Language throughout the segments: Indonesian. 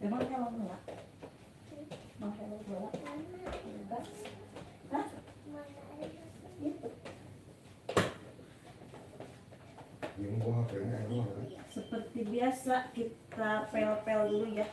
Emang hello bola? Mau hello bola? Enggak. Hah? Itu. Seperti biasa kita pel-pel dulu ya.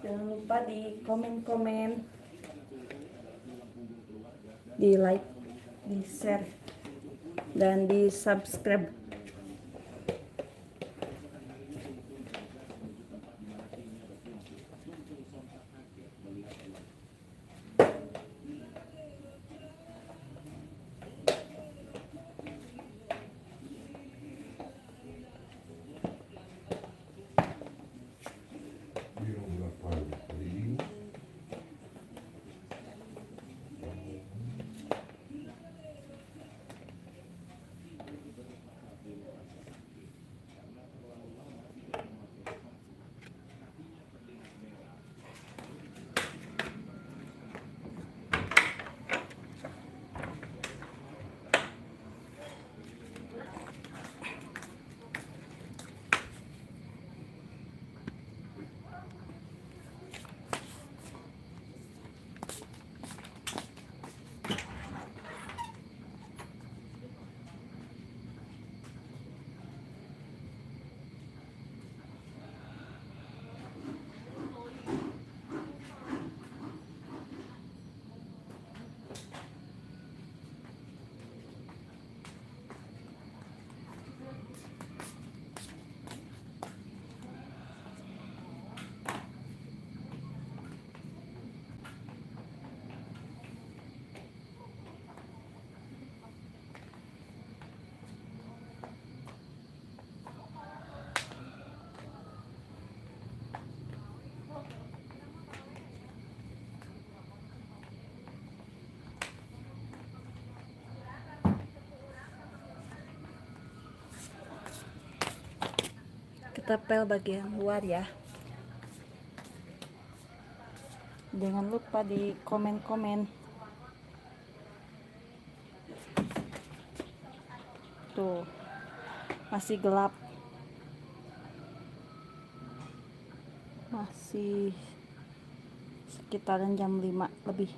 Jangan lupa di komen-komen, di like, di share, dan di subscribe. Kita pel bagian luar ya. Jangan lupa di komen-komen. Tuh, masih gelap. Masih sekitaran jam 5 lebih.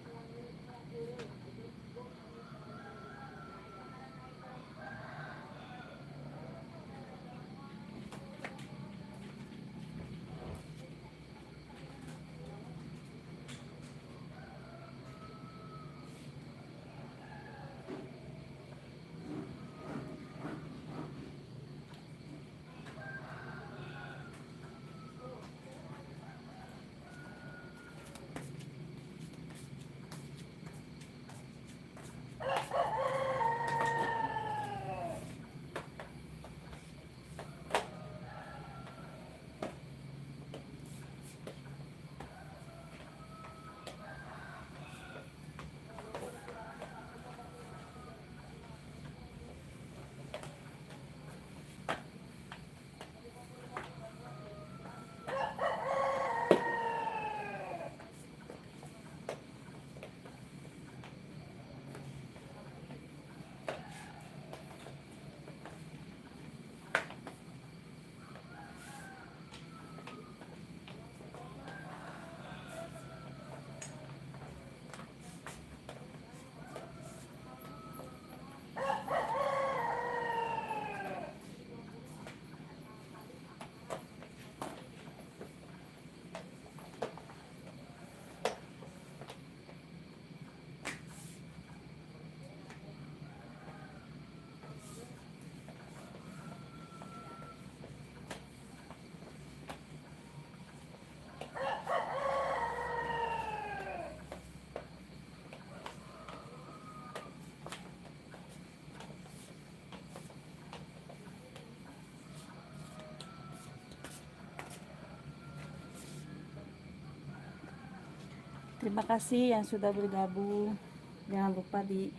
Terima kasih yang sudah bergabung. Jangan lupa di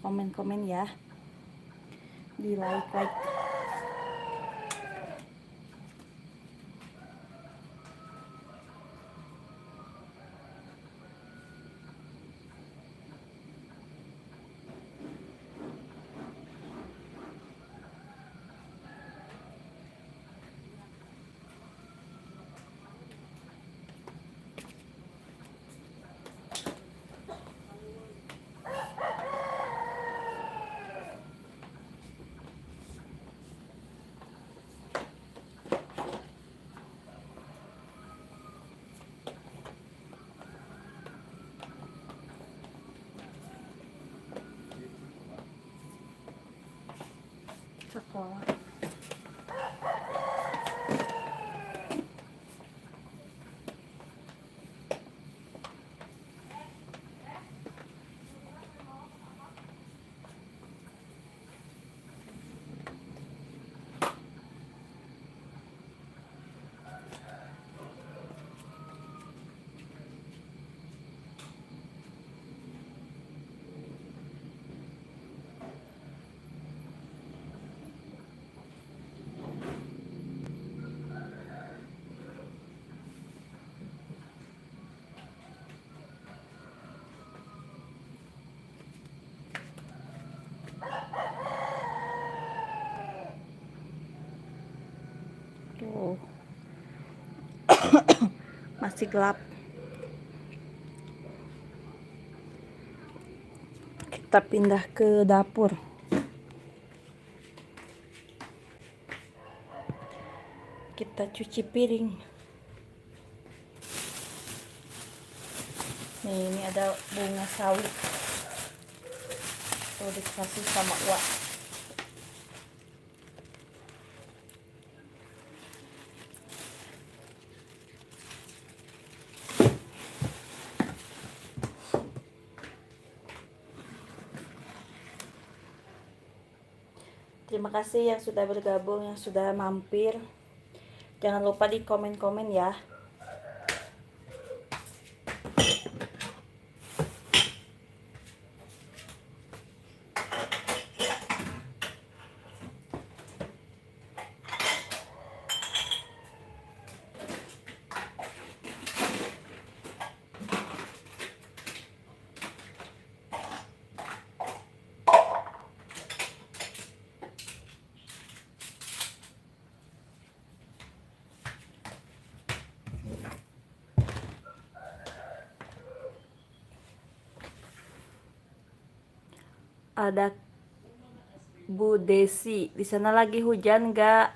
komen-komen ya, di like. Sekolah. Tuh. Masih gelap. Kita pindah ke dapur. Kita cuci piring. Nih, ini ada bunga sawi. Tuh dikasih sama Wak. Terima kasih yang sudah bergabung, yang sudah mampir. Jangan lupa di komen-komen ya. Ada Bu Desi. Di sana lagi hujan nggak?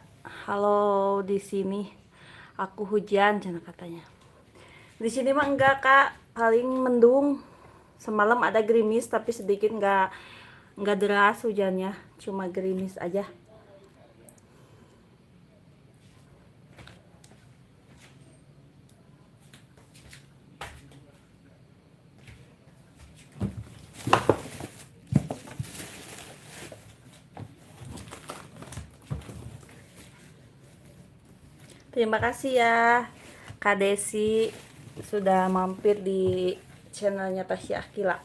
Halo, di sini aku hujan, cina katanya. Di sini mah enggak Kak, paling mendung. Semalam ada gerimis tapi sedikit, nggak deras hujannya, cuma gerimis aja. Terima kasih ya Kak Desi sudah mampir di channelnya Tasya Akila.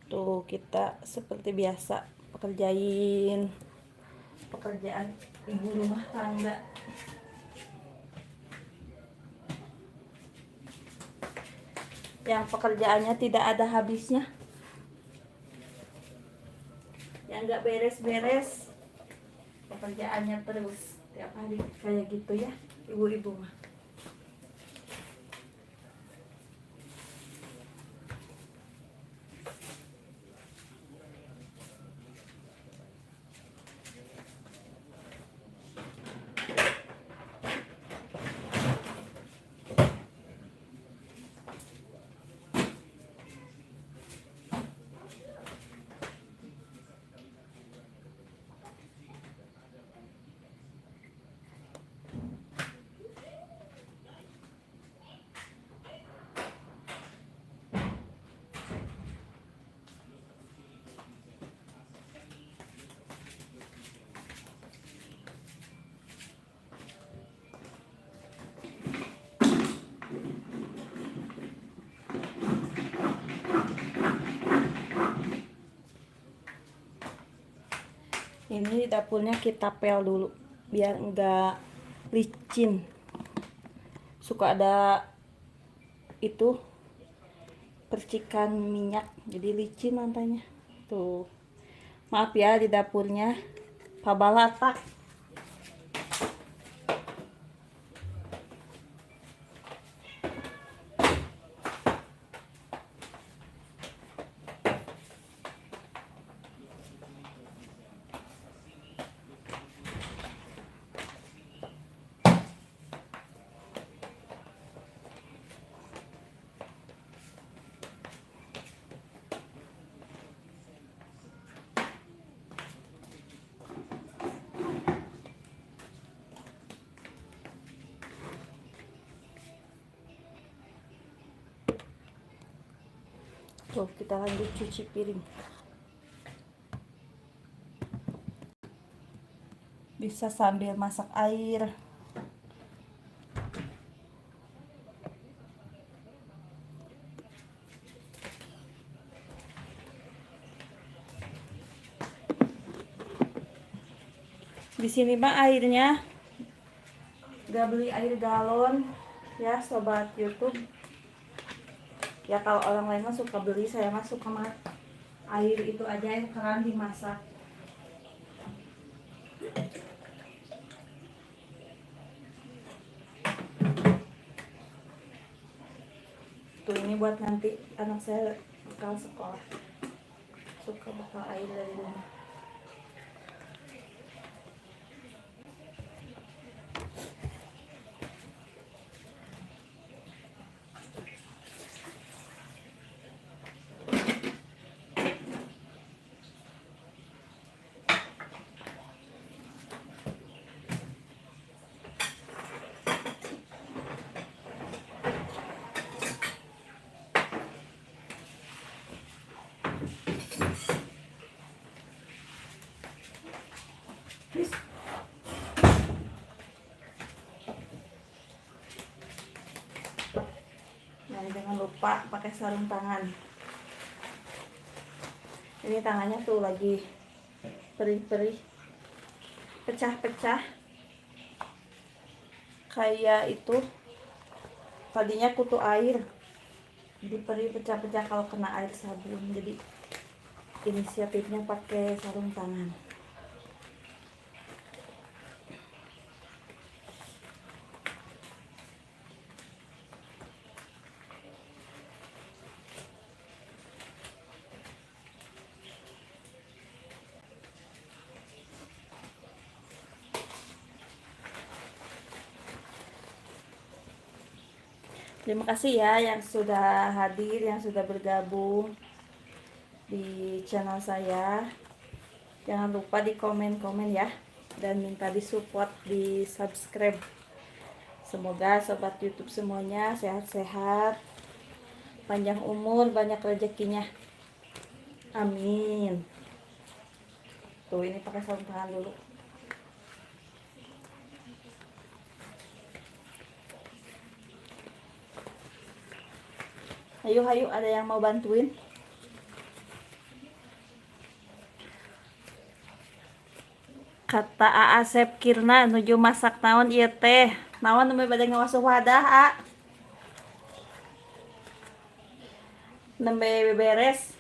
Tuh kita seperti biasa pekerjaan ibu rumah tangga. Yang pekerjaannya tidak ada habisnya, yang nggak beres-beres, pekerjaannya terus tiap hari kayak gitu ya ibu-ibu mah. Ini dapurnya kita pel dulu biar enggak licin. Suka ada itu percikan minyak jadi licin lantainya. Tuh. Maaf ya di dapurnya. Pabalatak. Tuh, kita lanjut cuci piring. Bisa sambil masak air. Di sini mah airnya gak beli air galon ya sobat YouTube. Ya kalau orang lain mah suka beli, saya mah suka air itu aja yang keran dimasak. Tuh ini buat nanti anak saya bakal sekolah. Suka bakal air dari rumah. Nah, jangan lupa pakai sarung tangan. Ini tangannya tuh lagi perih-perih, pecah-pecah. Kayak itu tadinya kutu air, jadi perih pecah-pecah kalau kena air sabun. Jadi inisiatifnya pakai sarung tangan. Terima kasih ya yang sudah hadir, yang sudah bergabung di channel saya. Jangan lupa di komen-komen ya, dan minta disupport, di subscribe. Semoga sobat YouTube semuanya sehat-sehat, panjang umur, banyak rezekinya. Amin. Tuh ini pakai sarung tangan dulu. Ayo, ada yang mau bantuin? Kata Asep Kirna nuju masak naon ieu teh. Naon nu bade ngawasuh wadah, A? Nembe beberes.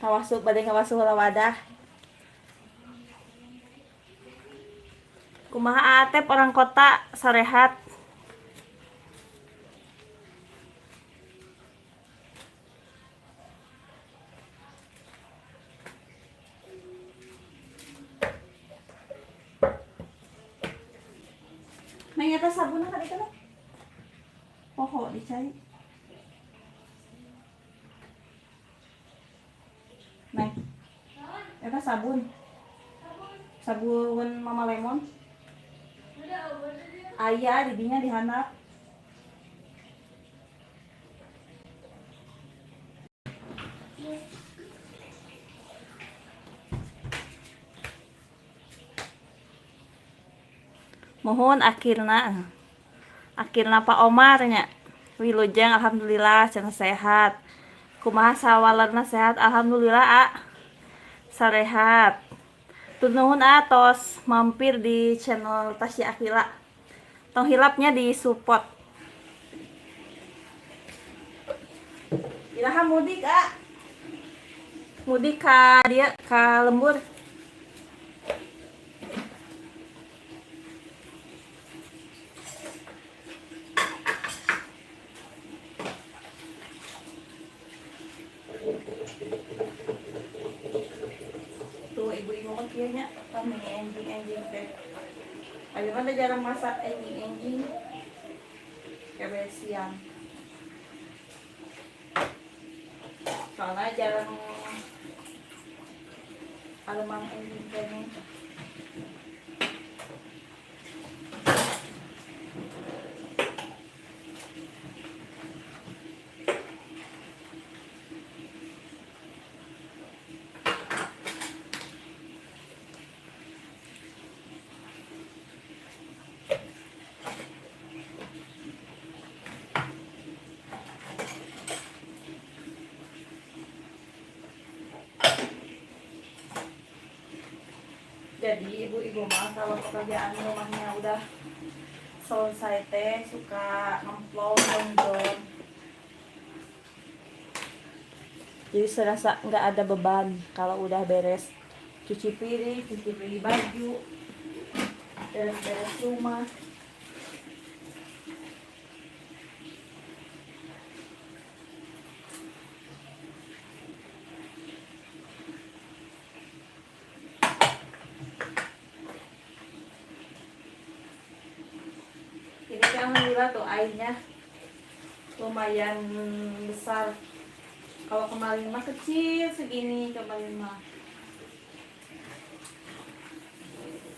Ngawasuh bade ngawasuh wadah. Kumaha Atep orang kota sarehat? Neng eta sabunna ka ditu. Poho dicai. Neng. Eta sabun. Sabun Mama Lemon. Aya di dinya dihandap. Mohon akhirna Pak Omar nya. Wilujeng alhamdulillah cenah sehat. Kumaha sawalerna sehat alhamdulillah, A. Sarehat. Tunuhun atos mampir di channel Tasya Akila. Tong hilapnya di support. Iraha mudik mudik ka dia ka lembur. Tuh ibu-ibu mah kieu nya kami enjing teh. Ayo mah jarang masak enjing kayak siang. Soalnya jarang alemang enjing kayaknya. Jadi ibu-ibu mah kalau pekerjaan rumahnya udah selesai teh suka ngemplong nonton. Jadi serasa nggak ada beban kalau udah beres cuci piring baju, beres-beres rumah. Ini kan alhamdulillah tuh airnya lumayan besar. Kalau kemarin mah kecil segini, kemarin mah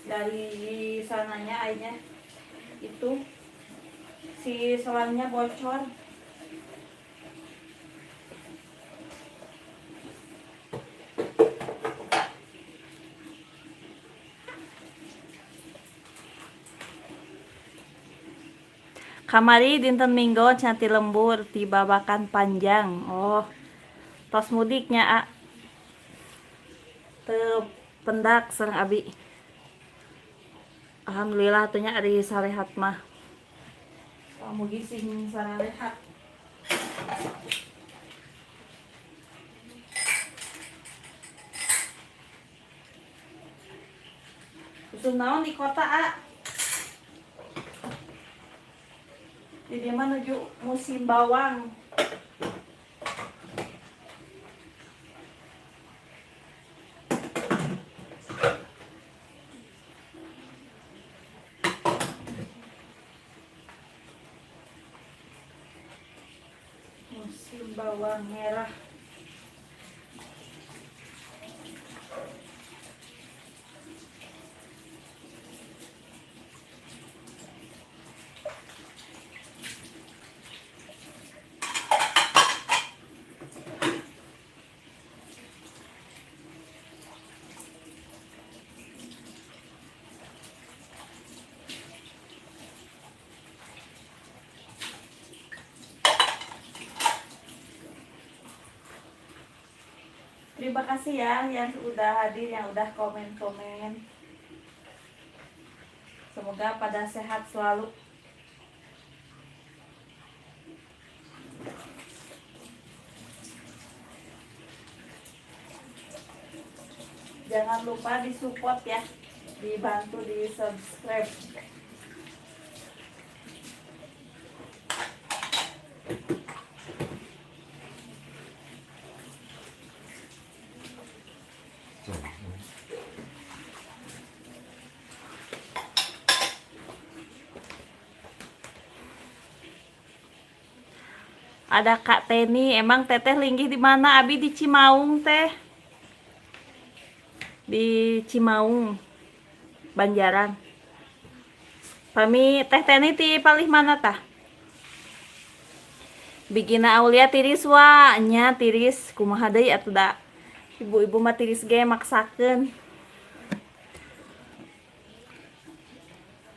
dari sananya airnya itu si selangnya bocor. Kamari dinten Minggo canti lembur di Babakan Panjang. Oh, tos mudiknya teu pendak sareng abi. Alhamdulillah tuhnya ari sarehat mah. Mugi sing sarehat. Usum naon di kota Jadi menuju musim bawang. Musim bawang merah. Terima kasih ya yang udah hadir, yang udah komen-komen. Semoga pada sehat selalu. Jangan lupa disupport ya, dibantu di subscribe. Ada Kak Teni, emang teteh linggih di mana? Abi di Cimaung teh. Di Cimaung, Banjaran. Pami teh Teni ti palih mana tah? Bigina Aulia tiris wa, nya tiris kumaha deui atuh da. Ibu-ibu mah tiris ge maksakeun.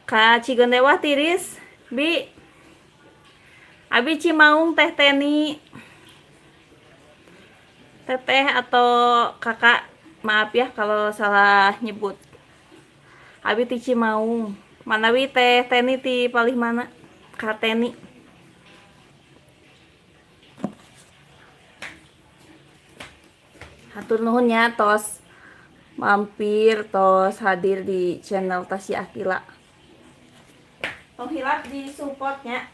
Ka Cigondewa tiris, Bi. Abi Cimaung teh Teni. Teteh atau kakak Maaf ya kalau salah nyebut. Abi ti Cimaung. Manawi teh Teni ti palih mana? Kak Teni. Hatur nuhun ya tos mampir tos hadir di channel Tasya Akila. Tong hilap di supportnya.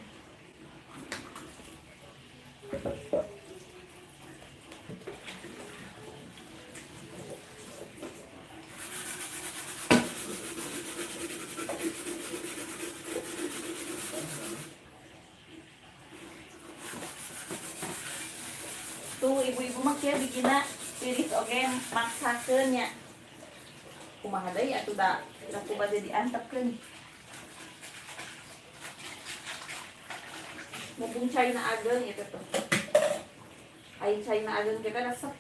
Tuh ibu-ibu mah kia bikinna tiris oge maksakeun nya. Kumaha deui atuh da ku bade diantepkeun. Mumpung caina ageung eta tuh. Ai caina ageung kita resep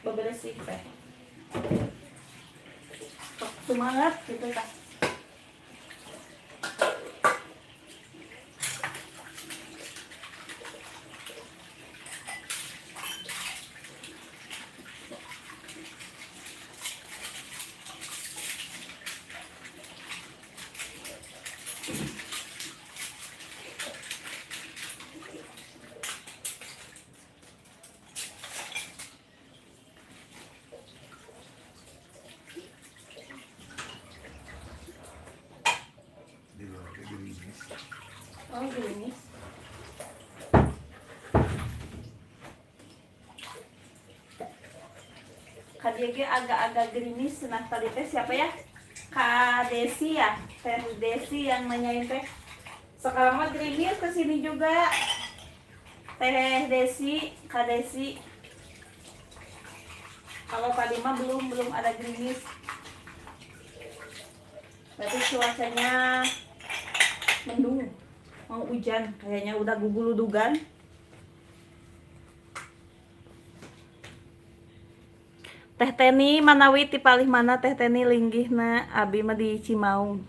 beberesih teh. Semangat gitu tah. Oh gini. Kadieu agak-agak gerimis. Nah tadi teh siapa ya? Kak Desi ya? Teh Desi yang nanyain teh. Sekarang mah gerimis kesini juga. Teh Desi, Kak Desi. Kalau tadi mah belum ada gerimis. Berarti cuacanya mendung. Mau hujan, kayaknya udah guguludugan. Teh Teni manawi ti palih mana Teh Teni linggihna abi mah di Cimaung.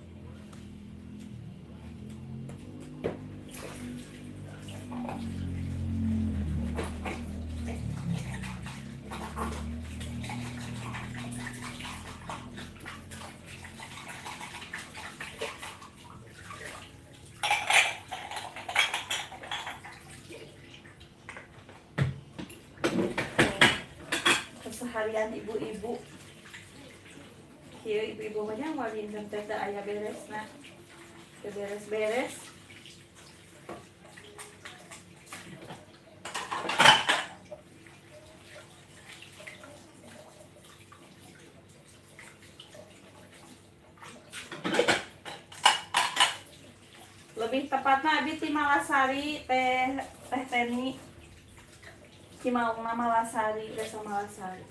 Keseharian ibu-ibu. Kieu ibu-ibu mah nya wali teh teh aya beresna. Teu beres-beres. Lebih tepatnya abi ti Malasari teh Teni Cimaung mah Malasari, desa Malasari.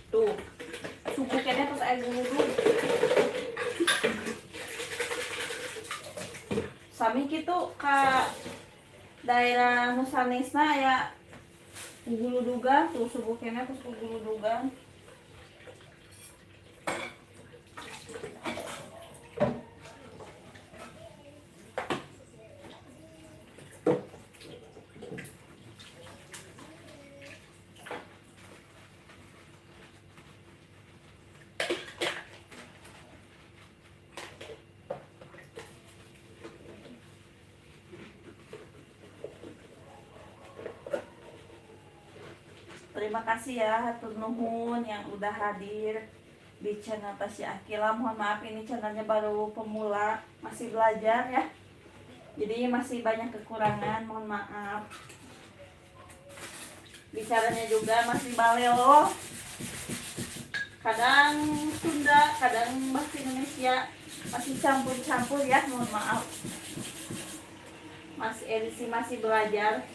Tuh, suku kene terus aya guludug. Sami kitu ka daerah Nusanesna aya guguludugan, tuh subuh kene terus guguludugan. Terima kasih ya hatur nuhun yang udah hadir di channel Tasya Akila. Mohon maaf ini channelnya baru pemula, masih belajar ya. Jadi masih banyak kekurangan, mohon maaf. Bicaranya juga masih balelo. Kadang Sunda, kadang bahasa Indonesia, masih campur-campur ya, mohon maaf. Masih edisi masih belajar.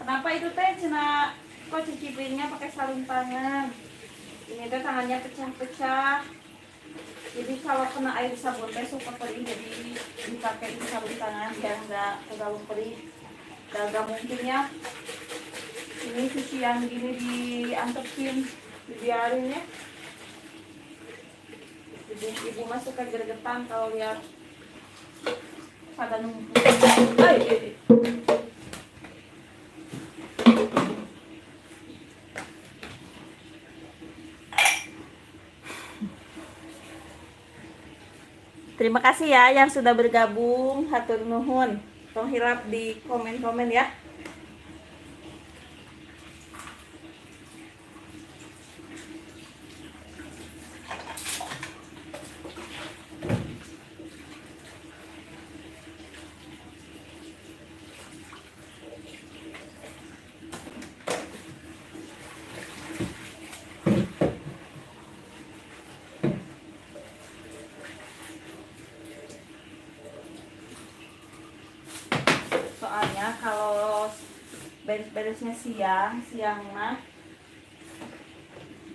Kenapa itu teh cina kok cuci piringnya pakai sarung tangan? Ini teh tangannya pecah-pecah. Jadi kalau kena air sabun teh suka perih jadi dipakai sabun tangan biar nggak terlalu perih. Agak mungkin ya ini sushi yang gini diantepin, dibiarin ya. Ibu masuk ke gregetan kalau lihat pada numpuk. Terima kasih ya yang sudah bergabung. Hatur nuhun. Tong hilap di komen-komen ya. Soalnya kalau beres-beresnya siang mah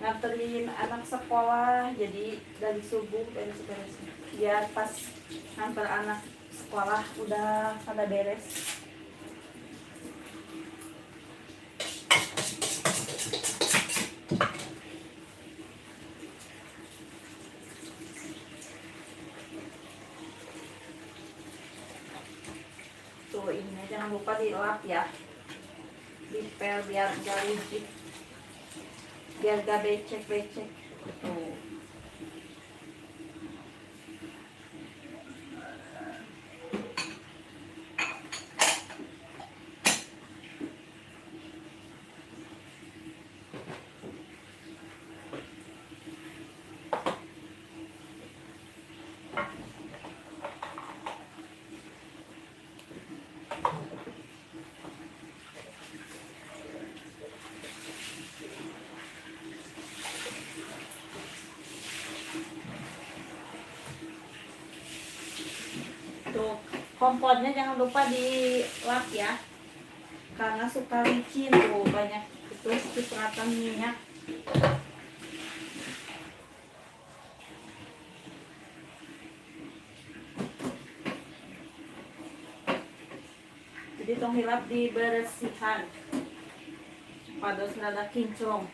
nganterin anak sekolah, jadi dari subuh beres-beres biar pas nganter anak sekolah udah pada beres. Tuh ini jangan lupa dilap ya, dipel biar gak licin, biar gak becek-becek. Tuh. Tuh, kompornya jangan lupa dilap ya, karena suka licin tuh, banyak itu cipratan minyak. Jadi tong hilap dibersihan pados nada kinclong.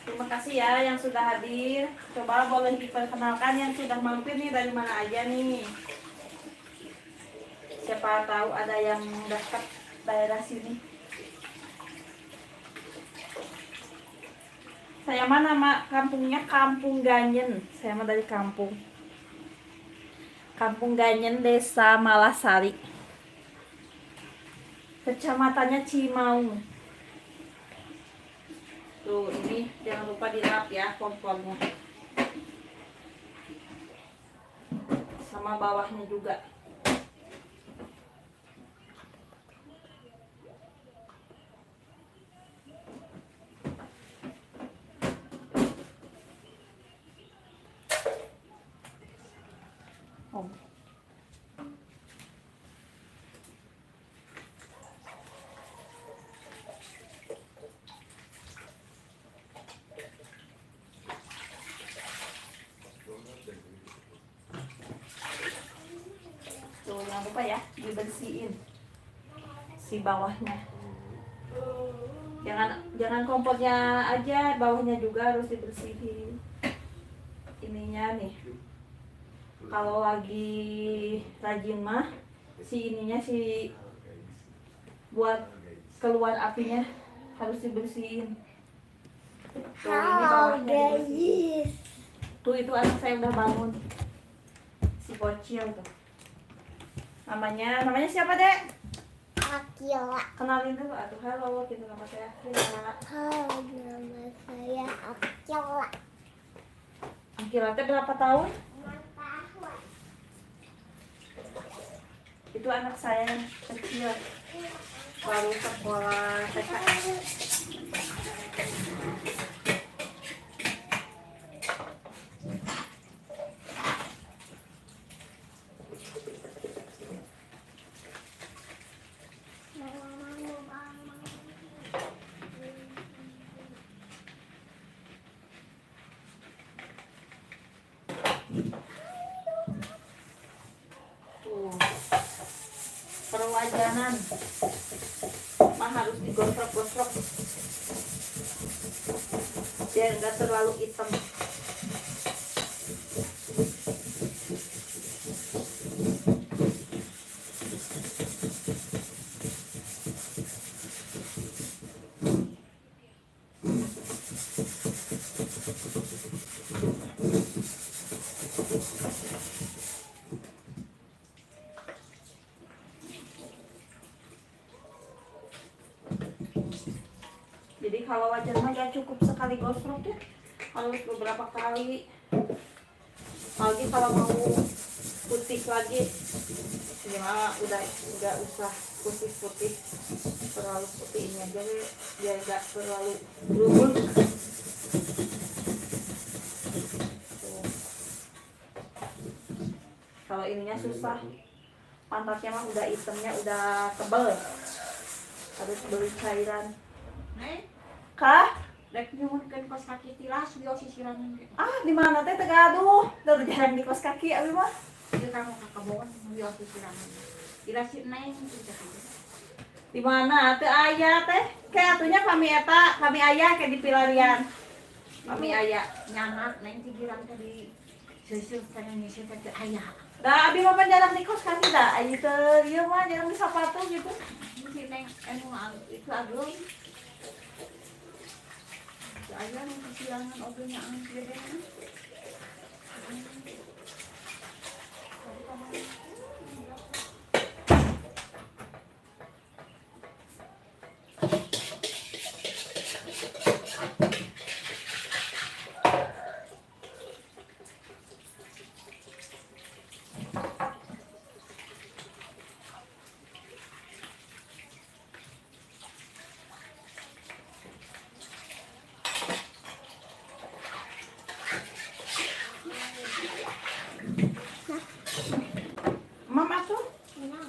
Terima kasih ya yang sudah hadir. Coba boleh diperkenalkan yang sudah mampir nih, dari mana aja nih. Siapa tahu ada yang dekat daerah sini. Saya mah nama kampungnya Kampung Ganyen. Saya mah dari Kampung Ganyen, Desa Malasari, Kecamatannya Cimaung. Tuh, ini jangan lupa dilap ya kompornya, sama bawahnya juga. Oh. Tuh, jangan lupa ya dibersihin si bawahnya. Jangan kompornya aja, bawahnya juga harus dibersihin. Ininya nih, kalau lagi rajin mah si ininya, si buat keluar apinya harus dibersihin. Tuh, ini bawahnya dibersihin. Tuh, itu anak saya udah bangun, si bocil tuh. Namanya siapa, Dek? Akila. Kenalin dulu atuh. Halo, gitu, nama saya Akila. Halo, nama saya Akila. Akila teh berapa tahun? 6 tahun. Itu anak saya yang kecil, baru sekolah TK. wajanan mah harus digosok-gosok biar nggak terlalu hitam. Jadi kalau wajan mah gak cukup sekali gosok ya, harus beberapa kali. Apalagi kalau mau putih lagi, gimana udah nggak usah putih-putih, terlalu putih ini aja biar nggak terlalu berubah. Kalau ininya susah, pantatnya mah udah hitamnya udah tebel, harus beli cairan. Kah? Dek nyuhunkeun kos kaki tilas bios sisirangan. Ah, di mana teh Tegaduh? Udah jarang di kos kaki abi mah. Ieu kamu kakabon bios sisirangan. Tilas si neng itu cek. Di mana teh aya teh? Kayak atunya kami aya kayak di pilarian. Kami aya. Nyamat neng tigiran teh di seuseut kana nyeuseut teh aya. Da abi mah pan jarang di kos kaki da. Ayu teh ieu mah jarang di sapatu gitu. Si neng anu itu ageung. Aya nu sisirangan ogelnya anu gede. Mam atuh. Nah,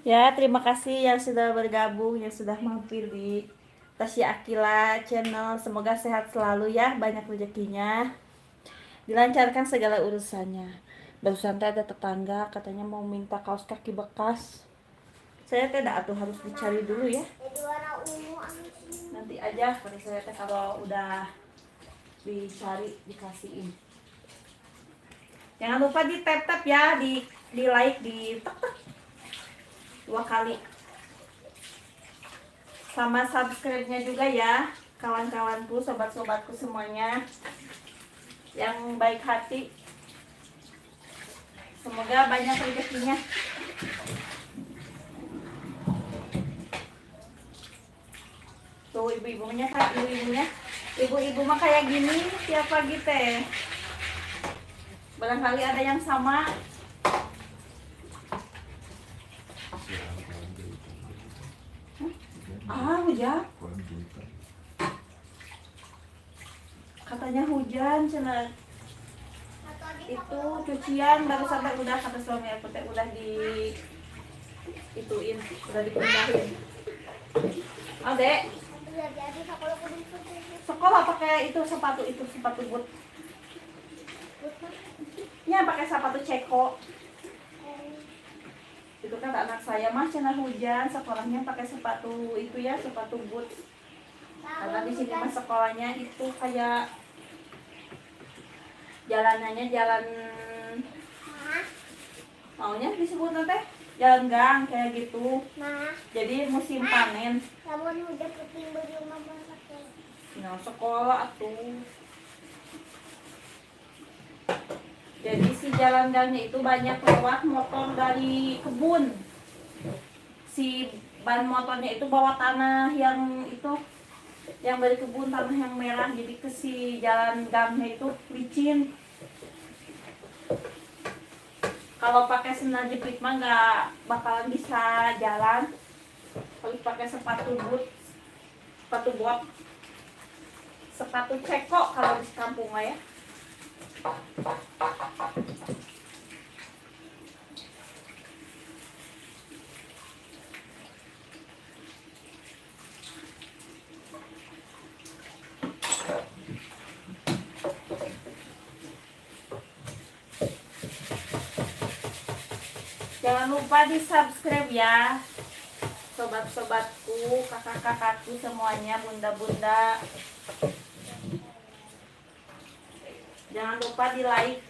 Ya, terima kasih yang sudah bergabung, yang sudah mampir di Tasya Akila channel. Semoga sehat selalu ya, banyak rezekinya. Dilancarkan segala urusannya. Barusan teh ada tetangga katanya mau minta kaos kaki bekas. Saya tidak atuh harus dicari dulu ya. jadi warna ungu anu sih. Nanti aja pada saya teh kalau udah dicari dikasihin. Jangan lupa di tap ya, di like, di tek 2 kali. Sama subscribe-nya juga ya, kawan-kawanku, sobat-sobatku semuanya yang baik hati. Semoga banyak rezekinya. Tuh ibu-ibunya kan, ibu-ibu mah kayak gini tiap pagi teh. Barangkali ada yang sama. Ah, hujan. Katanya hujan, cenah. Itu cucian baru sampai udah kata suami aku teh udah ituin, udah dipindahin. Adek, Udah jadi sekolah kudu putih. sekolah pakai sepatu boot. Ya pakai sepatu ceko. Itu kan anak saya mah cenah hujan, sekolahnya pakai sepatu itu ya, sepatu boot. Karena di sini mah sekolahnya itu kayak jalanannya jalan maunya disebut teh jalan gang kayak gitu. Nah, Jadi musim panen. namun udah putih belum mama pakai. Nah, sekolah tuh. Jadi si jalan gangnya itu banyak lewat motor dari kebun. Si ban motornya itu bawa tanah yang itu yang dari kebun, tanah yang merah. Jadi ke si jalan gangnya itu licin. Kalau pakai sendal jepit mah nggak bakalan bisa jalan. Kalau pakai sepatu boot, sepatu ceko kalau di kampung mah ya. Jangan lupa di subscribe ya, sobat-sobatku, kakak-kakakku semuanya, bunda-bunda. Jangan lupa di like.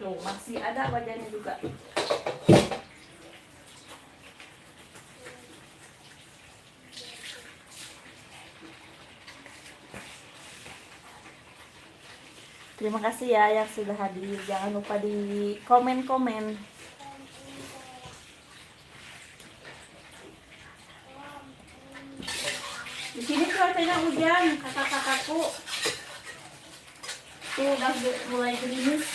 Tuh, masih ada wajahnya juga. Terima kasih ya yang sudah hadir. Jangan lupa di komen-komen. Di sini cuacanya hujan, kakak-kakakku. Tuh udah mulai gerimis.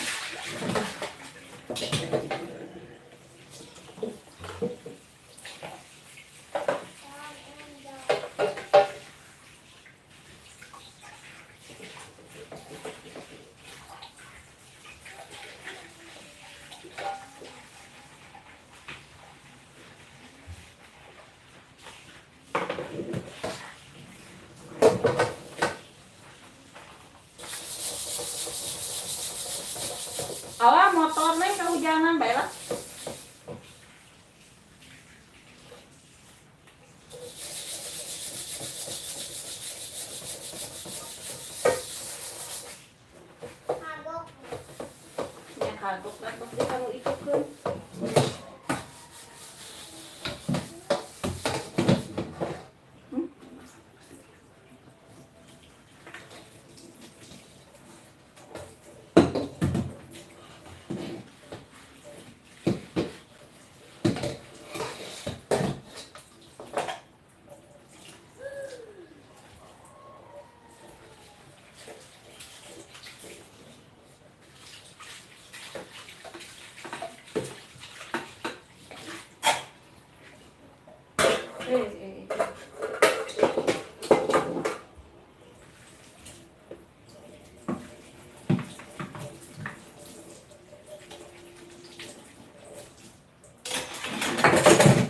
Alah motor neng kehujanan baiklah. Kagok. Ya kagok lah pasti kalau ikut kan.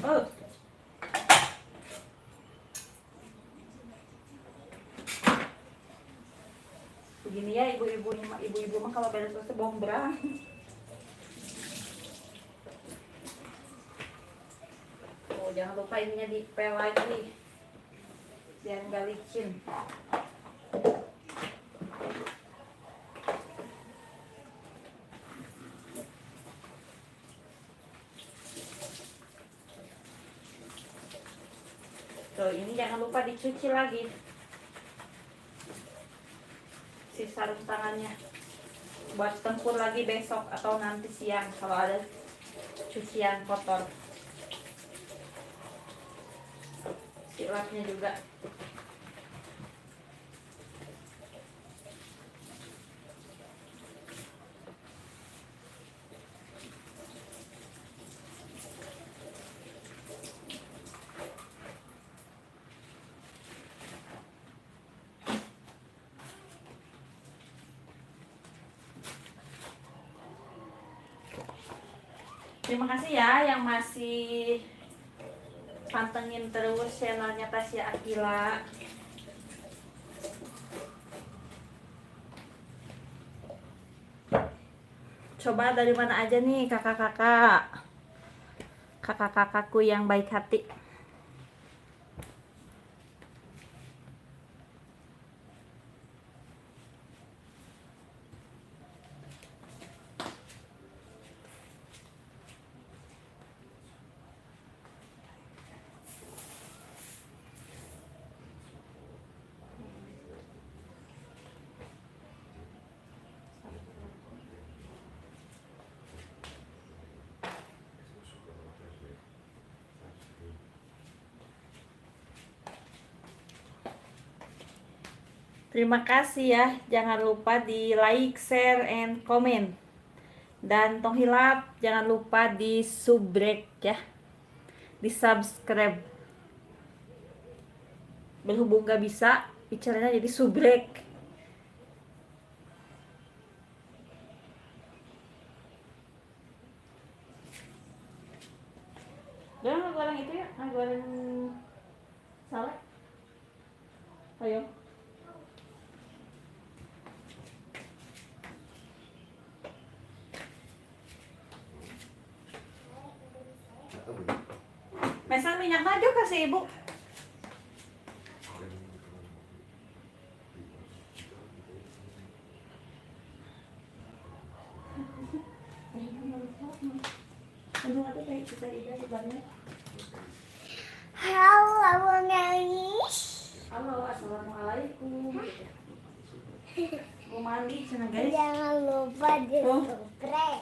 Oh. Begini ya ibu-ibu mah kalau beres selesai bohong berang. Oh, jangan lupa ininya dipel lagi biar nggak licin. Tuh, ini jangan lupa dicuci lagi si sarung tangannya buat tempur lagi besok atau nanti siang kalau ada cucian kotor. Silapnya juga. Terima kasih ya yang masih pantengin terus channelnya Tasya Akila. Coba dari mana aja nih kakak-kakakku yang baik hati. Terima kasih ya. Jangan lupa di like, share, and comment. Dan tong hilap jangan lupa di subrek ya. Di subscribe. Berhubung gak bisa bicaranya jadi subrek. goreng salad. Ayo. Mesan minyak maju kasih ibu. Halo, Abang Nangis. Halo, assalamualaikum. Mau mandi sana guys. Jangan lupa di Tuh. subscribe.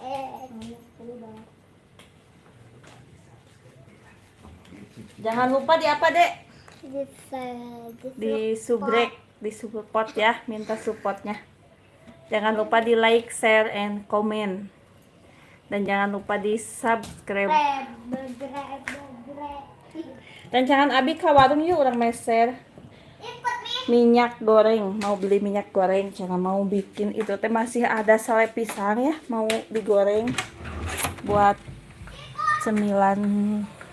Jangan lupa di apa, Dek? Di Di support ya, minta supportnya. Jangan lupa di like, share, and comment. Dan jangan lupa di subscribe. Dan jangan abi ke warung yuk orang meser. Minyak goreng, mau beli minyak goreng, jangan mau bikin itu teh masih ada sale pisang ya, mau digoreng buat cemilan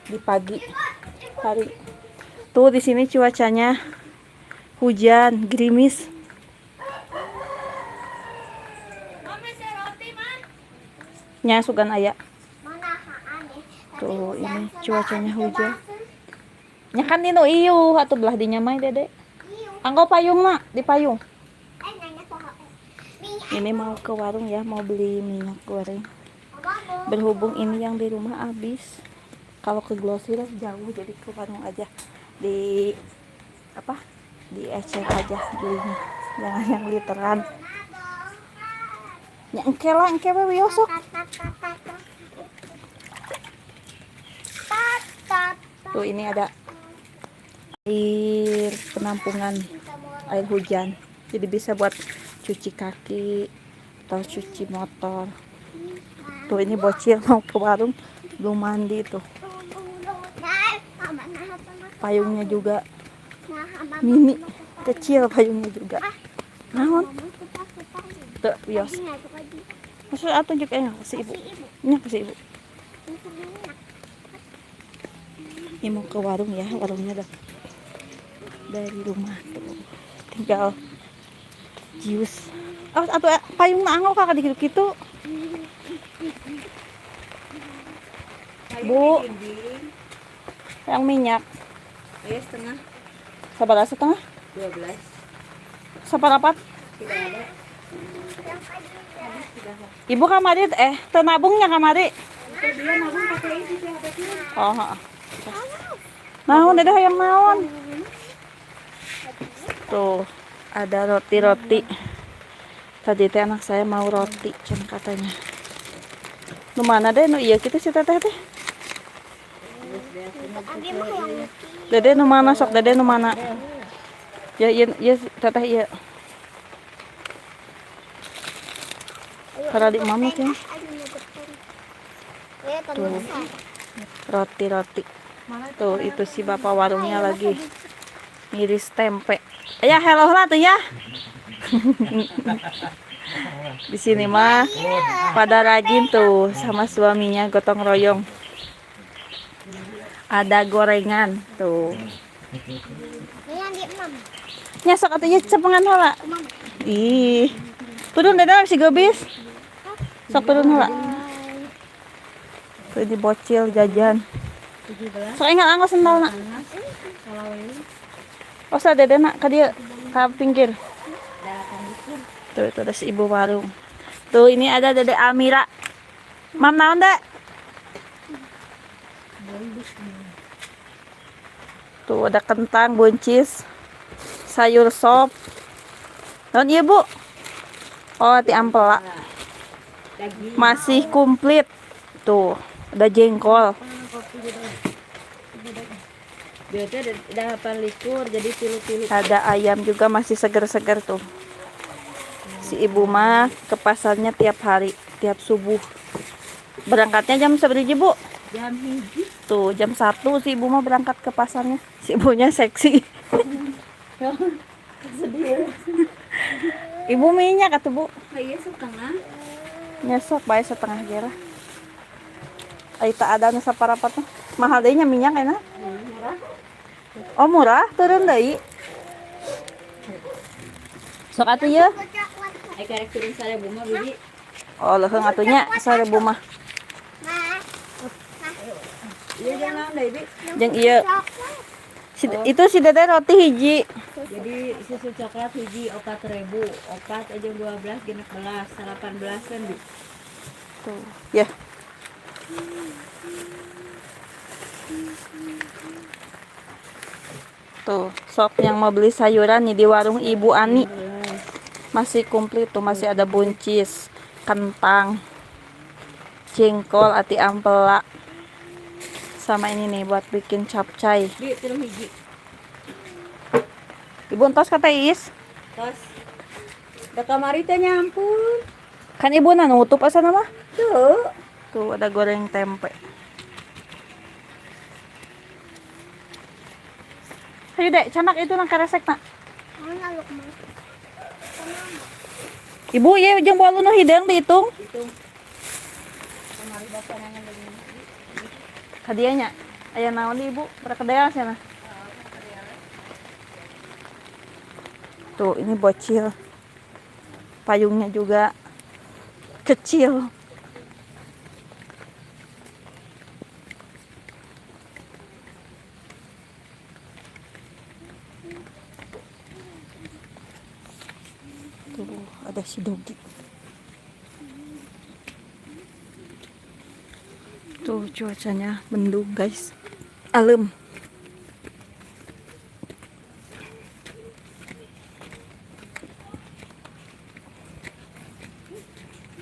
di pagi hari. Tuh di sini cuacanya hujan, gerimis. Nya sugan aya. Tuh ini cuacanya hujan. Nya kan dino ieu atuh belah dinya mah Dede. Anggo payung nak, di payung. Ini mau ke warung ya, mau beli minyak goreng. Berhubung ini yang di rumah habis. Kalau ke Glosir jauh, jadi ke warung aja. Di apa? Di ecer aja belinya. Jangan yang literan. Ya engke lah, engke we wiosok. Tuh ini ada air penampungan air hujan. Jadi bisa buat cuci kaki atau cuci motor. Tuh ini bocil mau ke warung belum mandi tuh. Payungnya juga mini, kecil payungnya juga. Naon? Tuh, wios. Maksudnya tunjuk kasih ibu. Ini kasih ibu. Ini mau ke warung ya, warungnya dari rumah tuh. Tinggal jus. Oh, atau payung na anggo kakak dikit gitu. Bu. Yang minyak. Ayo setengah. Sabar setengah? 12. Sabar apa? Tidak ada. Ibu kamari tenabungnya kamari. Dia nabung pakai ini sih ada sih. Oh, heeh. Naon dadah yang naon? Tuh, ada roti-roti. Tadi teh anak saya mau roti, cenah katanya. Nu mana deh nu iya kitu si teteh teh? Dede nu mana sok dede nu mana? Ya iya teteh iya. Para di mama kan. Tuh. Roti-roti. Tuh itu si bapak warungnya lagi ngiris tempe. Ya hello lah tuh ya. Di sini mah pada rajin tuh sama suaminya gotong royong. Ada gorengan tuh. Nyasok atuh ya cepengan heula. Ih. Pudun dadah si gebis. Sok pudun heula. Tuh di bocil jajan. Sok ingat anggo sendalna. Oh sa dede nak ka dieu ka pinggir. Tuh itu ada si ibu warung. Tuh ini ada Dede Amira. Mam naon dek? Tuh ada kentang, buncis, sayur sop. Naon ieu Bu? Oh, ti ampela. Masih komplit. Tuh, ada jengkol. Dia teh udah 8 likur jadi pilih-pilih. Ada ayam juga masih seger-seger tuh. Si ibu mah ke pasarnya tiap hari, tiap subuh. Berangkatnya jam seberapa Bu? Jam hiji. Tuh jam 1 si ibu mah berangkat ke pasarnya. Si ibunya seksi. Sedih. Ibu minyak atuh Bu. Iya setengah. Nyesok bae setengah gerah. Ai tak ada nu saparapat mah. Mahal deui nya minyak enak. Oh murah, turun deui. Sok atuh ye. Coklat. Ai karek turun 1000 mah bibi. Oh leuheung atunya 1000 mah. Ma. Iya jeung naon deui, Bi? Jeung ieu. Coklat. Itu si Dede roti hiji. Jadi susu coklat hiji 4.000, opat aja 12 genep belas, 18 kan Bi. Tuh. Ya. Tuh, sok yang mau beli sayuran nih di warung Ibu Ani. Masih komplit tuh, masih ada buncis, kentang, jengkol, ati ampela. Sama ini nih buat bikin capcay. Bi, tilu hiji. Ibu entos kata Iis. Tos. Da kamari teh nyampun. Kan ibu nutup asa nama? Tuh. Tuh ada goreng tempe. Ayo dek, canak itu nang karesek nak. Mana Lukman? Ibu ya jeung bawa nu hideung dihitung. Hitung. Kamari bapak nangan lagi. Hadiahnya. Aya naon di Ibu? Berkedel sana. Tuh, ini bocil. Payungnya juga kecil. Tuh, ada si Dogi. Tuh, cuacanya mendung, guys. Alem.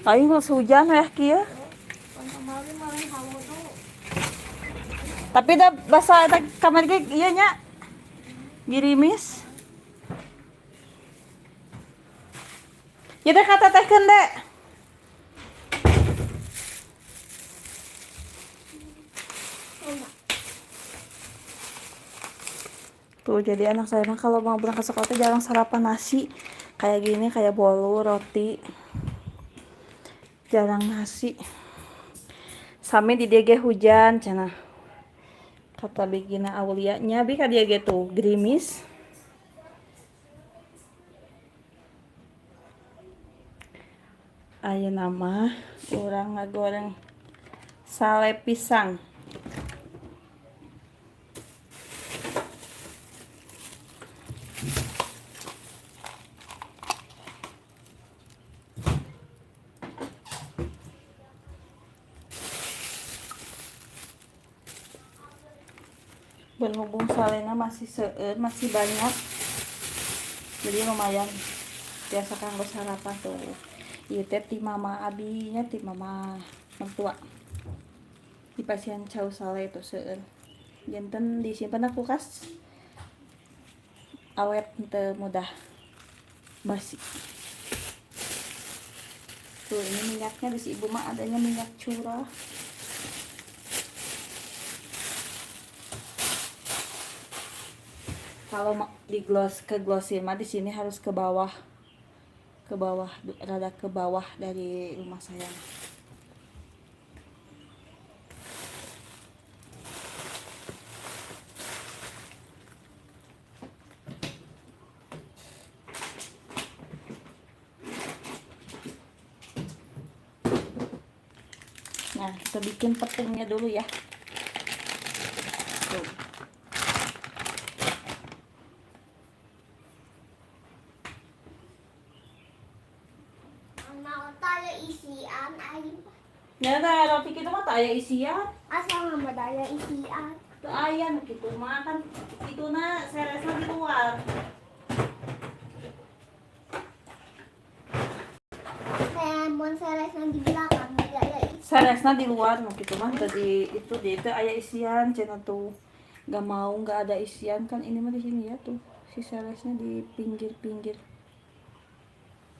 Ayo nggak hujan ya kia. Tapi dah basah ada kamar ge iya nya. Girimis. Ya deh kata tehkeun dek. Tuh jadi anak saya mah kalau mau berangkat sekolah tuh jarang sarapan nasi. Kayak gini kayak bolu, roti. Jarang nasi. Sami di dia ge hujan cenah. Kata bigina Aulia nya bi ka dia ge tuh gerimis. Ayeuna mah urang ngagoreng sale pisang. Berhubung salena masih seueur, masih banyak, jadi lumayan biasa kanggo sarapan tuh. Ieu teh ti mama abinya, ti mama mertua di pasien cau sale itu seueur. Janten disimpan di kulkas awet teu mudah basi. Tuh ini minyaknya di si ibu mah adanya minyak curah. Kalau di ke glosir mah di sini harus ke bawah, rada ke bawah dari rumah saya. Nah, kita bikin tepungnya dulu ya. Tuh. Mau tanya isian ayo. Nyata roti kita mah tak aya isian. Asal nggak daya isian. Tuh aya nu kitu mah kan ituna seresna di luar. Kayak mon seres yang di belakang nggak daya isian. Seresna di luar nu kitu mah tadi itu di itu aya isian cenah tuh. Gak mau nggak ada isian kan ini mah di sini ya tuh. Si seresnya di pinggir-pinggir.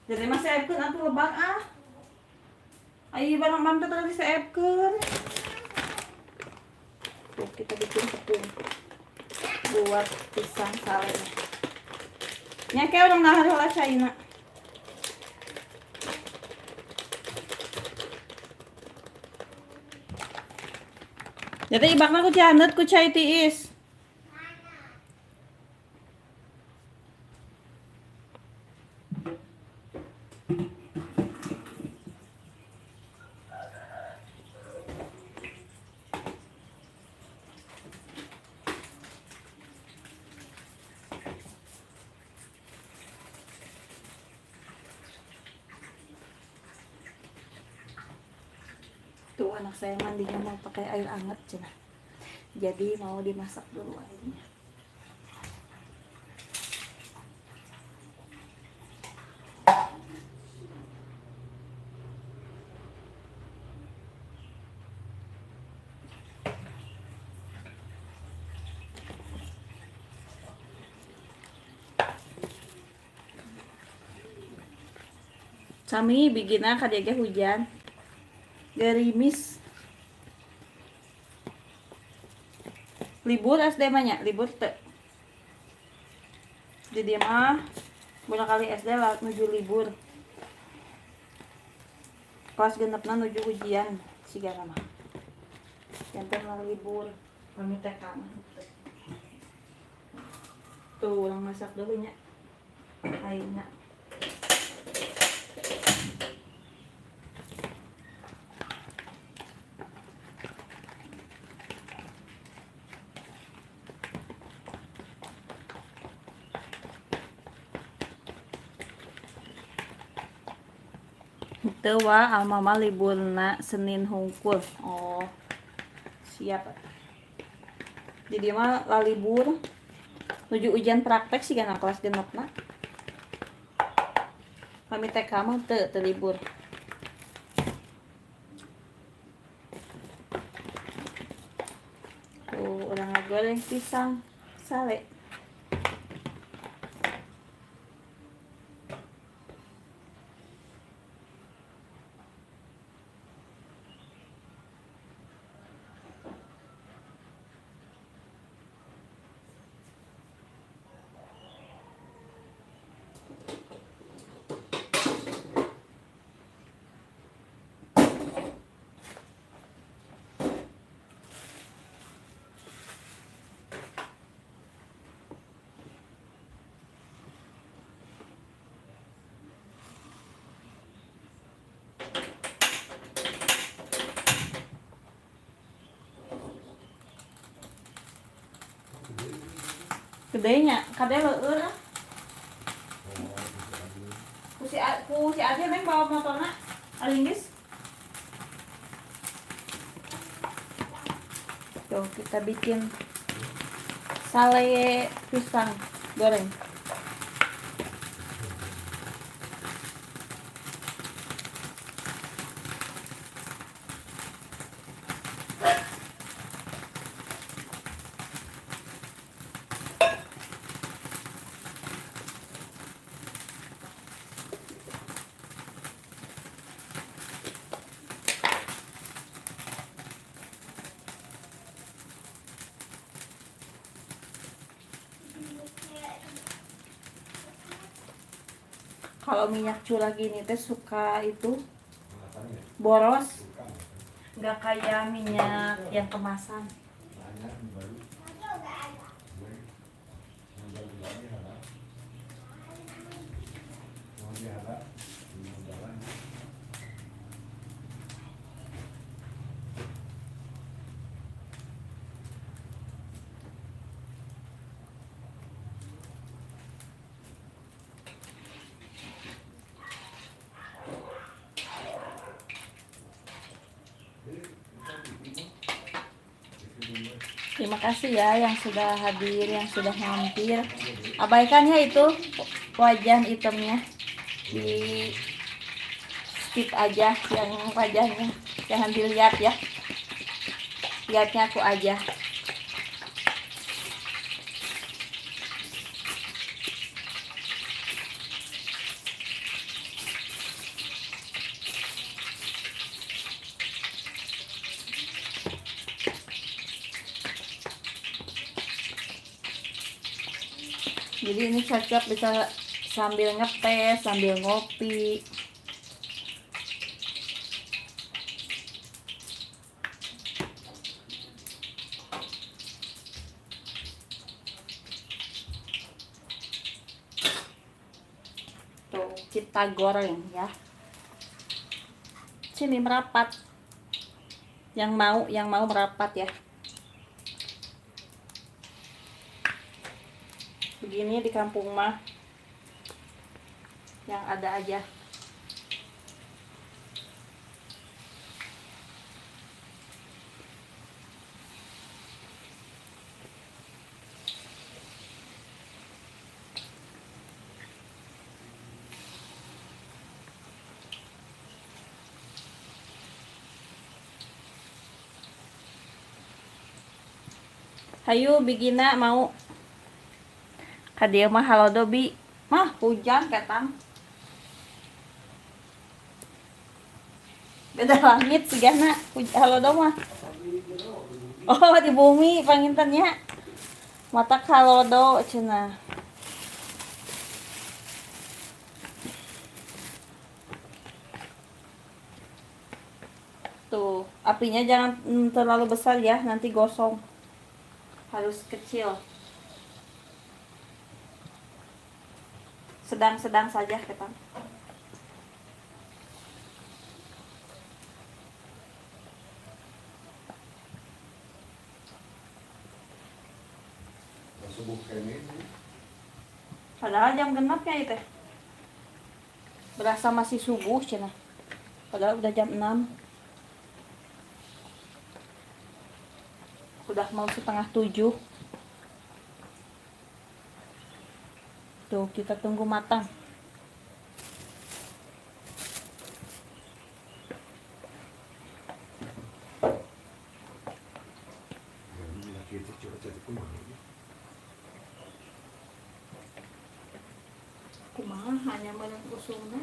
Jadi masih saepkeun atuh lebang ah. Ayo barang mantap tadi saepkeun. Tuh kita bikin tepung buat pisang sale. Nya kayak orang nahar heula caina. Jadi ibakna ku cianeut ku cai tiis. Tuh anak saya mandinya mau pakai air hangat cenah. Jadi mau dimasak dulu airnya. Sami bigina kadieu hujan. Gerimis. Libur SD mah nya, libur teu. Di dieu mah bulan kali SD lah nuju libur. Kelas genepna nuju ujian sigana mah. Janten mah libur. Kami TK mah. Tuh, ulang masak dulu nya. Ayeuna. Teu wa almama liburna Senin hungkul. Oh. Siap. Di dieu mah lalibur. Nuju ujian praktek sigana kelas genepna. Kami TK mah teu libur. Tuh, urang ngagoreng pisang sale. Gedenya, kade leueur ah. Ku si Adi neng bawa motorna alinggis. Tuh, kita bikin sale pisang goreng. Kalau minyak curah gini teh suka itu boros, nggak kayak minyak yang kemasan. Terima kasih ya yang sudah hadir, yang sudah mampir. Abaikan ya itu wajan itemnya, di skip aja yang wajahnya, jangan dilihat ya, lihatnya aku aja. Jadi ini cocok bisa sambil ngetes, sambil ngopi. Tuh. kita goreng ya. Sini merapat. Yang mau merapat ya. Begini di kampung mah yang ada aja. Hayu bigina mau kadia mah halo dobi mah hujan ketang beda langit sigana halo do mah oh di bumi pangintennya mata halo do cenah tuh apinya jangan terlalu besar ya nanti gosong, harus kecil, sedang-sedang saja ketang. Padahal jam genapnya itu berasa masih subuh cina, padahal udah jam 6, udah mau setengah 7. Tuh kita tunggu matang. Kumaha hanya menang usumna.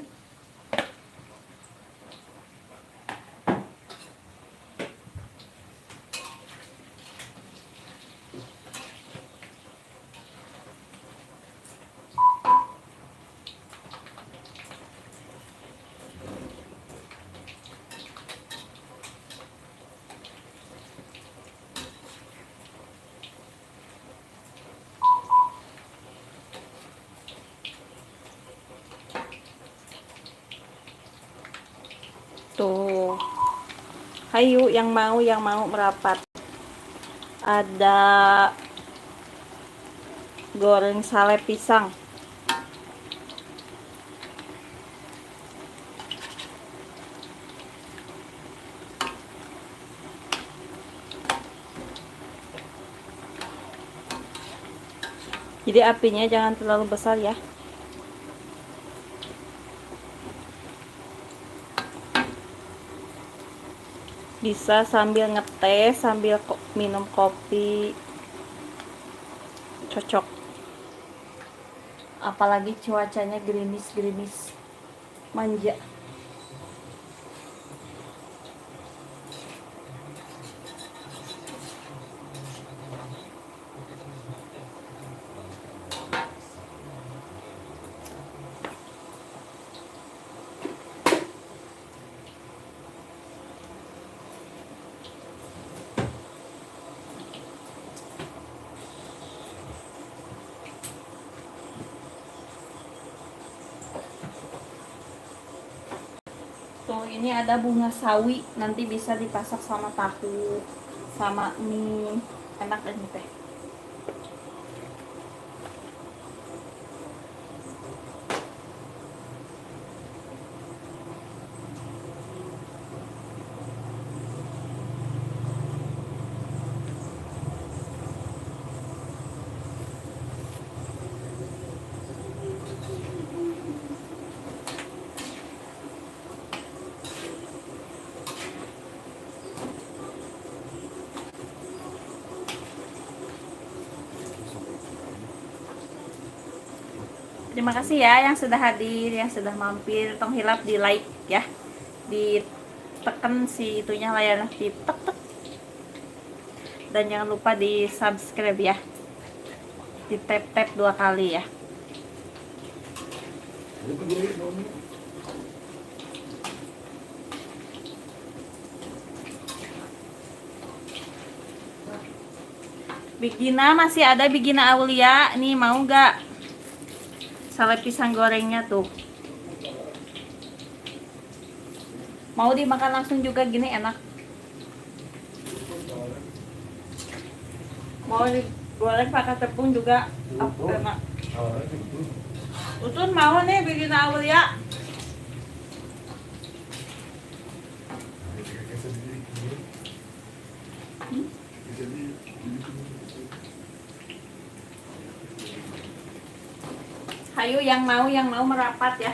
Tuh. Hayu yang mau merapat. Ada goreng sale pisang. Jadi apinya jangan terlalu besar ya. Bisa sambil ngeteh, sambil minum kopi, cocok. Apalagi cuacanya gerimis-gerimis, manja. Tuh ini ada bunga sawi, nanti bisa dipasak sama tahu, sama mie, enak ini teh. Terima kasih ya yang sudah hadir, yang sudah mampir. Tong hilap di like ya, ditekan si itunya layar di tek tek, dan jangan lupa di subscribe ya, di tap tap 2 kali ya. Bigina masih ada, Bigina Aulia nih, mau gak? Sale pisang gorengnya tuh. Mau dimakan langsung juga gini enak. Mau digoreng pakai tepung juga enak. Utun mau nih bikin Aulia. Hayu yang mau merapat ya.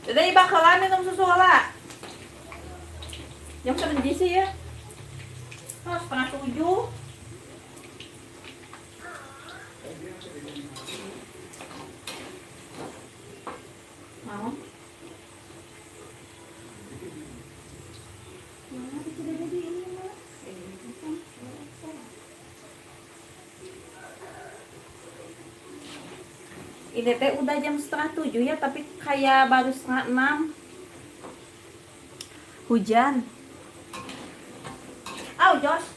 Jadi bakalan minum susu lah. Jam 7 sih ya. Oh, 6:30. Mau? Ini teh udah jam 6:30 ya, tapi kayak baru 5:30. Hujan. Josh.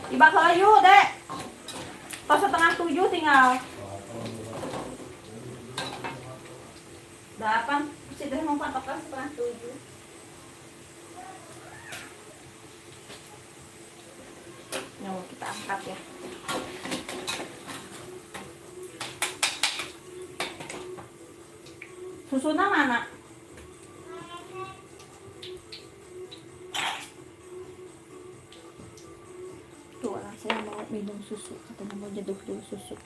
Dibakal ayu, Dek. Pas 6:30 tinggal. 8. Si Dek mau patokan 6:30. Nah, kita angkat ya. Susunya mana? Tuh, anak saya mau minum susu. Katanya mau nyeduh dulu susu.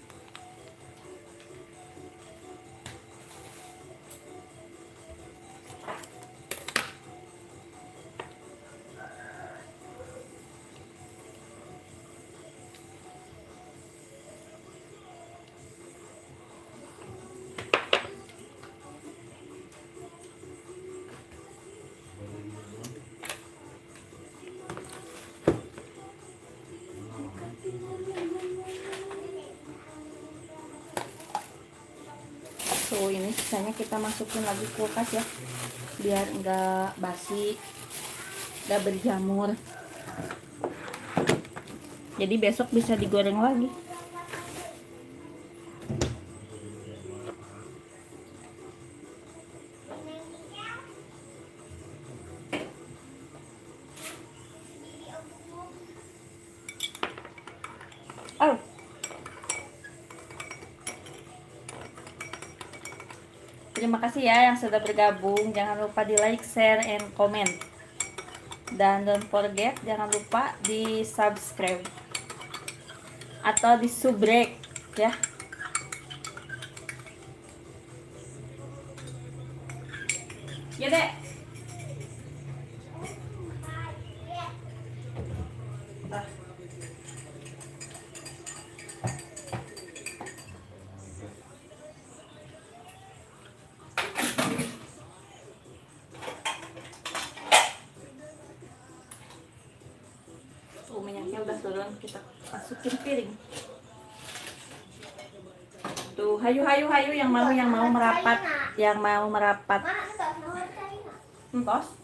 So ini sisanya kita masukin lagi kulkas ya, biar enggak basi, enggak berjamur. Jadi besok bisa digoreng lagi. Oh. Terima kasih ya yang sudah bergabung. Jangan lupa di like, share, and comment. Dan don't forget, jangan lupa di subscribe atau di subrek ya. Ya dek. Minyaknya udah turun, kita masukin piring. Tuh, hayu yang mau merapat, yang mau merapat. Entos.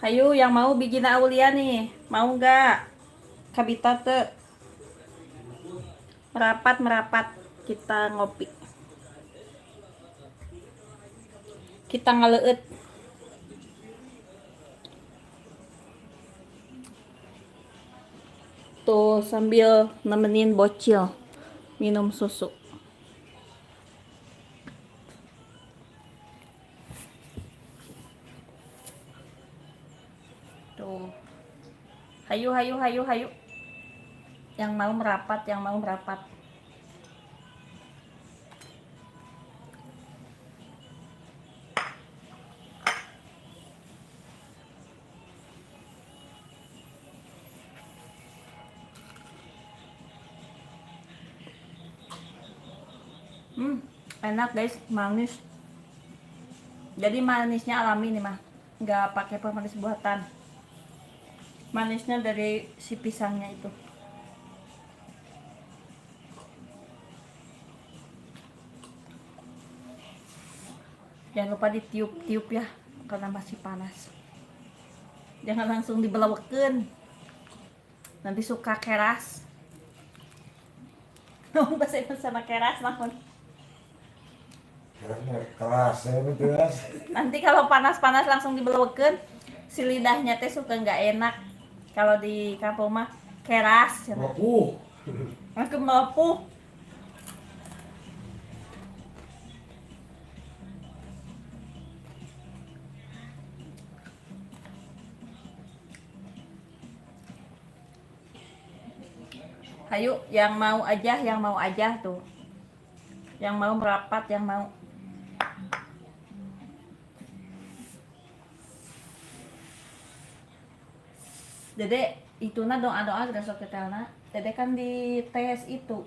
Hayu yang mau bikin Aulia nih, mau nggak? Kabita tuh. Merapat, kita ngopi. Kita ngaleut. Tuh sambil nemenin bocil minum susu. Tuh. Hayu. Yang mau merapat. Enak guys, manis. Jadi manisnya alami nih mah, nggak pakai pemanis buatan. Manisnya dari si pisangnya itu. Jangan lupa ditiup-tiup ya, karena masih panas. Jangan langsung dibelawekeun. Nanti suka keras. Bahasa Inggris sama keras namun. Keras ya keras. Nanti kalau panas-panas langsung dibelokkan, si lidahnya teh suka nggak enak. Kalau di kampung mah keras. Melepuh. Langsung melepuh. Ayo, yang mau aja tuh. Yang mau merapat, yang mau. Dede, itu doa-doa gak sok ketelna. Dede kan di tes itu.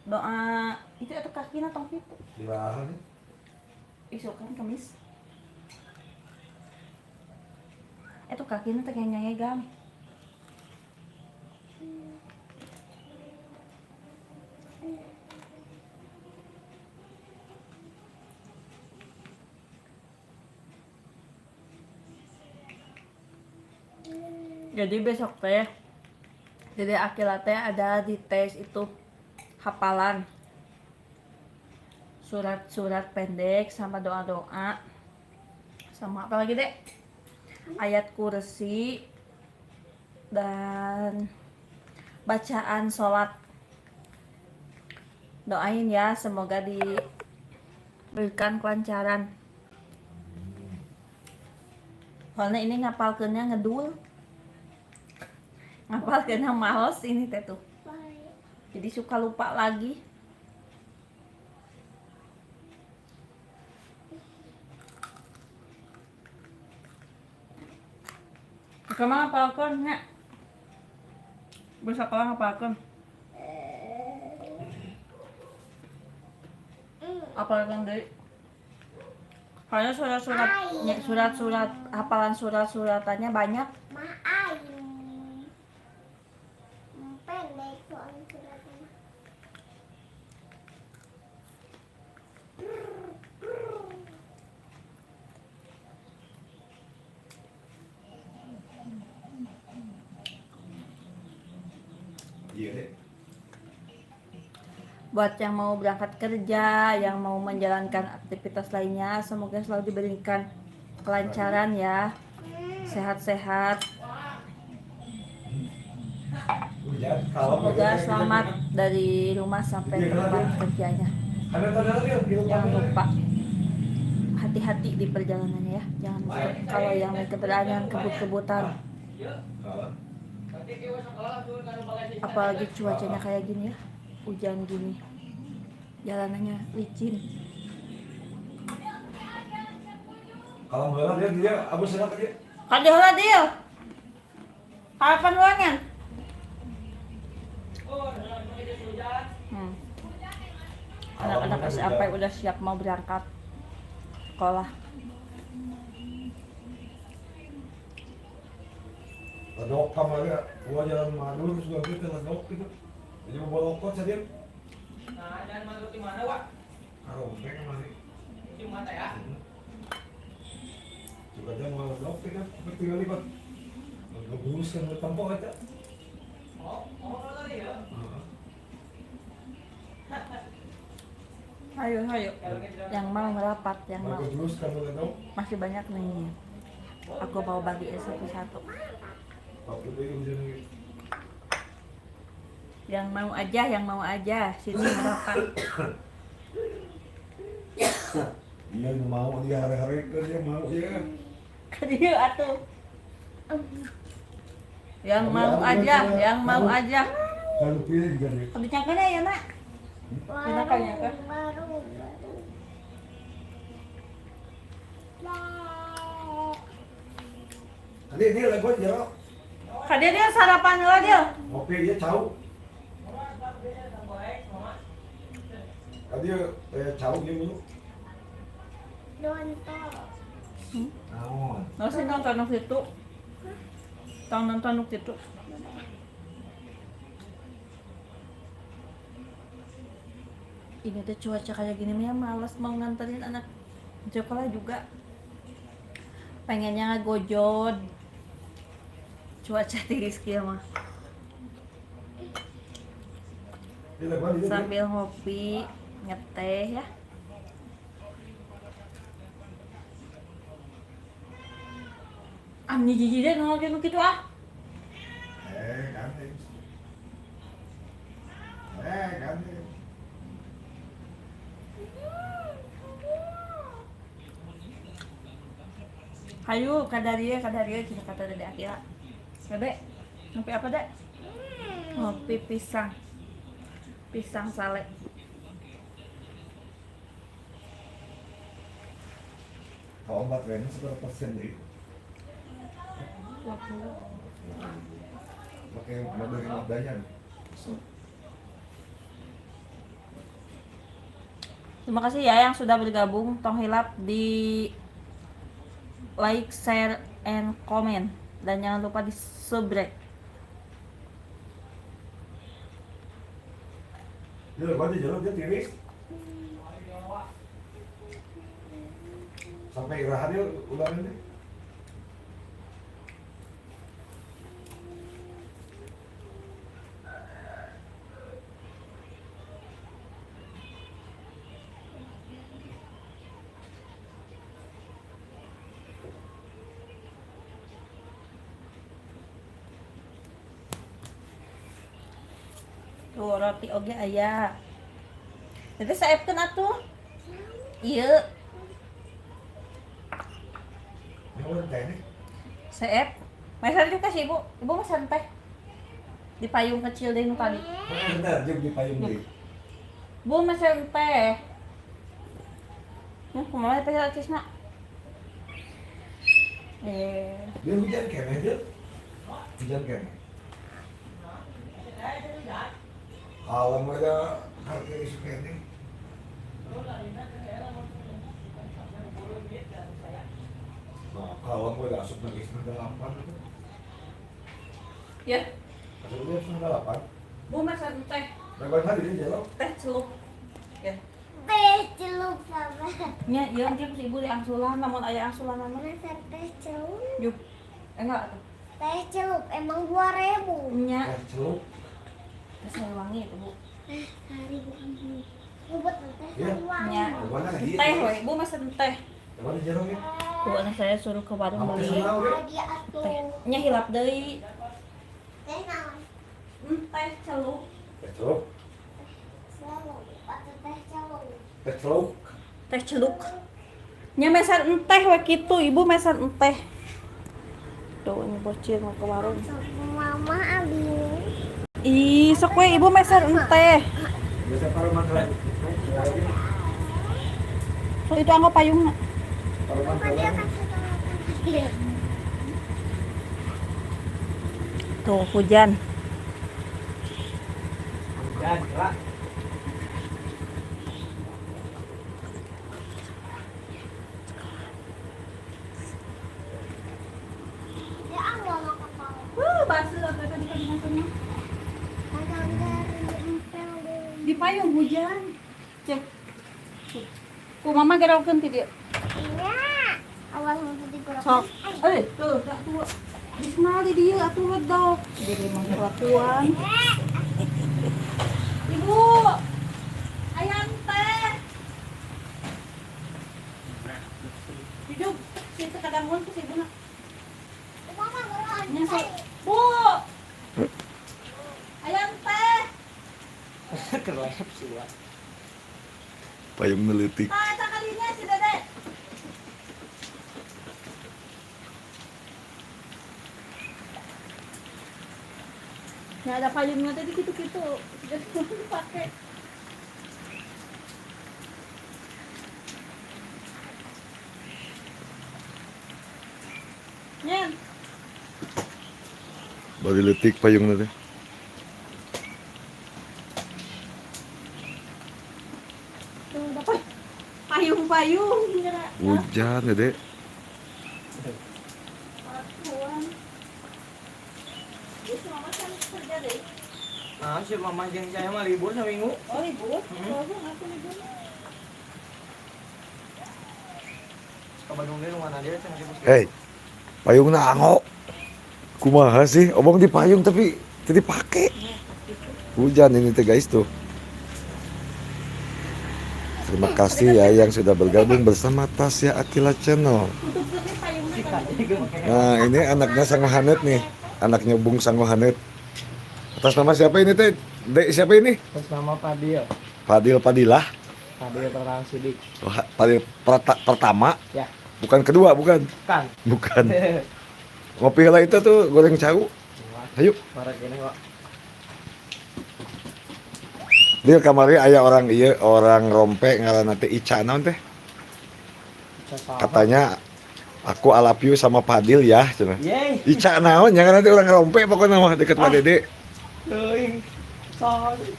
Doa itu atau kakina tong itu. Di mana nih? Isu kan Kamis. Itu kakina teh nyanyi gam. Jadi besok teh jadi Akila teh ada di tes itu hafalan surat-surat pendek sama doa-doa sama apa lagi dek ayat kursi dan bacaan sholat. Doain ya semoga diberikan kelancaran. Soalnya ini ngapalkeunnya ngedul. Ngapalkeunnya males ini teh tuh. Jadi suka lupa lagi. Kemana ngapalkeun nya? Bisa kalau ngapalkeun. Apalkeun deui. Soalnya surat-surat hafalan surat-suratannya banyak. Pendek soalnya suratnya. Iya deh. Buat yang mau berangkat kerja, yang mau menjalankan aktivitas lainnya, semoga selalu diberikan kelancaran ya, sehat-sehat. Hujan kalau Semoga selamat dari rumah sampai tempat kerjanya. Jangan lupa hati-hati di perjalanannya ya. Jangan lupa kalau yang naik kendaraan kebut-kebutan. Apalagi cuacanya kayak gini ya, hujan gini, jalanannya licin. Kalau malam dia abis senang aja. Kade heula dia. Harapan ruangan. Anak-anak SMP udah siap mau berangkat sekolah. Ledok kamarnya, gua jalan Madun sudah gitu ledok gitu. Jadi mau bawa lokot saja. Nah, dan masuk di mana, Wak? Karo pengen masih. Di mata ya? Juga aja mau ledok kan, tinggal lipat. Ngebulus kan bertampok aja. Kalau tadi ya? Ayo. Yang mau merapat, yang mau. Ngebulus kan ledok. Masih banyak nih. Aku mau bagi satu-satu. Waktu itu hujan lagi. Yang mau aja, sini merapat. Iya mau dia hari-hari kan dia mau ya. Kadieu atuh. Yang mau aja. Kalau pilih juga nih. Abdi cangkeun ya, Nak. Enakan ya, Kak? Baru. Tadi dia lagu jerok. Kadieu dia sarapan heula dia. Ngopi dia tahu. Tadi tahu dia dulu. Nonton. Naon? Nggak sih nonton nu situ. Tong nonton nu situ. Ini tuh cuaca kayak gini mah males mau nganterin anak sekolah juga. Pengennya ngagojod. Cuaca tiris kieu mah. sambil ngopi, ngeteh ya. Amni jijik deh nongol gitu ah. Ganteng. Ganteng. Hayu kadaria cina kata Dede Akila. Dede, ngopi apa Dek? Ngopi pisang. Pisang sale. Kalau obat Venus berapa persen deh? 20. Pakai model modalnya. Terima kasih ya yang sudah bergabung. Tong hilap di like, share, and comment. Dan jangan lupa di subscribe. Dia lepas di jalan dia tiris. Sampai irahannya udah ini. Tuh roti oge aya. Jadi saepkeun atuh. Ieu Ini orang teh ini. saep. Mesan juga sih Ibu. Ibu mesan teh. Di payung kecil deh nu tadi. Benar, dia di payung deh. Bu mesan teh. Nah, kumaha teh Cisna? Dia hujan kene dia. Hujan kene. Kalau mereka harga isu kene. Nah, kalau mereka asup lagi 98 itu. Ya, Asup dia 98. Bu mesan teh. Berapa hari dia jalan? Teh celup. Ya. Teh celup sama. Nya, ieu mungkin si Ibu di angsulan, namun aya angsulan nama. Masa teh celup? Yuk. Enggak atuh. Teh celup emang 2.000. Nya, Eh, celup. teh wangi itu Bu. Hari ini. Ngebut teh Iya. wangi. Nya. Mana dia? Teh we, Bu mesen teh. Mana jalan ya? Bu anak saya suruh ke warung Apa beli senang ya? Lagi atuh. teh. Nya hilap deui. Teh naon? Teh celup. Teh celup. Selalu atuh teh celup. Teh celup. Teh celuk. Nya mesan teh we kitu, Ibu mesan teh. Tuh, ini bocil mau ke warung. Mama abi. Ih, sok we Ibu mesan teh. Biasa kalau makan. So itu anggo payungna. Kalau makan. Iya. Tuh, hujan. Dan, Kak. Ya Allah mau kepala. Basuh tadi tadi makannya. Kadang dari empel deh. Di payung hujan. Cek. Ku mama gerakeun ti dieu. Iya. Awal mau dikurang. Sok. Tuh, dak tuh. Bismillah di dieu atuh wedok. Jadi mah kelakuan. Ibu. Ayam teh. Hidup. Situ kadang mun si Ibu. Mama gerak. Nyesek. Bu. Ayam teh. Kelep sih, Wak. Payung meletik. Ah, eta kalinya si Dede. Ya ada payungnya tadi gitu-gitu. Jadi mau dipakai. Nyen, Bari letik payung nanti. tuh dapat payung-payung. Hujan ya dek. Kelakuan. Bisa mama kan kerja deh. Nah, si mama jeung saya mah libur seminggu. Oh ibu, kalau aku libur. Ke Bandung deh rumah dia cenah di Hei, payung nango. Kumaha sih? Obong di payung tapi tadi pakai. Hujan ini teh guys tuh. Terima kasih ya yang sudah bergabung bersama Tasya Akila Channel. Nah ini anaknya Sango Hanet nih, anaknya Bung Sango Hanet. Atas nama siapa ini teh? Dek siapa ini? Terus nama Fadil. Fadil Fadilah. Fadil Terang Sidik. Oh, Fadil pertama, Ya. bukan kedua, bukan? Kan. Bukan. Ngopi lah itu tuh goreng cau. Ayo. Marek ini kok. Dia kamari aya orang iya, orang rompe ngaranna teh Ica naon teh? Katanya aku I love you sama Fadil ya cenah. Yeay. Ica naon jangan nanti orang rompe pokoknya mah deket Pak Dede. Teuing. Sorry.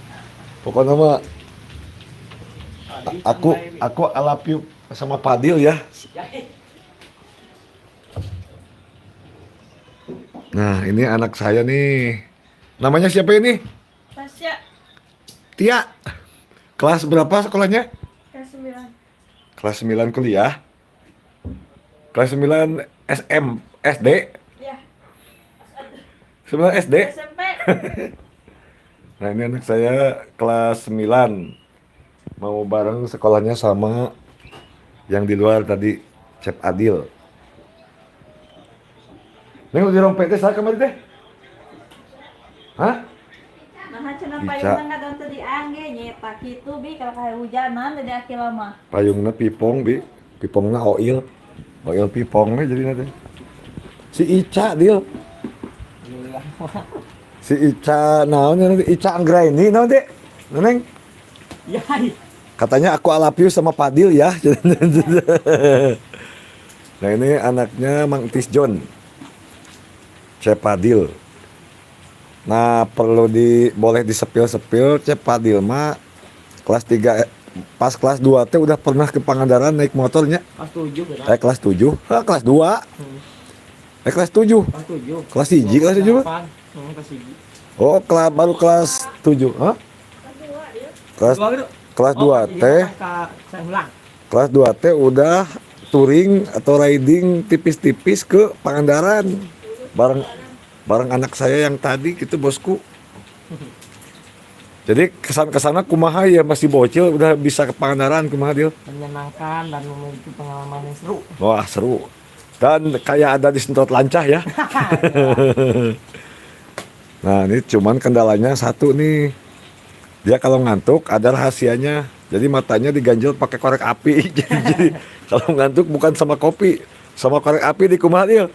Pokoknya mah aku I love you sama Fadil ya. Nah, ini anak saya nih. Namanya siapa ini? Tasya Tia. Kelas berapa sekolahnya? kelas 9. Kelas 9 kuliah. Kelas 9 SD. Ya, 9 SD. SMP. Nah, ini anak saya kelas 9. Mau bareng sekolahnya sama yang di luar tadi, Chef Adil. Neng di rompet teh saha kamari teh? Hah? Nah, cenah Ica. payung ngadon teu diangge nyetak kitu bi kalau kayak hujanan tadi akil mah. Payungna pipong bi, pipongna oil pipongnya jadi nanti. Si Ica Dil, si Ica naon nanti Ica Anggraini naon deh, Neng. Yai. Katanya aku I love you sama Fadil ya. Nah ini anaknya Mang Tis John, Chef Fadil. Nah perlu boleh disepil-sepil Chef Fadil mah kelas 3 pas kelas 2 teh udah pernah ke Pangandaran naik motornya. Kelas 7 kan? Kelas 7, kelas 2. Kelas 7. Kelas 7. Kelas 1, kelas 7. Kelas 1. Oh, baru kelas 7. Hah? Kelas 2 teh. Kelas 2 teh udah touring atau riding tipis-tipis ke Pangandaran. Bareng anak saya yang tadi gitu bosku. Jadi kesan-kesana kumaha ya masih bocil udah bisa ke Pangandaran kumaha Dil. Menyenangkan dan memiliki pengalaman yang seru. Wah seru. Dan kayak ada di Sentot Lancah ya. Nah ini cuman kendalanya satu nih. Dia kalau ngantuk ada rahasianya. Jadi matanya diganjel pakai korek api. Jadi kalau ngantuk bukan sama kopi, sama korek api di kumaha Dil.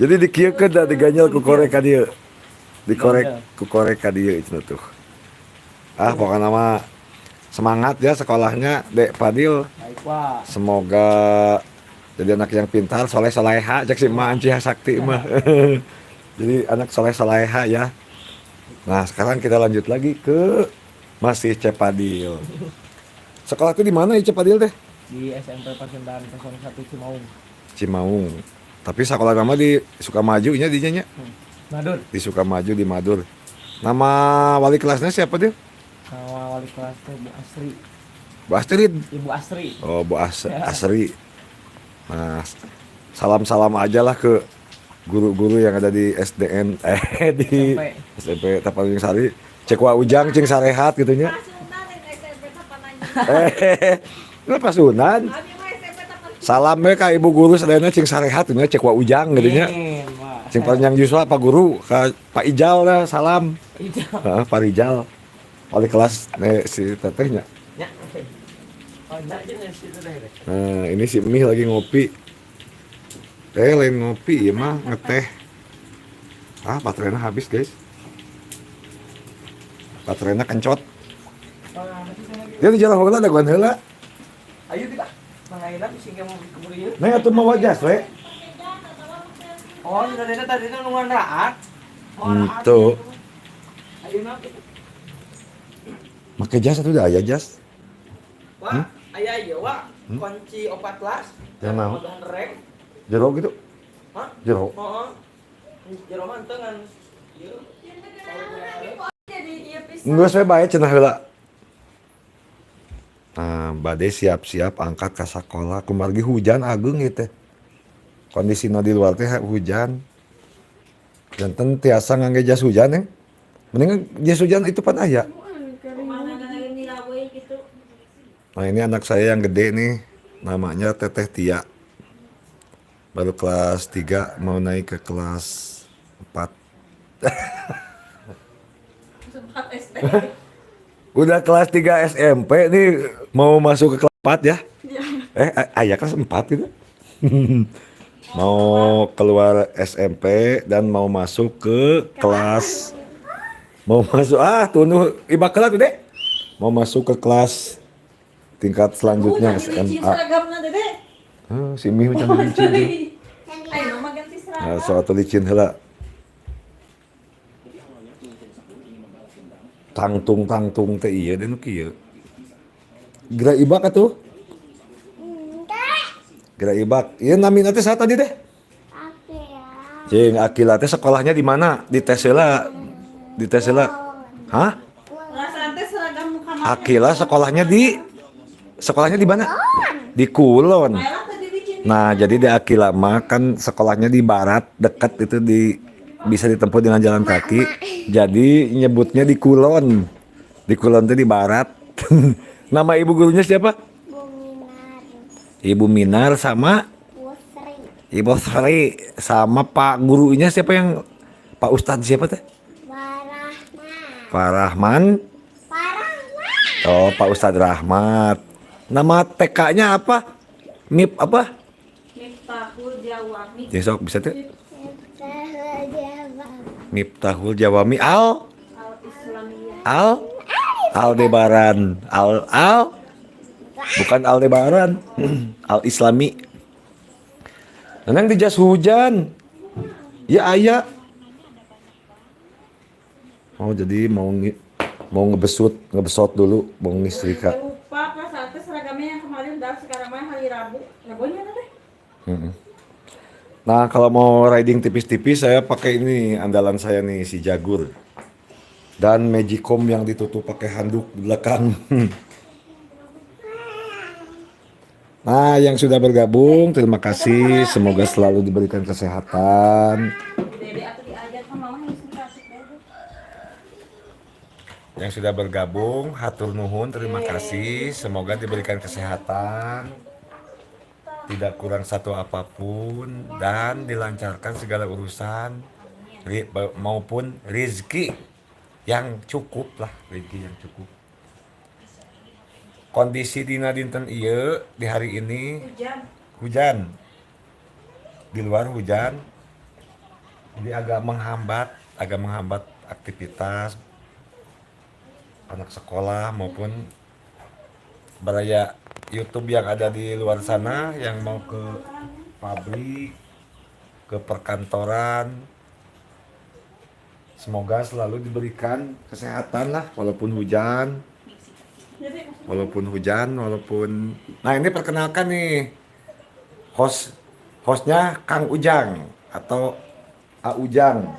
Jadi dikieukeun da diganjel ku korek ka dieu. Dikorek ku korek ka dieu itu tuh. Ah pokoknya mah semangat ya sekolahnya Dek Fadil. Baik, Pak. Semoga jadi anak yang pintar, soleh soleha, cek si emak Anciha Sakti mah. Jadi anak soleh soleha ya. Nah sekarang kita lanjut lagi ke masih Chef Fadil. Sekolah itu di mana ya Chef Fadil teh? Di SMP Pasundan 01 Cimaung. Cimaung. Tapi sekolah nama di Sukamaju nya dinya nya. Madur. Di Sukamaju di Madur. Nama wali kelasnya siapa dia? Nama wali kelas Bu Asri. Bu Astrid. Ibu Asri. Oh Bu Asri. Nah salam-salam aja lah ke guru-guru yang ada di SDN di SMP Tapanuli Sari. Cek wa ujang cing sarehat gitu nya. Pasunan SMP Tapanuli. Kenapa Sunan? Abi mah SMP Tapanuli. Salam we ka ibu guru sadayana cing sarehat nya cek wa ujang gitu nya. Cing panjang Yuswa Pak Guru ka Pak Ijal lah salam. Heeh Pak Rijal. Wali kelas si tetehnya. Ya. Oh, enggak jenis itu deh. Nah, ini si Mih lagi ngopi. Lain ngopi ya mah ngeteh. Ah, baterainya habis, guys. Baterainya kencot. Dia di jalan heula da gua heula. Ayo kita. Mangaina singga mau keburu ieu. Neng atuh mau wajas we. Oh, tadi nungguan raat. Tuh. Ayo na. Make jas atuh da aya jas. Wah, aya ieu wa. Kunci 14. Yang naon? Bahan rek. Jero gitu. Hah? Jero. Heeh. Jero mah teu ngan ieu. Geus we bae cenah heula. Nah, bade siap-siap angkat ka sakola. Kumargi hujan ageung ieu teh. Kondisina di luar teh hujan. Janten tiasa ngangge jas hujan nih. Mendingan jas hujan itu pan aya. Kemana ini lawe gitu. Nah ini anak saya yang gede nih, namanya Teteh Tia. Baru kelas 3 mau naik ke kelas 4. Sempat SD. Udah kelas 3 SMP nih mau masuk ke kelas 4 ya? Ayah kelas 4 gitu. Mau keluar SMP dan mau masuk ke kelas, mau masuk tunggu iba kelas tuh deh, mau masuk ke kelas tingkat selanjutnya SMA. Seragamna Dede. Si Mihu can licin tuh. Ayo mama ganti seragam. Soal licin heula. Tangtung teh ieu dan kieu. Gerak ibak atuh. Gerak ibak. Ieu namina teh saha tadi teh? Cing Akila teh sekolahnya di mana? Di tes heula. Di tes heula. Hah? Perasaan teh seragam muka Akila sekolahnya di mana? Di Kulon. Maela tadi bikin. Nah, jadi di Akila mah kan sekolahnya di barat, dekat itu bisa ditempuh dengan jalan kaki. Jadi nyebutnya di Kulon. Di Kulon itu di barat. Nama ibu gurunya siapa? Ibu Minar sama Ibu Sri sama Pak gurunya siapa yang Pak Ustadz siapa teh? Pak Rahman. Oh, Pak Ustadz Rahmat. Nama TK-nya apa? MIP apa? Miftahul Jawami. Ya sok bisa tuh. Miftahul Jawami Al Aldebaran bukan Aldebaran. Al Islami. Neneng di jas hujan. Ya ayah. Jadi mau ngebesot dulu, mau ngistrika. Lupa perasaan teh seragamnya yang kemarin udah sekarang mah hari Rabu. Rabunya Dede. Nah kalau mau riding tipis-tipis saya pakai ini andalan saya nih si Jagur dan Magicom yang ditutup pakai handuk di belakang. Nah yang sudah bergabung terima kasih, semoga selalu diberikan kesehatan. Dede aku diajak sama mama yang kasih Dede. Yang sudah bergabung hatur nuhun terima kasih, semoga diberikan kesehatan, tidak kurang satu apapun dan dilancarkan segala urusan maupun rezeki yang cukup lah, rezeki yang cukup. Kondisi dina dinten ieu di hari ini hujan. Di luar hujan. Jadi agak menghambat aktivitas anak sekolah maupun baraya YouTube yang ada di luar sana yang mau ke pabrik, ke perkantoran. Semoga selalu diberikan kesehatan lah walaupun hujan. Nah ini perkenalkan nih hostnya Kang Ujang atau A Ujang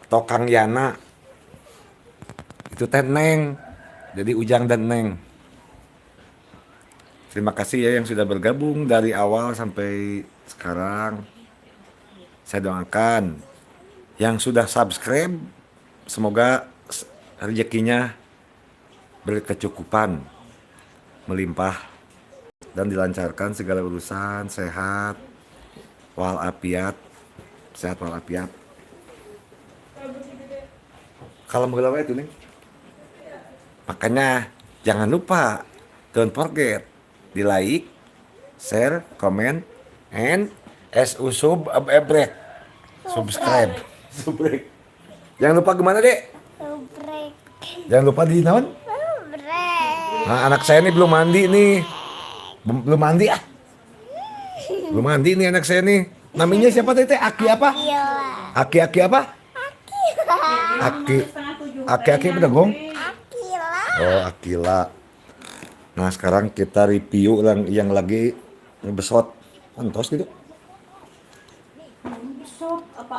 atau Kang Yana. Itu teh Neng. Jadi Ujang dan Neng. Terima kasih ya yang sudah bergabung dari awal sampai sekarang. Saya doakan yang sudah subscribe semoga rezekinya berkecukupan, melimpah dan dilancarkan segala urusan, sehat walafiat. Kalau mengelawai itu nih. Makanya jangan lupa, don't forget di like, share, comment, and subscribe. Jangan lupa gimana dek? Jangan lupa di naon? Nah, anak saya nih belum mandi nih. Belum mandi ah. Belum mandi nih anak saya nih. Namanya siapa teh? Aki apa? Aki apa? Aki bedegong. Oh, Akila. Nah, sekarang kita review yang lagi ngebesot. Antos gitu.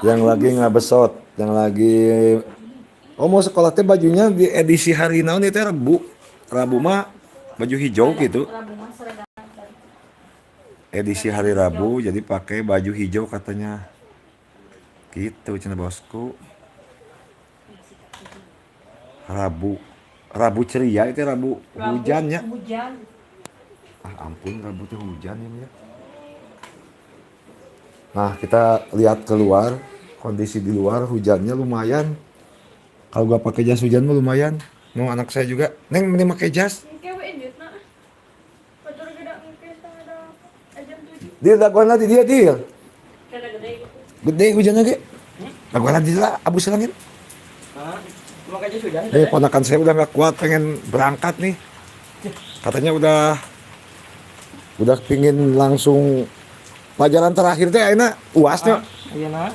Yang lagi ngebesot, yang lagi mau sekolah teh bajunya di edisi hari naon itu Rabu mah baju hijau gitu. Edisi hari Rabu jadi pakai baju hijau katanya. Gitu cenah bosku. Rabu ceria itu Rabu hujannya. Ah ampun, rambutnya hujan ini ya. Nah, kita lihat keluar, kondisi di luar hujannya lumayan. Kalau gua pakai jas hujan mah lumayan. Mau anak saya juga, Neng mending pakai jas. Dia daguan lagi dia. Gede hujannya ge. Daguan lagi lah, abu selangit. Hah? Cuma aja sudah. Nih ponakan saya udah nggak kuat pengen berangkat nih. Katanya udah pingin langsung pelajaran terakhir teh ayeuna UASnya. Iya nah.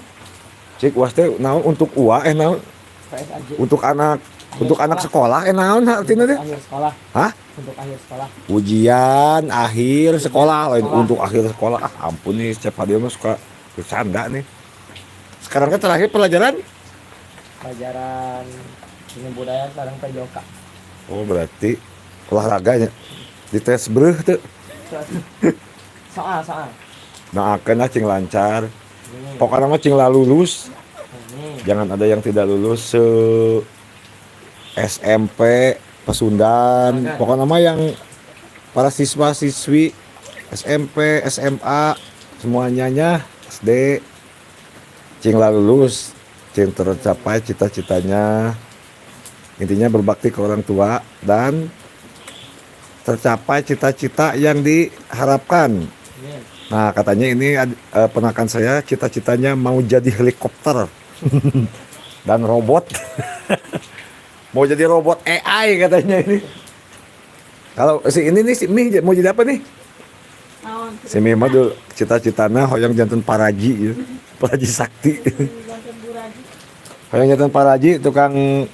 Cik UAS teh naon untuk UA naon? PSAJ. Untuk anak sekolah naon artinya teh? Akhir sekolah. Hah? Untuk akhir sekolah. Ujian akhir sekolah lain untuk akhir sekolah. Ah ampun nih setiap hari mah suka bercanda nih. Sekarang kan terakhir pelajaran? Pelajaran seni budaya sekarang PJOK. Oh berarti olahraganya dites breuh tuh. Soal. Nah akan cing lancar. Ini. Pokoknya mah cing lah lulus. Ini. Jangan ada yang tidak lulus SMP Pasundan. Pokoknya mah yang para siswa-siswi SMP, SMA semuanya SD cing lah lulus, cing tercapai cita-citanya. Intinya berbakti ke orang tua dan tercapai cita-cita yang diharapkan. Nah katanya ini ponakan saya cita-citanya mau jadi helikopter dan robot. Mau jadi robot AI katanya ini. Kalau si ini nih si Mi mau jadi apa nih? Naon? Si Mi mah dulu cita-citana hoyong jantan paraji ya. Paraji sakti. Hoyong jantan paraji tukang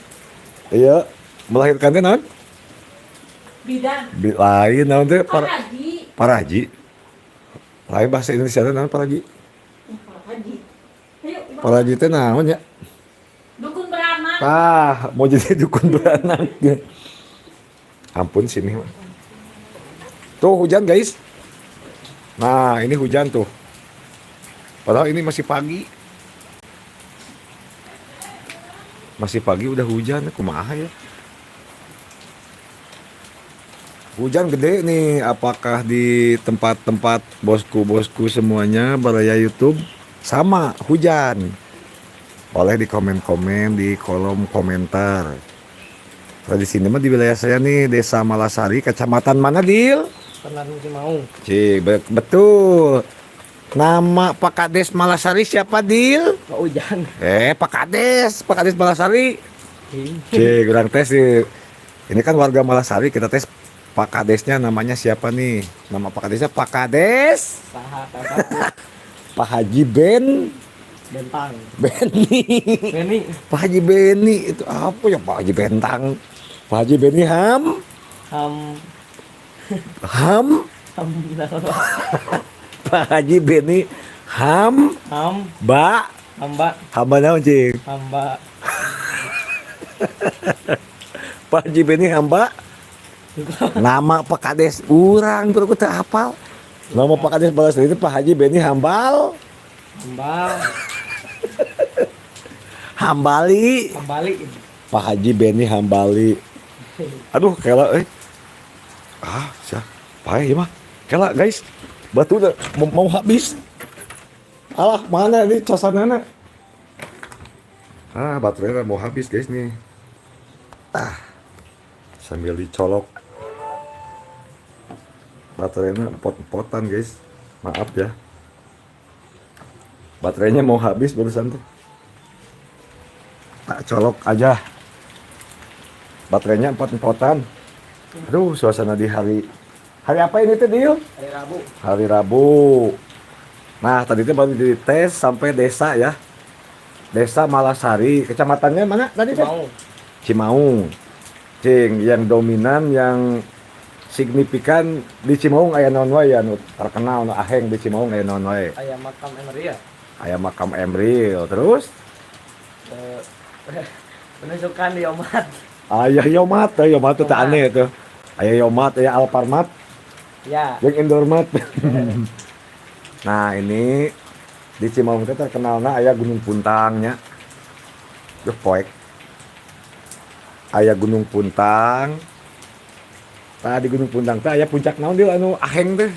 iya melahirkan teh naon? Bidan. Lain naon teh Paraji. paraji. Lain bahasa Indonesia teh naon paraji? Paraji. Ayo, Paraji teh naon ya? dukun beranak. Mau jadi dukun beranak. Ampun sini mah. Tuh hujan guys. Nah ini hujan tuh. Padahal ini masih pagi. Masih pagi udah hujan, kumaha ya. Hujan gede nih, apakah di tempat-tempat bosku-bosku semuanya Baraya YouTube sama hujan? Boleh di komen-komen di kolom komentar. Nah, di sini mah di wilayah saya nih Desa Malasari, Kecamatan mana Dil? Pernah mau. Betul. Nama Pak Kades Malasari siapa Dil? Pak Ujang. Pak Kades Malasari. Kurang tes sih. Ini kan warga Malasari, kita tes Pak Kadesnya namanya siapa nih? Nama Pak Kadesnya Pak Kades. Saha kakak. Pak Haji Bentang. Beni. Pak Haji Beni itu apa ya Pak Haji Bentang? Pak Haji Beni Ham. Pak Haji Beni Hamba naon cing? Hamba. Pak Haji Beni Hamba. Nama Pak Kades urang terus ku teu hafal. Nama Pak Kades balas itu Pak Haji Beni Hambal. Hambali. Pak Haji Beni Hambali. Aduh kela siapa ya mah? Kela guys. Batu udah mau habis. Alah mana nih casanana? Baterainya mau habis guys nih. Sambil dicolok. Baterainya empot-empotan guys. Maaf ya. Baterainya mau habis barusan tuh. Tak colok aja. Baterainya empot-empotan. Aduh suasana di hari apa ini tuh Dil? Hari Rabu. Nah tadi itu baru dites sampai desa ya. Desa Malasari. Kecamatannya mana tadi? Cimaung. Cing yang dominan yang signifikan di Cimaung aya naon wae anu terkenal nu aheng di Cimaung aya naon wae? Aya makam Emril. Aya makam Emril. Terus Penunjukan di Yomat. aya Yomat teh aneh tuh. Aya Yomat, aya Alparmat. Ya. Yang Indormat. Nah, ini di Cimaung teh terkenalna aya Gunung Puntangnya. Duh poek. Aya Gunung Puntang. Tah di Gunung Puntang teh aya puncak naon deul anu aheng teh?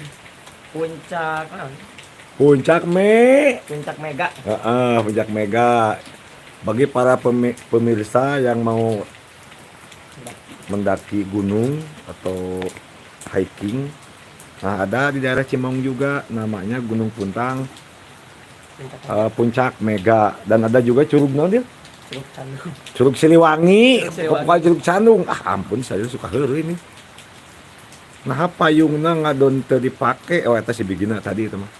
Puncak naon? Puncak Puncak Mega. Heeh, puncak Mega. Bagi para pemirsa yang mau mendaki gunung atau hiking, nah ada di daerah Cimaung juga namanya Gunung Puntang, Puncak Mega, dan ada juga Curug naon dia? Curug Candung. Curug Siliwangi, Curug Siliwangi. pokoknya Curug Candung. Ah ampun, saya suka heureuy ini. Nah payungna ngadon teu dipake, oh eta si bigina tadi itu mah.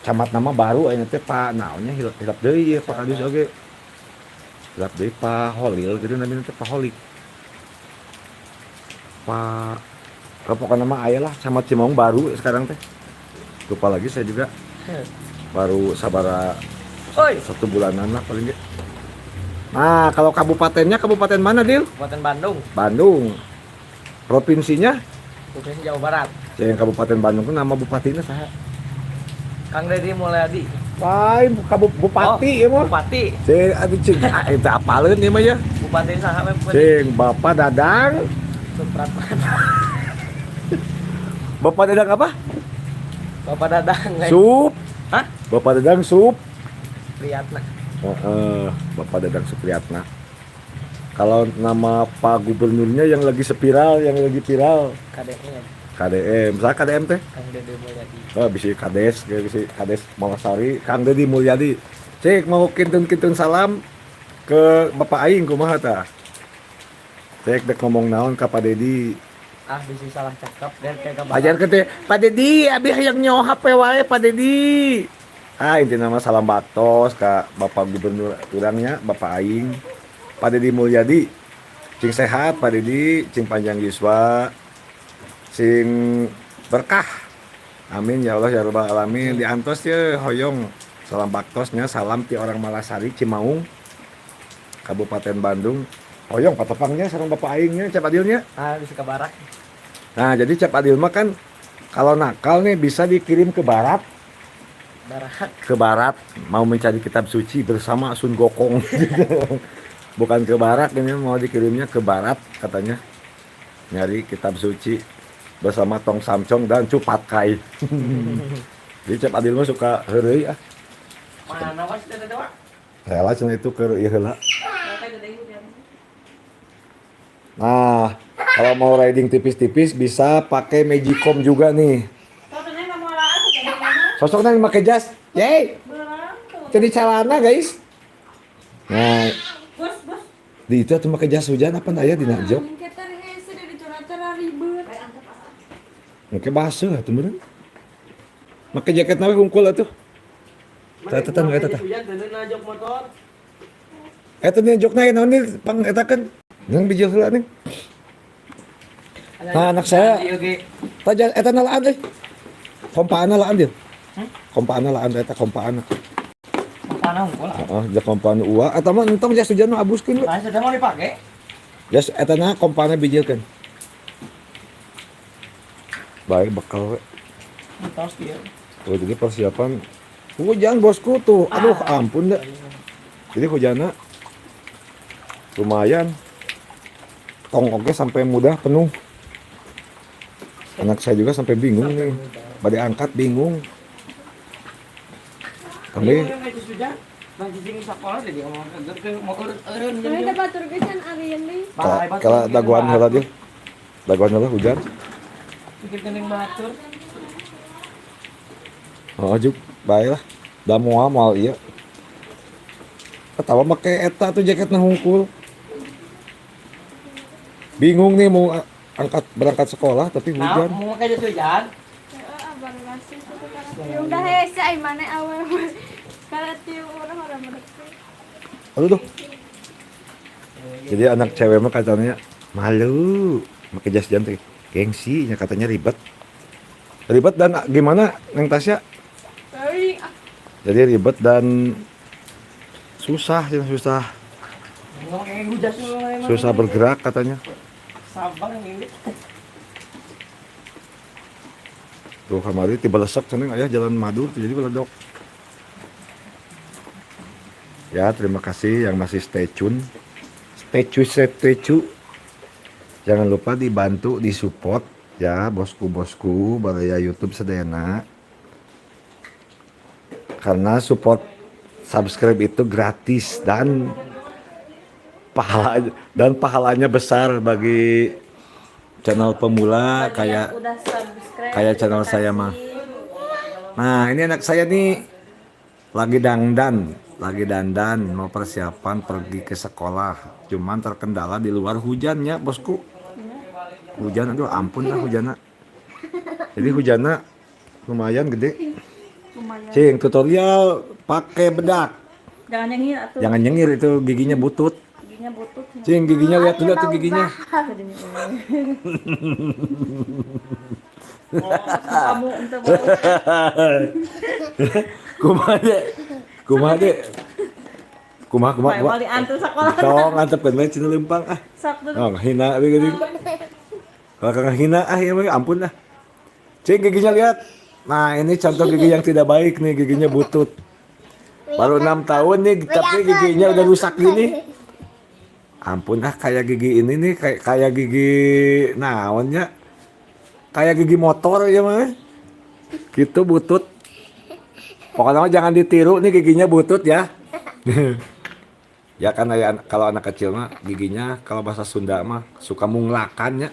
Camat nama baru ayeuna teh Pak naonnya hilap deui ieu Pak Kadus oge. Hilap deui Pak Holil gitu namanya teh Pak Holik. Pak pokoknya nama aya lah camat Cimaung baru sekarang teh. Lupa lagi saya juga. Baru sabara Oi, 1 bulanan lah paling ge. Nah, kalau kabupatennya kabupaten mana, Dil? Kabupaten Bandung, Bandung. Provinsinya? Provinsi Jawa Barat. Yang Kabupaten Bandung itu nama bupatinya saha? Kang Deddy Mulyadi. Wah, bupati ya mah. Bupati. Cing, aduh cing, itu apaleun ieu mah ya. Bupati saha we Bupati? Cing, Bapak Dadang. Supratman. Bapak Dadang apa? Bapak Dadang. Sup. Hah? Bapak Dadang Sup. Priyatna. Bapak Dadang Supriyatna. Kalau nama Pak Gubernurnya yang lagi viral, KDM. KDM. Misalnya KDM teh? Kang Deddy Mulyadi. Oh, bisa Kades Malasari, Kang Deddy Mulyadi. Cek mau kintun salam ke Bapak Aing kumaha tah? Cek dek ngomong naon ka Pak Deddy. Ah, bisa salah cakap dan kayak Ajar ke teh, Pak Deddy, abi hayang nyawa HP wae Pak Deddy. Ah, inti nama salam baktos ka Bapak Gubernur urangnya, Bapak Aing. Pak Deddy Mulyadi. Cing sehat Pak Deddy, cing panjang yuswa. Sing berkah. Amin ya Allah ya rabbal alamin. Diantos ye hoyong salam baktosnya, salam ti orang Malasari Cimaung Kabupaten Bandung. Hoyong patepangnya sareng Bapak Aingnya Cap Adilnya. ah bisa ke barak. Nah, jadi Cap Adil mah kan kalau nakal nih bisa dikirim ke barat. Ke barat mau mencari kitab suci bersama Sun Gokong. Bukan ke barat, ini mau dikirimnya ke barat katanya. Nyari kitab suci bersama Tong Samcong dan Cupat Kai. Jadi Cap Adil mah suka heureuy ah. Mana was teh dewa? Rela cenah itu ke ieu heula. Nah, kalau mau riding tipis-tipis bisa pakai Magicom juga nih. Sosoknya yang pakai jas. Yeay. Jadi celana, guys. Nah, di itu tuh pakai jas hujan apa aya di jok? Oke basuh atuh meureun. Make jaket nawe hungkul atuh. Tetetan we teh. Hujan teh najok motor. Eta nih jokna naon nih pang eta kan. Yang bijil heula nih. Nah, anak saya taja eta nalaan euy. Kompaana laan dia. Kompaana laan eta kompaana. Mana hungkul? Heeh, jak kompaana ua eta mah entong jas hujan mah abuskeun we. Nah, sudah mau dipake? Jas eta na kompaana bijilkeun. Baik bekal we. Tos kieu. Oh, jadi persiapan hujan bosku tuh. Aduh, ampun dah. Jadi hujannya lumayan. Tong oke sampai mudah penuh. Anak saya juga sampai bingung nih. Bade angkat bingung. Kami Mereka batur pisan Aryan nih. kalau daguan heula dia. Daguan heula hujan. Bikin kening batur. Oh, juk bae lah. Da moal ieu. Ketawa make eta tuh jaketna hungkul. Bingung nih mau berangkat sekolah tapi hujan. Nah, mau pakai jas hujan? Abang masih satu karena udah hese ai mana awal. Karena tiu orang mereka. Aduh tuh. Jadi anak cewek mah katanya malu pakai jas jantik. Gengsi nya katanya ribet. Ribet dan gimana Neng Tasya? Jadi ribet dan susah. Susah bergerak katanya. Sabang ini. Tuh kamari tiba lesek cenah aya jalan Madur jadi beledok. Ya, terima kasih yang masih stay tune. Stay tune. Jangan lupa dibantu, disupport ya bosku-bosku baraya YouTube sedayana. Karena support subscribe itu gratis dan pahalanya besar bagi channel pemula Bagi yang kayak udah subscribe, kayak channel terima saya kasih. mah. Nah, ini anak saya nih lagi dandan mau persiapan pergi ke sekolah. Cuman terkendala di luar hujannya, bosku. Hujan, aduh ampun lah hujannya. Jadi hujannya lumayan gede. Cing, tutorial pakai bedak. Jangan nyengir atuh. Jangan nyengir itu giginya butut. Giginya butut. Cing, giginya lihat dulu tuh giginya. Kamu untuk bau. Kumaha deh. Kumaha. Wali antu sekolah. Tong antepkeun we cenah leumpang ah. Sok dulu. Oh, hina we geuning. Kalau kagak hina ya mah ampun lah. Cing giginya lihat. Nah, ini contoh gigi yang tidak baik nih, giginya butut. Baru 6 tahun nih, tapi giginya udah rusak gini. Ampun ah, kayak gigi ini nih, kayak gigi naonnya. Kayak gigi motor ya mah. Gitu butut. Pokoknya mah jangan ditiru nih giginya butut ya. Ya kan ya, kalau anak kecil mah giginya kalau bahasa Sunda mah suka munglakan ya.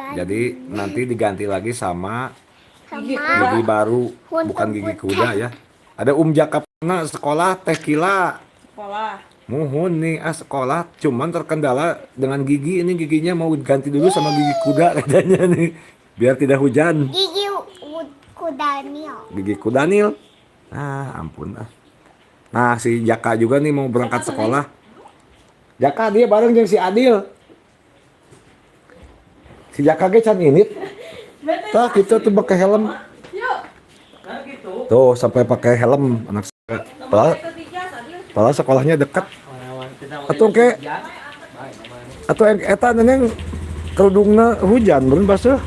Jadi nanti diganti lagi sama gigi baru, bukan gigi kuda ya. Ada Jakapna sekolah teh kila. Sekolah. Muhun nih sekolah, cuman terkendala dengan gigi, ini giginya mau ganti dulu sama gigi kuda katanya nih, biar tidak hujan. Gigi kudanil. Gigi kudanil. Ah, ampun ah. Nah, si Jaka juga nih mau berangkat sekolah. Jaka dia bareng dengan si Adil. Si Jaka ge can init. Tah kita tuh pakai helm. Nah gitu. Tuh sampai pakai helm anak saya. Padahal sekolahnya dekat. Atuh ke atau eta neneng kerudungna hujan bener basuh.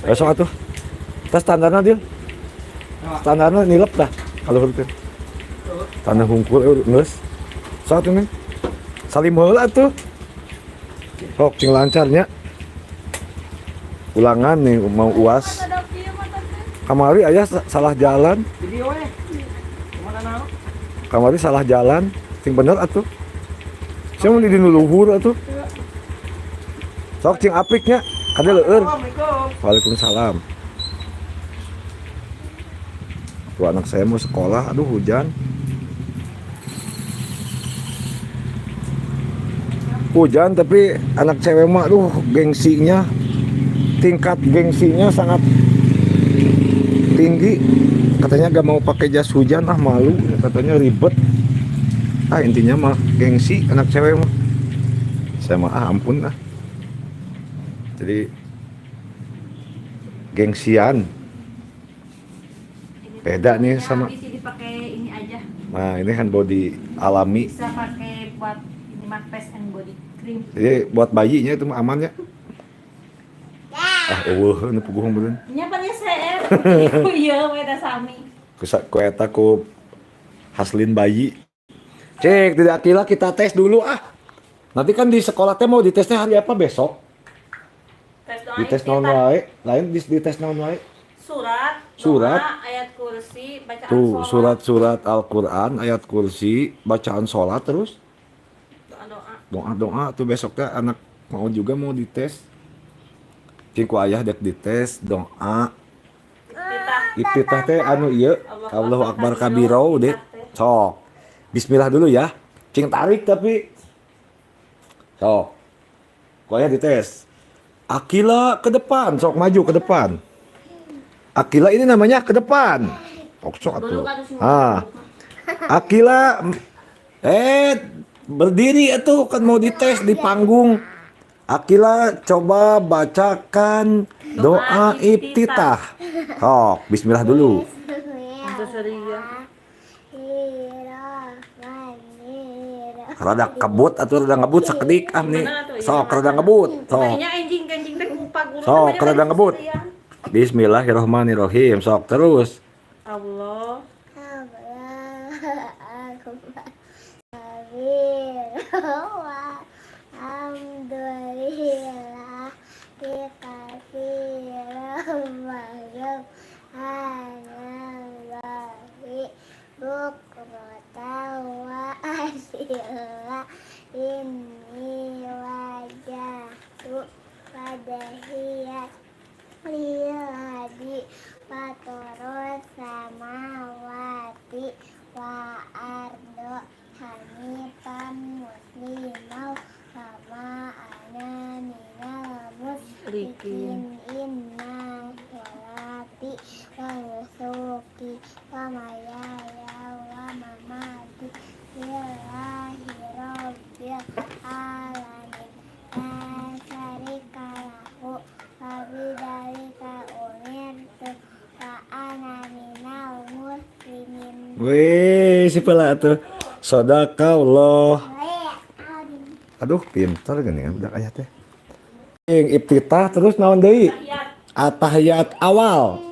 Besok atuh. Tas standarna dia. Standarna nilep dah kalau heureun. Tanah hungkul geus. Sok atuh neng. Salim heula atuh. Sok cing lancarnya. Ulangan nih mau UAS. Kamari ayah salah jalan. Video we. Mana naon? Kamari salah jalan. Cing bener atuh. Saya mau di luhur atuh. Sok cing apliknya. Kada leueur. Assalamualaikum. Waalaikumsalam. Tuh anak saya mau sekolah, aduh hujan. Hujan tapi anak cewek mah aduh gengsinya, tingkat gengsinya sangat tinggi. Katanya gak mau pakai jas hujan, ah malu, katanya ribet. Ah intinya mah gengsi anak cewek mah. Saya mah ampun ah. Jadi gengsian. Beda nih sama. Bisa dipakai ini aja. Nah, ini hand body alami. Bisa pakai buat ini mah face and body cream. Jadi buat bayinya itu mah aman ya. Ah, ini puguh beneran. Nyapanya CR. Iya, we da sami. Ku eta ku haslin bayi. Cek, tidak kira kita tes dulu ah. Nanti kan di sekolah teh mau ditesnya hari apa besok? Tes doa. Dites naon wae, lain dites naon wae. Surat. Surat. Doa, ayat kursi, bacaan Tuh, sholat. surat-surat Al-Qur'an, ayat kursi, bacaan sholat terus. Doa-doa. Doa tuh besoknya anak mau juga mau dites. Cingku ayah dek dites doa. Iftitah teh anu ieu Allahu Akbar kabiro deh. Sok. Bismillah dulu ya. Cing tarik tapi. Sok. Ku ayah dites. Akila ke depan, sok maju ke depan. Akila ini namanya ke depan. Sok atuh. Ah. Akila berdiri itu kan mau dites di panggung. Akila coba bacakan doa iftitah. Oh, bismillah dulu. Rada kebut atau rada ngebut sekedik ah nih. Sok rada ngebut. Sok. Kayaknya anjing teh kumpag guru. Sok rada ngebut. Bismillahirrahmanirrahim. Sok terus. Allah. Alhamdulillah dikasih lembaga Anallahi bukratan wa asila inni wajahtu padahiyat liladi fatorus samawati wa ardo hanifan muslimau sama ana minal musyrikin inna sholati wa nusuki wa mayaya wa mamati lillahi rabbil alamin la syarika lahu wa bidzalika umirtu wa ana minal muslimin. Wih, si pela tuh. Sadaqallah. Aduh, pintar gini kan budak ayatnya. Yang iftitah terus naon deui? Atahiyat awal.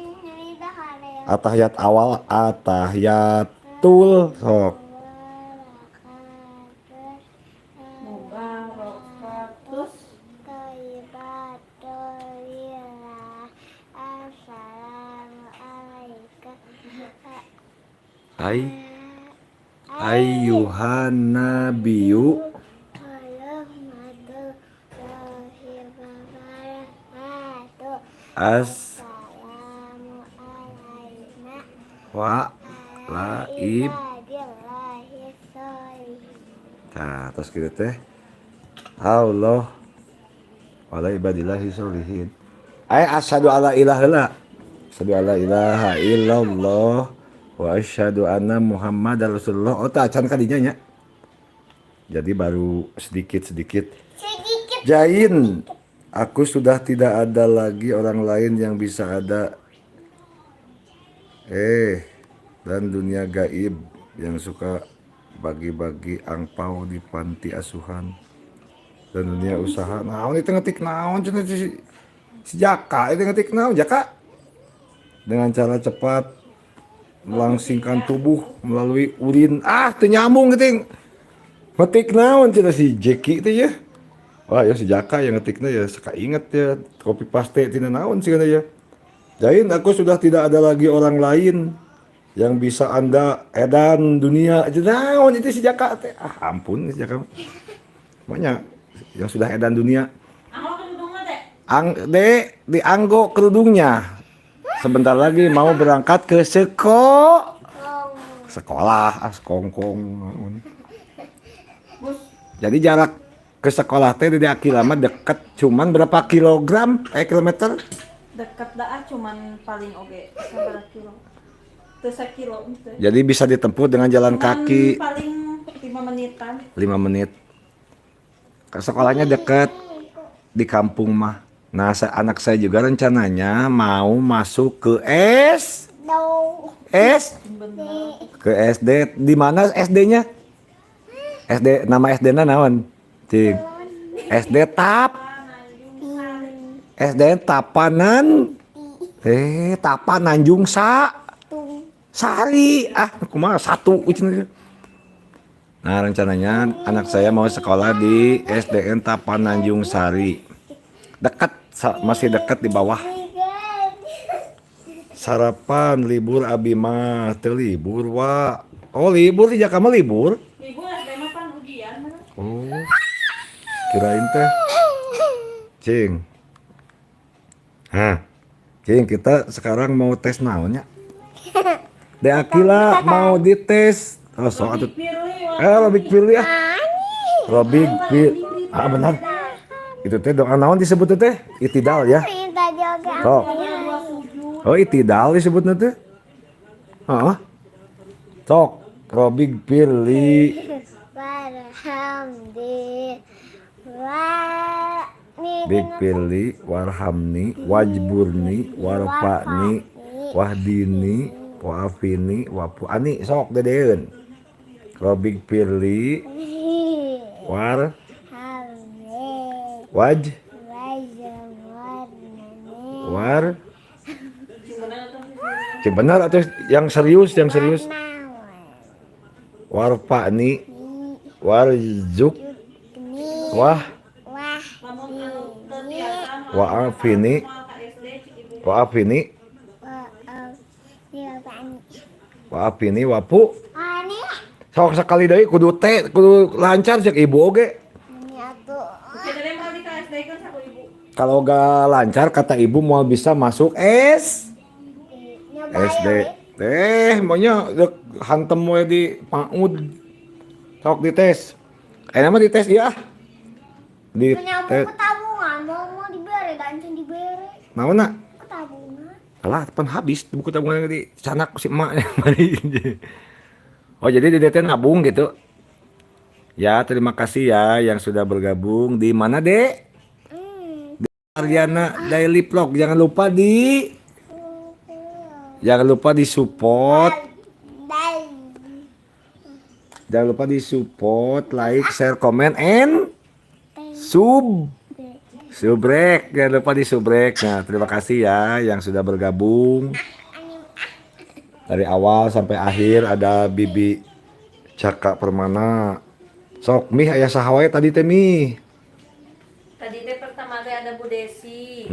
Atahiyat awal, atahiyatul sok. Mubarakatus. Ayyuhan nabiyyu as wa laib. Nah, terus gitu teh. Allah wala ibadillahi sholihin. Asyhadu alla ilaha illallah. Asyhadu alla ilaha illallah wa asyhadu anna Muhammadar Rasulullah. Oh, tak acan kadinya nya. Jadi baru sedikit-sedikit. Jain, aku sudah tidak ada lagi orang lain yang bisa ada. Dan dunia gaib yang suka bagi-bagi angpau di panti asuhan dan dunia usaha. Naon itu ngetik naon cenah si Jaka itu ngetik naon Jaka dengan cara cepat melangsingkan tubuh melalui urin. Teu nyambung geuting. Ngetik naon cenah si Jeki itu ya. Wah ya si Jaka yang ngetiknya ya suka inget ya copy paste tina naon sih ya. Jain, aku sudah tidak ada lagi orang lain yang bisa Anda edan dunia. Naon itu si Jaka teh. Ampun si Jaka. Makanya yang sudah edan dunia. Di anggo kerudungnya. Sebentar lagi mau berangkat ke sekolah. Sekongkong. Jadi jarak ke sekolah teh di Akilama deket, cuman berapa kilogram? Kilometer? Dekat dah cuman paling oge sabar kilo. Teu sakilo teh. Jadi bisa ditempuh dengan jalan kaki. Paling 5 menitan. 5 menit. Ke sekolahnya deket di kampung mah. Nah, anak saya juga rencananya mau masuk ke ke SD. Di mana SD-nya? SD, nama SD-na naon? Cing. SD Tapanan. Tapananjung Sari. Kumaha satu. Nah, rencananya anak saya mau sekolah di SDN Tapananjung Sari. Dekat, masih dekat di bawah. Sarapan libur abi mah teu libur wa. Oh, libur di Jakarta libur. Ibu SD mah pan ujian. Oh. Kirain teh. Cing. Cing, kita sekarang mau tes naonnya? De Akila mau dites. Oh, sok atuh. Robik pilih ya. Robik pilih. Benar. Itu teh doa naon disebut teh? Itidal ya. Sok. Oh, itidal disebutna teh. Heeh. Sok. Robik pilih. Big pilih warhamni wajburni warfa'ni wahdini wa'afini wa'fu'ani. Sok dedeun. Robik pilih war waj war. Benar atau yang serius? Warfa'ni warzuq Wah, Lamun anu teu biasa mah Waaf ini, moal ka SD cik ibu. waaf ini, waaf ini, wapu. Sok sekali deui kudu teh, kudu lancar cek ibu oge. Kita deh mau di ka SD kan saku ibu. Kalau gak lancar kata ibu mau bisa masuk SD. Maunya dek hantem we di PAUD. Sok dites. Nama dites iya. Dites. Tabungan mau dibere dan dibere Naonna? tabungan. Kalah pan habis buku tabungan di sanak si emak. Oh jadi di DT nabung gitu. Ya terima kasih ya yang sudah bergabung di mana Dek? Ariana Daily Vlog jangan lupa di support. Jangan lupa di support, like, share, comment, and subrek. Jangan lupa di subrek. Nah terima kasih ya yang sudah bergabung. Dari awal sampai akhir ada Bibi Caka Permana. Sok mih aya saha wae tadi teh mih. Tadi teh pertama teh ada Bu Desi,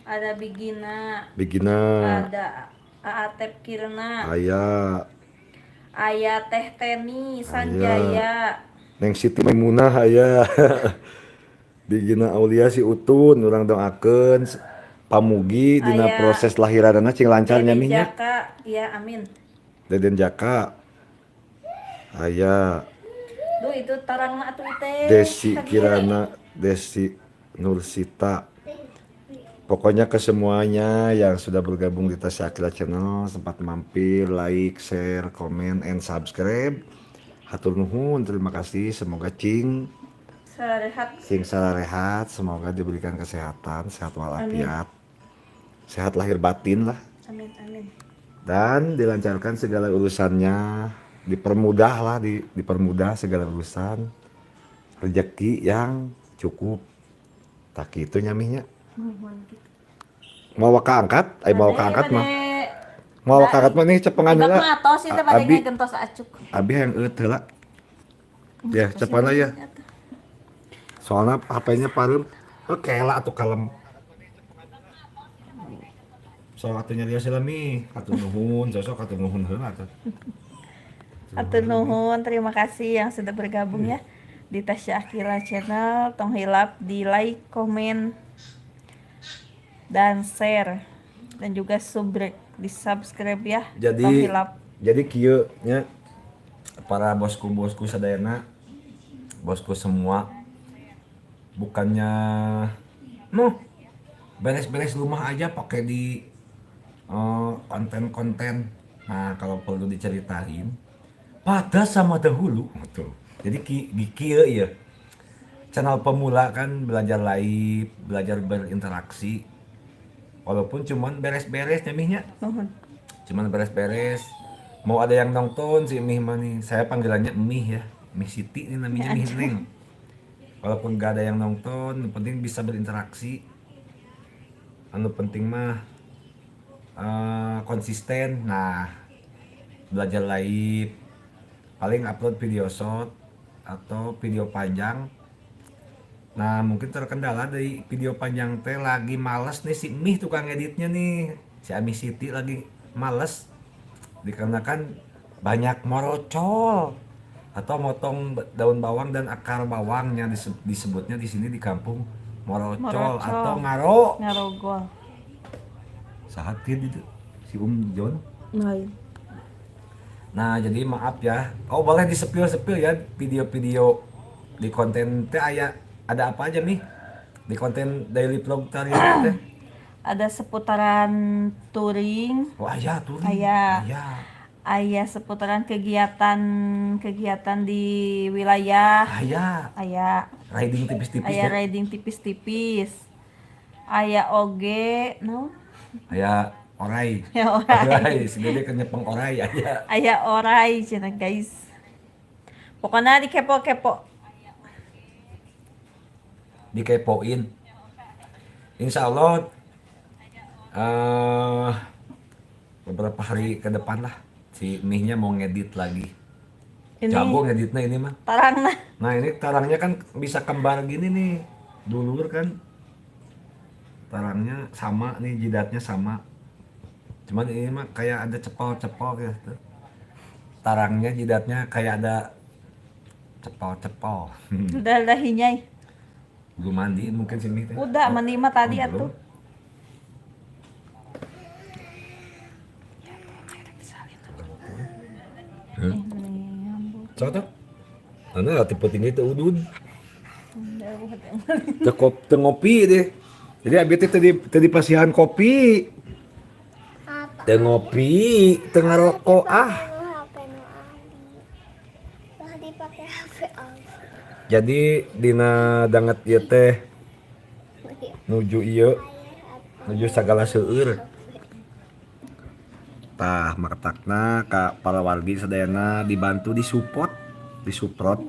ada Bigina, ada Aatep Kirna, aya Teh Teni Sanjaya, Neng Siti Maimunah aya. Bigina Aulia si Utun urang doakeun pamugi dina Aya. proses lahiranana cing lancar nya Deden mihnya. Jaka, ya amin. Deden Jaka. Aya Duh itu tarang atuh teh. Desi Kirana, Desi Nursita. Pokoknya ke semuanya yang sudah bergabung di Tasya Akila Channel, sempat mampir, like, share, comment, and subscribe. Hatur nuhun, terima kasih. Semoga Cing salah rehat, semoga diberikan kesehatan, sehat walafiat, sehat lahir batin lah. Amin amin. Dan dilancarkan segala urusannya, dipermudah segala urusan, rezeki yang cukup. Tak gitu nyaminya. Mau keangkat, mau keangkat mah. Mau keangkat mah nih cepengan Enggak heula. mah atos itu pada Abi, gentos acuk. abi yang eut heula. Ya, cepan aja. Soalnya HP-nya pareum kela atuh kalem. Soal atunya dia silami, atuh nuhun, sosok atuh nuhun heula atuh. Atur nuhun, terima kasih yang sudah bergabung ya di Tasya Akila Channel. Tong hilap di like, komen, dan share, dan juga di subscribe ya. Tong hilap. Jadi kieu nya para bosku sadayana, bosku semua, bukannya beres-beres rumah aja pakai di konten-konten. Nah kalau perlu diceritain pada sama dahulu tuh. Jadi kieu ya channel pemula kan, belajar live, belajar berinteraksi, walaupun cuman beres-beres nyamihnya, cuman beres-beres. Mau ada yang nonton si Mih mah nih, saya panggilannya Mih ya, Mih Siti ini namanya, Mih Neng. Walaupun gak ada yang nonton, yang penting bisa berinteraksi. Anu penting mah konsisten. Nah belajar live, paling upload video short atau video panjang. Nah mungkin terkendala dari video panjang teh lagi males nih si Mih tukang editnya nih, si Ami Siti lagi males dikarenakan banyak morocol atau motong daun bawang dan akar bawangnya, disebutnya di sini di kampung morocol atau ngarogol. Sahat gitu si John. Nah jadi maaf ya, boleh disepil-sepil ya video-video di konten teh ada apa aja nih di konten daily vlog tadi teh? Ada seputaran touring. Aya touring. Aya seputaran kegiatan di wilayah. Aya Riding tipis-tipis. Aya riding tipis-tipis. Aya oge, no? Aya orai. Ya orai. Si Dede kan nyepeng orai aya. Aya orai cenah guys. Pokoknya dikepo-kepo. Dikepoin. Insya Allah beberapa hari ke depan lah si Mihnya mau ngedit lagi. Ini Jago ngeditnya ini mah. tarangna. Nah ini tarangnya kan bisa kembar gini nih, dulur kan. Tarangnya sama nih, jidatnya sama. Cuman ini mah kayak ada cepol-cepol gitu. Tarangnya jidatnya kayak ada cepol-cepol. Udah hinyai. Belum mandi mungkin sini teh. Udah mandi mah tadi Oh, atuh. belum. Cok tuh. Ana tipe tinggi itu udun. Teu ngopi deh. Jadi abi tadi pasihan kopi. Teu ngopi, teu ngarokok HP nu Abi. Lah dipakai HP Abi. Jadi dina danget ieu teh nuju ieu nuju sagala seueur. Tah maktakna ka para wargi sadayana dibantu disupport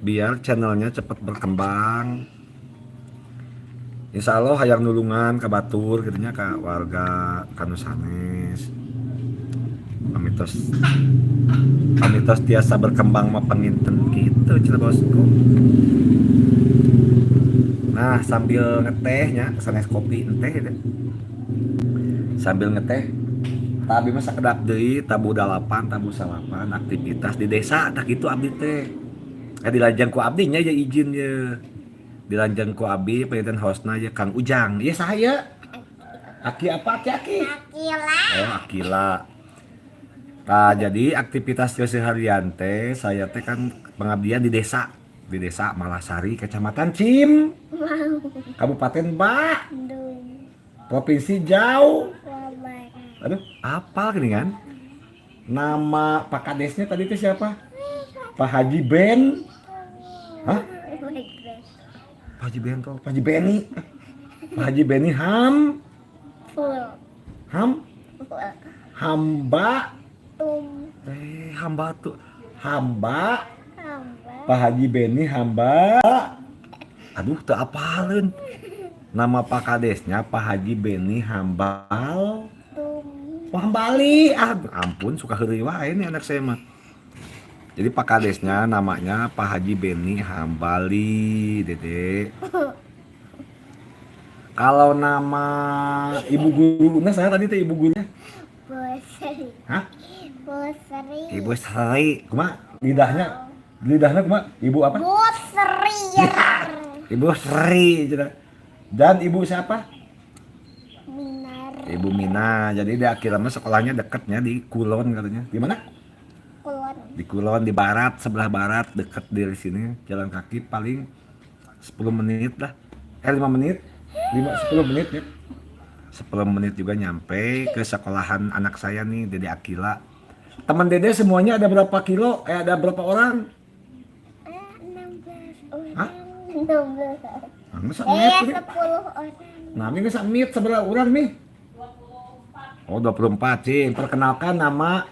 biar channelnya cepat berkembang. Insya Allah hayang nulungan ka batur gitunya ka warga kanu sanes. Pamitos tiasa berkembang mah panginten gitu cenah bosku. Nah, sambil ngetehnya sanes kopi teh gitu. Sambil ngeteh tapi masa kedap deui tabu 8 tabu 9 aktivitas di desa tak gitu abdi teh. Dilanjang ku abdi nya ya izin ya. Dilanjang ku abdi penginten hostna ya Kang Ujang. Ieu saya. Aki apa aki? Akila. Oh, Akila. Nah, jadi aktivitas keseharian teh saya teh kan pengabdian di desa Malasari, Kecamatan Cim, Kabupaten Bandung. Provinsi Jauh. Babaran. Aduh, apal gini kan? Nama Pak Kadesnya tadi itu siapa? Pak Haji Ben. Hah? Pak Haji Bento, Pak Haji Beni. Pak Haji Beni Ham. Full. Hamba. Hamba tuh. Hamba. Pak Haji Beni Hamba. Aduh, teu apaleun. Nama Pak Kadesnya Pak Haji Beni Hambal. Wah, Bali. Ampun, suka heureuy wae ini anak saya mah. Jadi Pak Kadesnya namanya Pak Haji Beni Hambali, Dede. Kalau nama ibu gurunya saya tadi teh ibu gurunya. Bosri. Hah? Bosri. Ibu Sri. Kumaha? Lidahnya kumaha? Ibu apa? Bosri ya. Ibu Sri. Dan ibu siapa? Minar. Ibu Mina. Jadi dia akhirnya sekolahnya dekatnya di Kulon katanya. Di mana? Kulon. Di Kulon, di barat, sebelah barat, dekat dari sini. Jalan kaki paling 10 menit lah. 5 menit. 10 menit ya. 10 menit juga nyampe ke sekolahan anak saya nih, Dede Akila. Teman Dede semuanya ada berapa kilo? Ada berapa orang? 16 orang. Hah? 16. Masa met? 10 orang. Nah, ini bisa mit seberapa orang nih? Oh, 24 sih. Perkenalkan nama,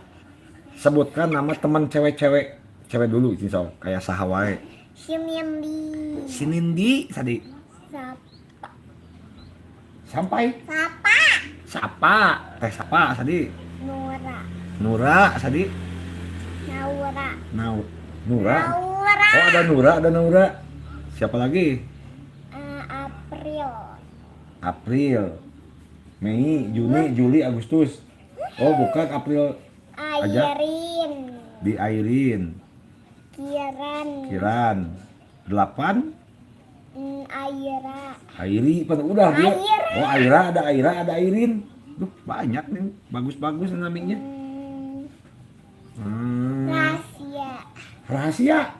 sebutkan nama teman cewek-cewek. Cewek dulu sih so, kayak sahawai. Sinindi. Sinindi tadi. Sampai Sapa. Sapa, teh Sapa tadi. Nura. Nura tadi. Naura. Nura. Naura. Oh, ada Nura. Siapa lagi? April. April. Mei, Juni, Juli, Agustus. Oh, bukan April. Airin. Di Airin. Kiran. 8. Aira. Airi, udah dia. Aira. Oh, Aira, ada Airin. Duh, banyak nih. Bagus-bagus namanya. Rahasia.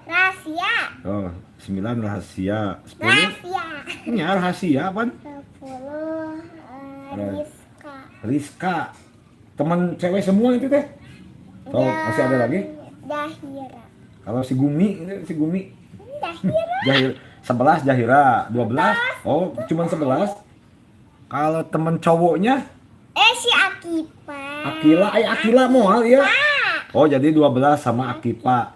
Oh, 9 rahasia. 10. Ya, rahasia apa? 10. Rizka. Teman cewek semua itu teh. Oh, masih ada lagi? Dahira. Kalau si Gumi. Dahira. 11 Jahira, 12. Oh, cuman 11. Kalau temen cowoknya Si Akipa. Akila moal ya. Oh, jadi 12 sama Akipa.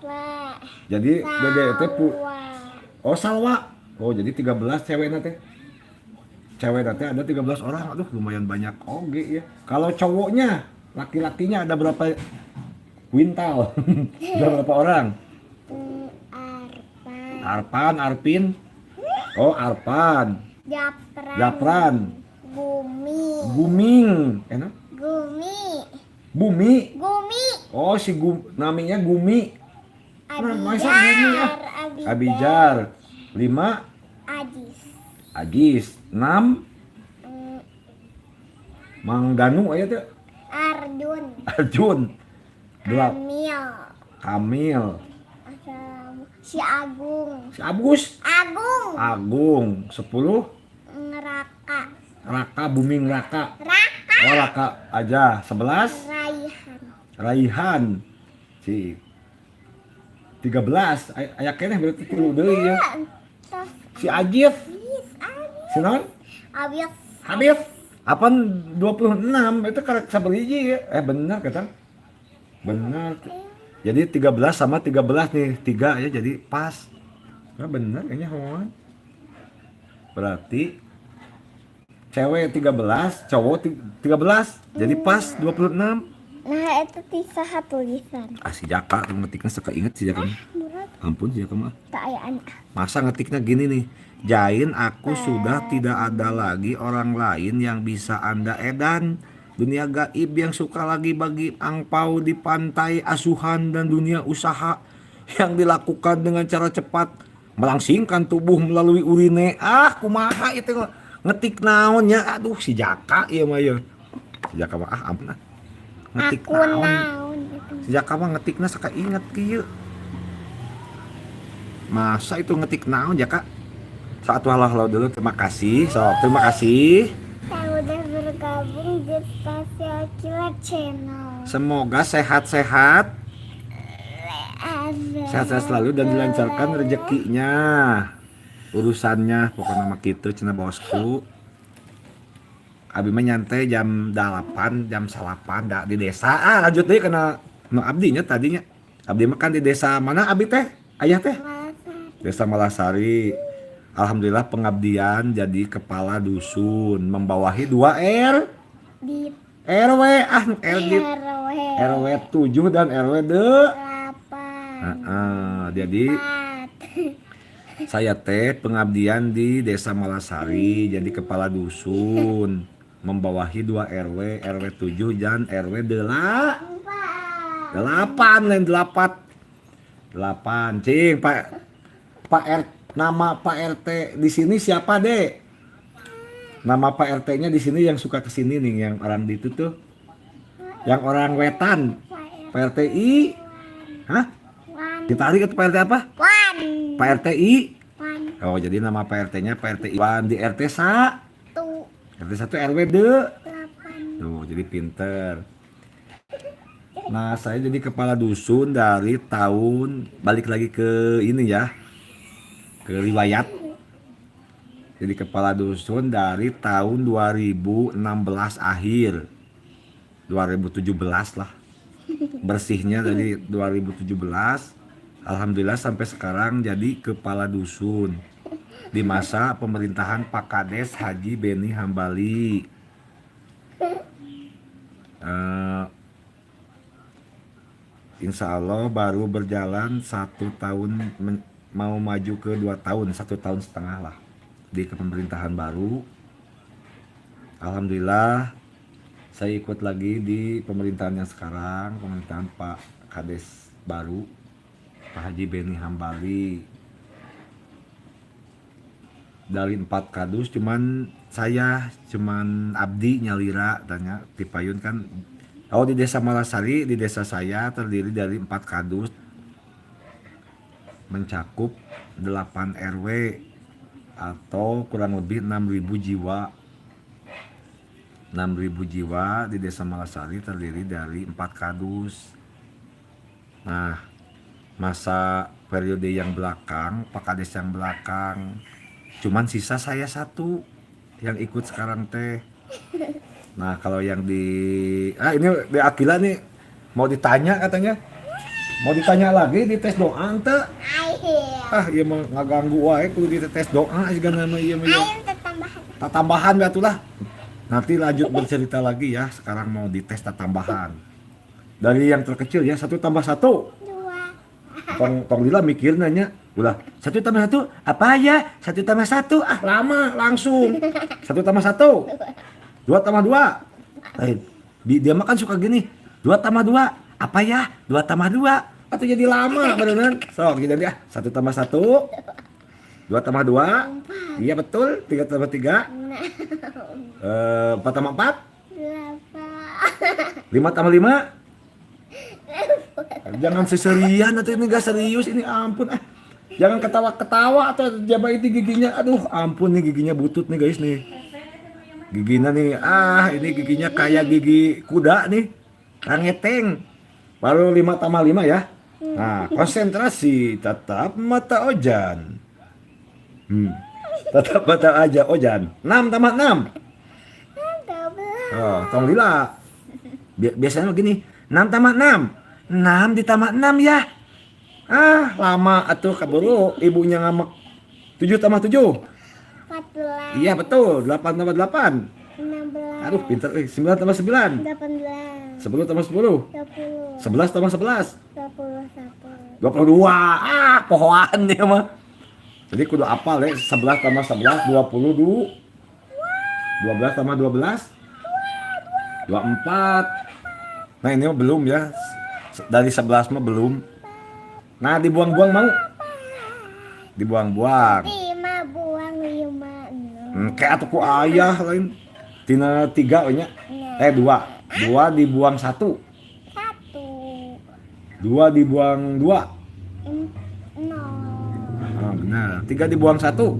Jadi Dede teh Oh, Salwa. Oh, jadi 13 ceweknya teh. Ceweknya teh ada 13 orang. Aduh, lumayan banyak oge ya. Kalau cowoknya, laki-lakinya ada berapa? Quintal. Berapa orang? Arpan. Arpan, Arpin. Oh, Arpan. Japran. Japran. Gumi. Guming. Enak? Gumi. Bumi. Gumi. Oh, si namanya Gumi. Masa Abijar. Gumi ya? Abijar. 5. Ajis. Agis. 6. Mm, Mang Danu aya teh. Arjun. Arjun. 8. Kamil. Kamil. Si Agung. Si Agus. Agung. Agung. 10. Neraka. Raka, Buming Raka. Raka. Oh, Raka aja. 11. Raihan. Raihan. Si 13. Aya keneh berarti 10 deui ya. Tos. Si Ajif. Abis. Abis. Si naon? Abis. Habib. Apaan 26 itu karek sabaraha ya? Benar kata. Benar. Jadi 13 sama 13 nih, 3 ya jadi pas. Nah, benar kayaknya Hoan. Berarti cewek 13, cowok 13. Jadi pas 26. Nah, itu tisah tulisan. Ah si Jaka tuh ngetiknya suka inget si Jaka. Murad, Ampun si Jaka mah. tak ayaan. Masa ngetiknya gini nih. Jain aku sudah tidak ada lagi orang lain yang bisa Anda edan. Dunia gaib yang suka lagi bagi angpau di pantai asuhan dan dunia usaha yang dilakukan dengan cara cepat melangsingkan tubuh melalui urine. Ah kumaha itu ngetik naonnya. Aduh si Jaka ieu mah ya. Si Jaka mah ampun ah. Ngetik Aku naon. naon gitu. Si Jaka mah ngetikna saka inget kieu. Masa itu ngetik naon Jaka? Satu halo dulu, terima kasih. Terima kasih. Saya udah bergabung di Spasial Killer Channel. Semoga sehat-sehat, sehat-sehat selalu dan dilancarkan rezekinya, urusannya. Pokoknya nama gitu, cina bosku. Abi mah nyantai jam 8, jam 8 dah di desa. Lanjut deh kena no abdinya tadinya. Abdi mah kan di desa mana Abi teh? Ayah teh? Desa Malasari. Alhamdulillah pengabdian jadi kepala dusun membawahi 2 Di RW RW 7 dan RW 8. Jadi saya teh pengabdian di Desa Malasari jadi kepala dusun membawahi 2 RW 7 dan RW 8 cing Pak nama Pak RT di sini siapa deh? Nama Pak RT-nya di sini yang suka kesini nih, yang orang di itu tuh, yang orang wetan. Pak RTI, hah? Ditarik itu Pak RT apa? Wan. Pak RTI. Wan. Oh jadi nama Pak RT-nya Pak RTI. Wan di RT 1. RT 1 RW 2. Tuh jadi pinter. Nah saya jadi kepala dusun dari tahun balik lagi ke ini ya. Ke riwayat. Jadi kepala dusun dari tahun 2016 akhir 2017 lah, bersihnya dari 2017. Alhamdulillah sampai sekarang jadi kepala dusun di masa pemerintahan Pak Kades Haji Beni Hambali. Insya Allah baru berjalan 1 tahun, mau maju ke 2 tahun, 1 tahun setengah lah di kepemerintahan baru. Alhamdulillah saya ikut lagi di pemerintahan yang sekarang, pemerintahan Pak Kades baru, Pak Haji Beni Hambali. Dari 4 kadus saya cuman abdi nyalira tanya Tipayun kan. Oh di Desa Malasari, di desa saya terdiri dari 4 kadus mencakup 8 RW atau kurang lebih 6.000 jiwa. 6.000 jiwa di Desa Malasari terdiri dari 4 kadus. Nah, masa periode yang belakang, Pak Kades yang belakang, cuman sisa saya 1 yang ikut sekarang teh. Nah, kalau yang ini di Akila nih mau ditanya katanya. Mau ditanya lagi di tes doa ente. Iya mah ngaganggu wae kudu di tes doa juga nama ieu mah. Tambahan batulah. Nanti lanjut bercerita lagi ya. Sekarang mau dites tambahan. Dari yang terkecil ya, 1 tambah 1. 2. Tong Lila mikir nanya, ulah 1 tambah 1 apa ya? 1 tambah 1 lama langsung. 1 tambah 1, 2 tambah 2. Dia makan suka gini, 2 tambah 2 apa ya? 2 tambah 2 atau jadi lama beneran. So gitu ya, 1 tambah 1, 2 tambah 2, iya betul, 3 tambah 3, 4 tambah 4, 8. 5 tambah 5. Jangan seserian atau ini gak serius ini, ampun jangan ketawa-ketawa atau jaba itu giginya, aduh ampun nih giginya butut nih guys nih, giginya nih ini giginya kayak gigi kuda nih, rangeteng. Baru 5 tambah 5 ya. Nah konsentrasi, tatap mata Ojan. Tatap mata aja Ojan. 6 tambah 6. 12. Oh, Tong Lila. Biasanya begini, 6 tambah 6. 6 ditambah 6 ya. Lama atuh kaburu ibunya ngamek. 7 tambah 7. 14. Iya betul, 8 tambah 8. 16. Aduh pintar 9 tambah 9. 18. 10 tambah 10. 20. 11 tambah 11. 21. 22. Pohoan dia mah. Jadi kudu apal ya, 11 tambah 11 22. 12 tambah 12. 24. Nah ini mah belum ya. Dari 11 mah belum. Nah dibuang-buang mau. Dibuang-buang. 5 buang 5. Kayak atuh ku ayah lain. Tina 3 nya. 2. 2 dibuang 1. 1. 2 dibuang 2. 0. Benar. 3 dibuang 1. 2.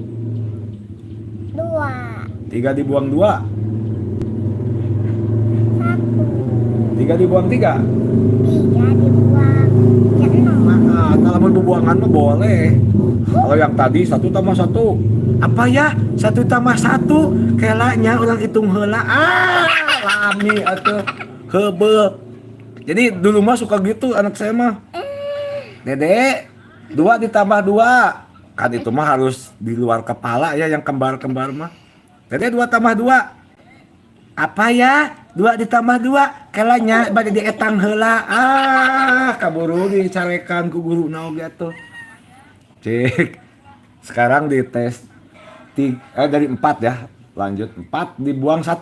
3 dibuang 2. 1. 3 dibuang 3. 3 dibuang. Ya 0. Nah, kalau mau buangan mah boleh. Kalau yang tadi 1 tambah 1. Apa ya? 1 tambah 1. Kelanya orang hitung heula. Lami atuh. Hebe. Jadi dulu mah suka gitu anak saya mah. Dede, 2 ditambah 2. Kan itu mah harus di luar kepala ya yang kembar-kembar mah. Dede 2 tambah 2. Apa ya? 2 ditambah 2 kelanya bade dietang heula. Kaburu dicarekan ku guru naoge atuh. Cik. Sekarang dites dari 4 ya. Lanjut 4 dibuang 1.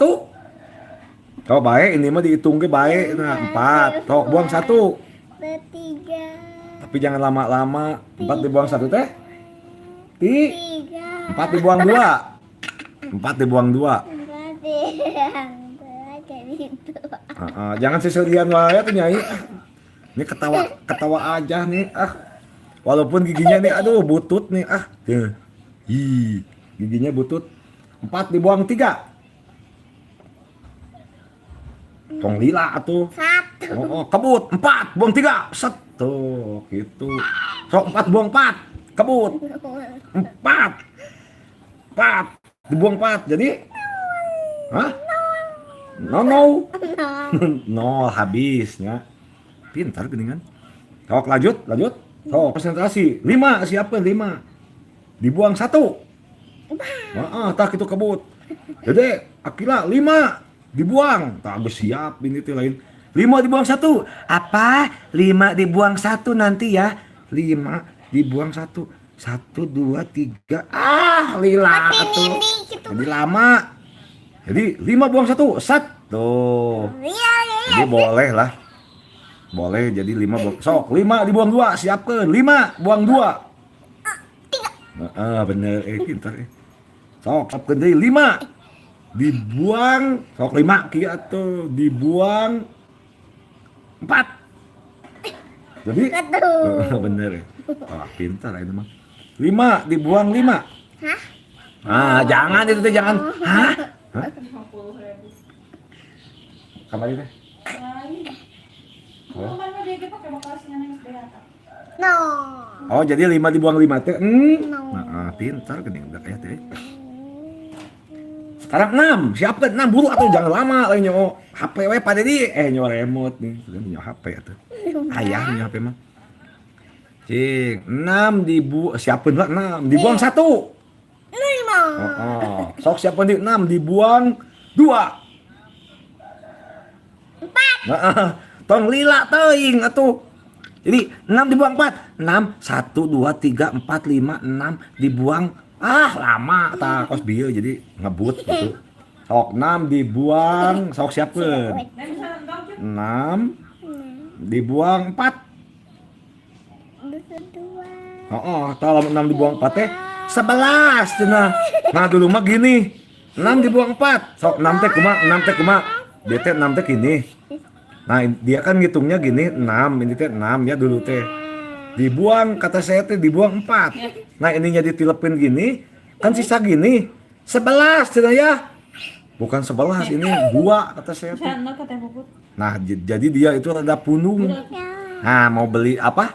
Kau baik ini mah dihitung ke baik. Nah 4. Tok buang 1. 3. Tapi jangan lama-lama. 4 dibuang 1 teh. 3. 4 dibuang 2. 4 dibuang 2. Jadi itu. Jangan seserian wae tuh Nyai. Ini ketawa aja nih. Walaupun giginya nih aduh butut nih. Giginya butut. 4 dibuang 3. Tong Lila atuh. 1. Kebut 4 buang 3. Set tuh gitu. Sok 4 buang 4. Kebut 4 dibuang 4. Jadi no habisnya. Pintar gini kan. Sok lanjut. Sok konsentrasi. 5 siapkan 5. Dibuang 1. Tak itu kebut. Jadi Akila 5 dibuang. Tak habis siap ini tuh lain. 5 dibuang 1. Apa? 5 dibuang 1 nanti ya. 5 dibuang 1. 1 2 3. Lila atuh. Jadi lama. Jadi 5 buang 1. Sat. Tuh. Jadi boleh lah. Boleh jadi 5 buang. Sok 5 dibuang 2. Siapkan. 5 buang 2. Bener pintar Sok siapkan jadi 5 dibuang. Sok 5 kieu atuh dibuang 4. Jadi bener pintar ini mah. 5 dibuang 5. Jangan itu teh jangan. Hah? Kamari teh. No. Oh, jadi 5 dibuang 5 teh. No. Pintar geuning udah kayak teh. Sekarang 6, siapkan 6 buru atau jangan lama lagi nyo HP we pada di nyo remote nih. Sudah nyo HP atuh. Ayah nyo HP mah. Cing, 6 siapkan lah 6 dibuang 1. 5. Sok siapkan di 6 dibuang 2. 4. Tong lila teuing atuh. Jadi 6 dibuang 4. 6 1 2 3 4 5 6 dibuang lama tah kos bieu jadi ngebut gitu. Sok 6 dibuang, sok siapkeun. 6 dibuang 4. Kalau 6 dibuang 4 teh 11 cenah. Nah dulu mah gini. 6 dibuang 4. Sok 6 teh kumaha? 6 teh kumaha? Dia teh 6 teh gini. Nah dia kan ngitungnya gini 6, ini teh 6 ya dulu teh. Dibuang kata saya teh dibuang 4. Nah ininya ditilepin gini, kan sisa gini. 11 cenah ya. Bukan 11 ini 2 kata saya teh. Sana kata Puput. Nah jadi dia itu rada punung. Nah mau beli apa?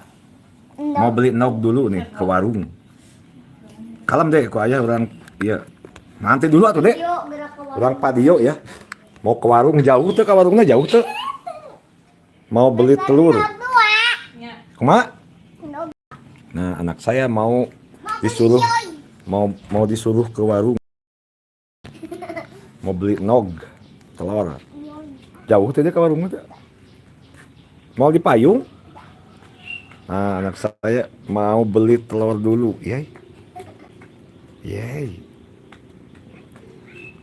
Mau beli nog dulu nih ke warung. Kalem deh, kok ayah orang iya. Nanti dulu atuh deh. Orang padio ya. Mau ke warung jauh tuh, ke warungnya jauh tuh. Mau beli telur. Kumaha? Nah, anak saya mau disuruh disuruh ke warung. Mau beli nog telur. Jauh tuh dia ke warungnya tuh. Mau di payung? Nah, anak saya mau beli telur dulu, yey.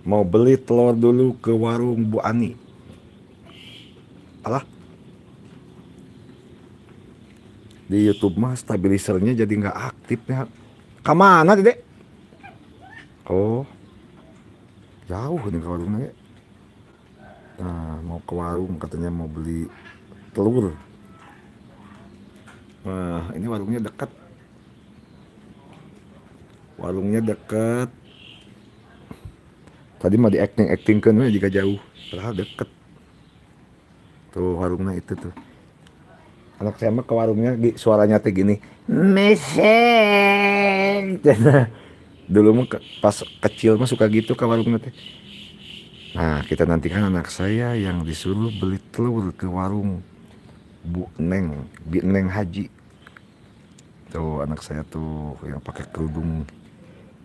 Mau beli telur dulu ke warung Bu Ani. Alah. Di YouTube mah stabilisernya jadi nggak aktif ya. Kemana Dede? Oh, jauh nih ke warungnya. Nah, mau ke warung katanya mau beli telur. Nah, ini warungnya dekat. Tadi mah di acting-actingkeun we jika jauh, padahal deket. Tuh warungnya itu tuh. Anak saya mah ke warungnya suaranya teh gini. Meseng. Dulu mah pas kecil mah suka gitu ke warungnya teh. Nah, kita nantikan anak saya yang disuruh beli telur ke warung Bu Neng Haji. Tuh anak saya tuh yang pakai kerudung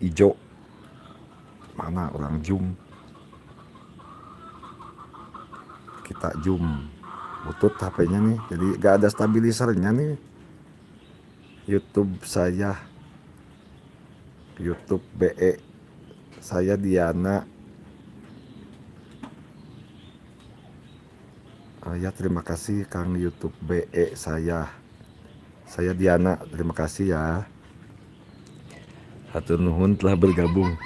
hijau. Mana orang zoom. Kita zoom. Butut HP-nya nih. Jadi gak ada stabilisernya nih. YouTube saya. YouTube BE. Saya Diana. Ya terima kasih Kang YouTube BE saya Diana, terima kasih ya. Hatur nuhun telah bergabung.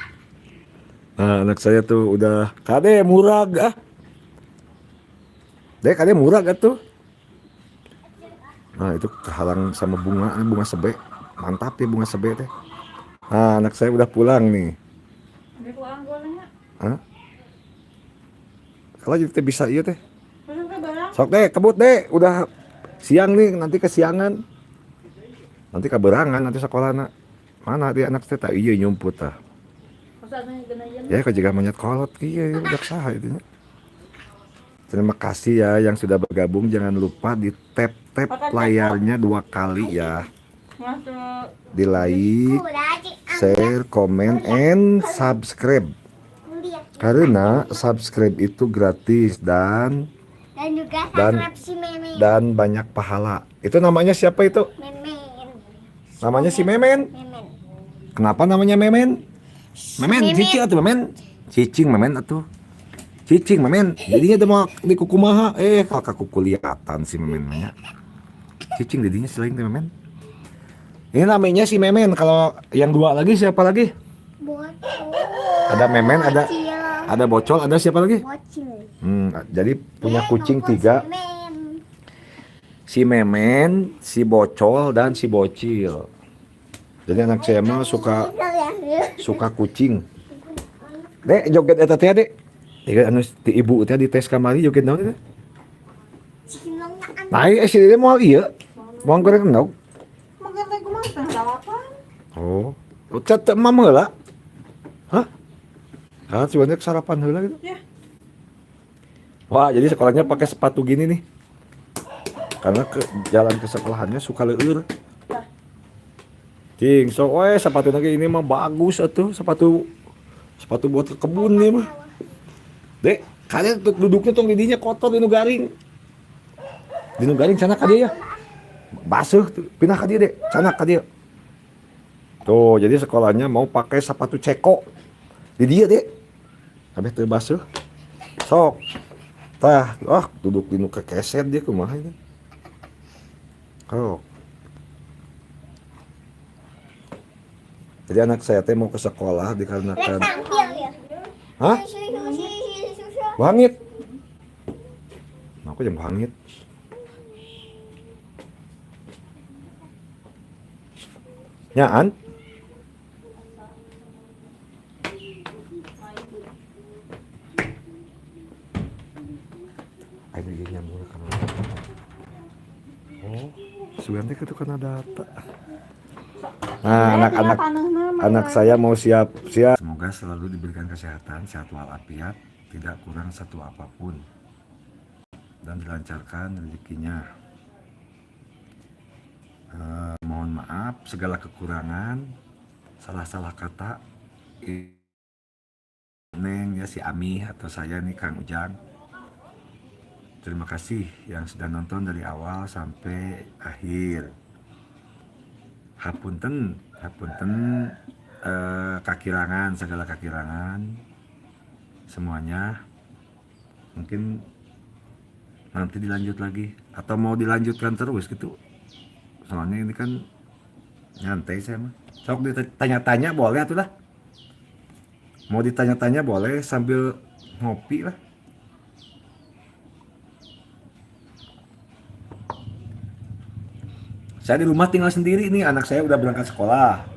Nah, anak saya tuh udah kade murag Dek kade murag tuh. Nah itu kehalang sama bunga sebe. Mantap ya bunga sebe teh. Nah anak saya udah pulang nih. Udah pulang golnya. Kalau jadi bisa iya teh. Sok deh, kebut deh, udah siang nih, nanti kesiangan. Nanti keberangan, nanti sekolahna. Mana dia anak teh iya nyumput tah. Ya kok juga monyet kolot, iya udah sah itu. Terima kasih ya yang sudah bergabung, jangan lupa di tap layarnya 2 kali ya. Di like, share, comment, and subscribe. Karena subscribe itu gratis dan juga subscribe si Memen. Dan banyak pahala. Itu namanya siapa itu? Memen. Namanya si Memen. Memen. Kenapa namanya Memen? Memen, cicing atuh Memen. Cicing Memen atuh. Cicing Memen. Jadinya dia mau di kukumaha. Kakak kuku liatan si Memen nya. Cicing jadinya selain teh Memen. Ini namanya si Memen. Kalau yang 2 lagi siapa lagi? Bocil. Ada Memen, ada Bocol, ada siapa lagi? Bocil. Jadi punya kucing 3. Si Memen, si Bocol, dan si Bocil. Jadi anak saya mah suka kucing. Dek joget eta teh Dek. Tiga anu ti ibu teh di tes kamari joget naon teh? Nah, si dia mau ieu. Mau goreng endog. Makan teh kumaha teh dalapan. Oh, cat mama heula. Hah? Sebenarnya sarapan heula gitu. Ya. Wah, jadi sekolahnya pakai sepatu gini nih. Karena jalan ke sekolahannya suka leueur. Cing, so sepatu lagi ini mah bagus atuh, sepatu buat ke kebun nih mah. Dek, kalian duduknya tong didinya kotor di nu garing. Di nu garing sana ka dia ya. Basuh tuh, pindah ka dia deh, sana ka dia. Tuh, jadi sekolahnya mau pakai sepatu ceko. Di dia deh. Kabeh teu basuh. Sok. Tah, duduk di nu kekeset dia kumaha ini. Oh. Jadi anak saya teh mau ke sekolah dikarenakan hah? Bangit. Aku jam bangit. Nyaan? Ayo dia nyambung karena. Oh, sugan teh kitu kana data. Nah, anak saya mau siap-siap. Semoga selalu diberikan kesehatan, sehat walafiat, tidak kurang satu apapun, dan dilancarkan rezekinya. Mohon maaf segala kekurangan, salah-salah kata, Neng ya si Ami atau saya nih Kang Ujang. Terima kasih yang sudah nonton dari awal sampai akhir. Hapunten kakirangan, segala kakirangan semuanya. Mungkin nanti dilanjut lagi atau mau dilanjutkan terus gitu. Soalnya ini kan nyantai saya mah. Sok ditanya-tanya boleh atuh lah. Mau ditanya-tanya boleh sambil ngopi lah. Saya di rumah tinggal sendiri nih, anak saya udah berangkat sekolah.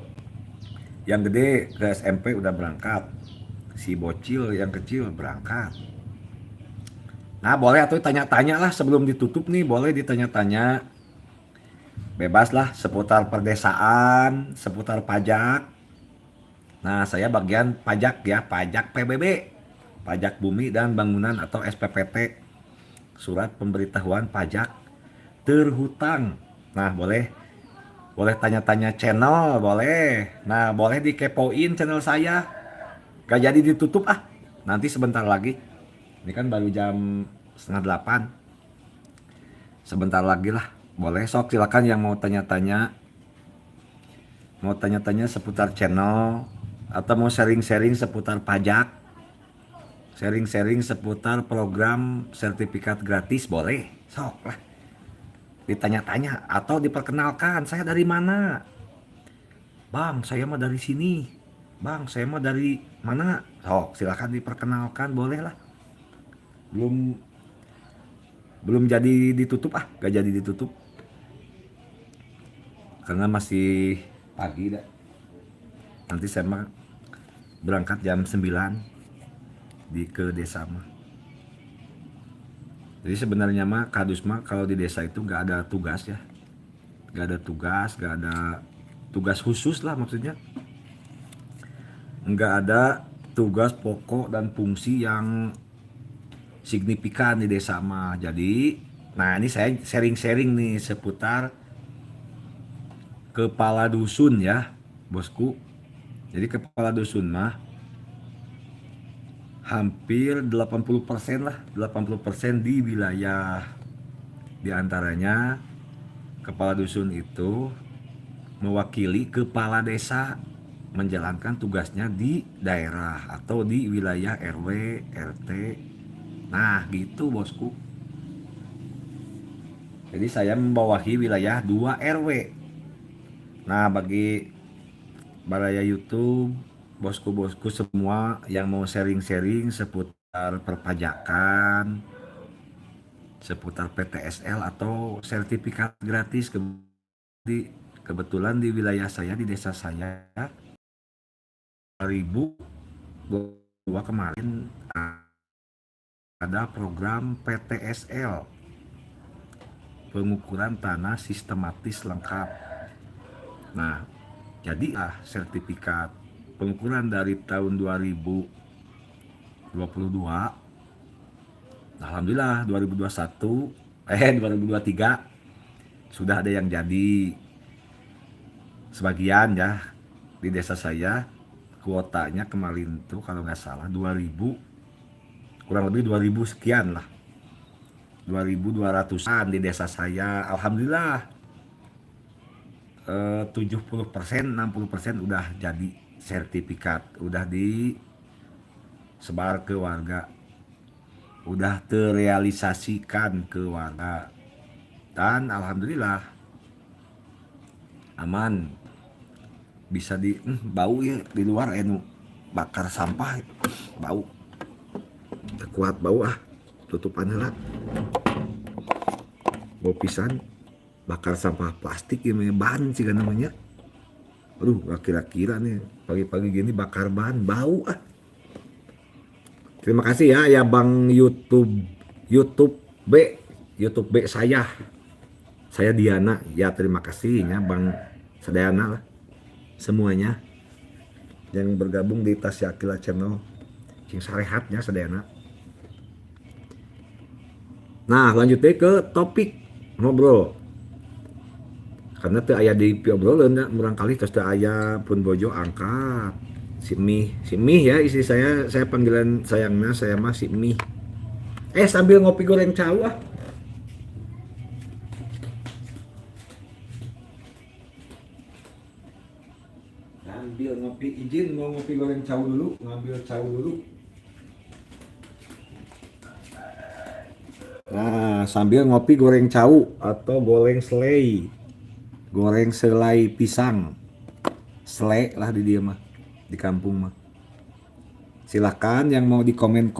Yang gede ke SMP udah berangkat. Si bocil yang kecil berangkat. Nah boleh atau tanya-tanya lah sebelum ditutup nih, boleh ditanya-tanya. Bebas lah seputar perdesaan, seputar pajak. Nah saya bagian pajak ya, pajak PBB. Pajak Bumi dan Bangunan atau SPPT. Surat Pemberitahuan Pajak Terhutang. Nah boleh tanya-tanya channel, boleh. Nah boleh dikepoin channel saya. Gak jadi ditutup nanti sebentar lagi. Ini kan baru jam 7:30. Sebentar lagi lah. Boleh sok silakan yang mau tanya-tanya. Mau tanya-tanya seputar channel. Atau mau sharing-sharing seputar pajak. Sharing-sharing seputar program sertifikat gratis, boleh. Sok lah. Ditanya-tanya atau diperkenalkan, saya dari mana? Bang, saya mah dari sini. Bang, saya mah dari mana? Silakan diperkenalkan, boleh lah. Belum jadi ditutup gak jadi ditutup. Karena masih pagi dah. Nanti saya mah berangkat jam 9 ke desa mah. Jadi sebenarnya mah kadus mah kalau di desa itu nggak ada tugas ya, nggak ada tugas khusus lah maksudnya, nggak ada tugas pokok dan fungsi yang signifikan di desa mah. Jadi, nah ini saya sharing-sharing nih seputar kepala dusun ya, bosku. Jadi kepala dusun mah hampir 80% lah, 80% di wilayah. Di antaranya kepala dusun itu mewakili kepala desa menjalankan tugasnya di daerah atau di wilayah RW, RT. Nah gitu bosku. Jadi saya membawahi wilayah 2 RW. Nah bagi baraya YouTube, bosku-bosku semua yang mau sharing-sharing seputar perpajakan, seputar PTSL atau sertifikat gratis, kebetulan di wilayah saya, di desa saya 2022 kemarin ada program PTSL, pengukuran tanah sistematis lengkap. Nah jadilah sertifikat pengukuran dari tahun 2022, alhamdulillah 2023 sudah ada yang jadi sebagian ya. Di desa saya kuotanya kemarin tuh kalau nggak salah 2000, kurang lebih 2000 sekian lah. 2.200-an di desa saya. Alhamdulillah 70%, 60% udah jadi sertifikat, udah disebar ke warga, udah terrealisasikan ke warga, dan alhamdulillah aman. Bisa bau ya di luar bakar sampah bau, kuat bau tutupan heula bau pisan. Bakar sampah plastik ya bahan sih kan namanya. Aduh gak kira-kira nih pagi-pagi gini bakar bahan bau Terima kasih ya Bang YouTube B saya Diana ya, terima kasih ya Bang Sadayana lah semuanya yang bergabung di Tasya Akila Channel sing sarehatnya Sadayana. Nah lanjutnya ke topik ngobrol, karena teu aya di piobroleun nya murangkali tos teu aya pun bojo angkat si Mih ya istri saya panggilan sayangnya saya mah si Mih. Sambil ngopi goreng cau sambil ngopi, izin mau ngopi goreng cau dulu, ngambil cau dulu. Nah sambil ngopi goreng cau atau goreng selai pisang, selai lah di dia mah, di kampung mah. Silahkan yang mau di komen,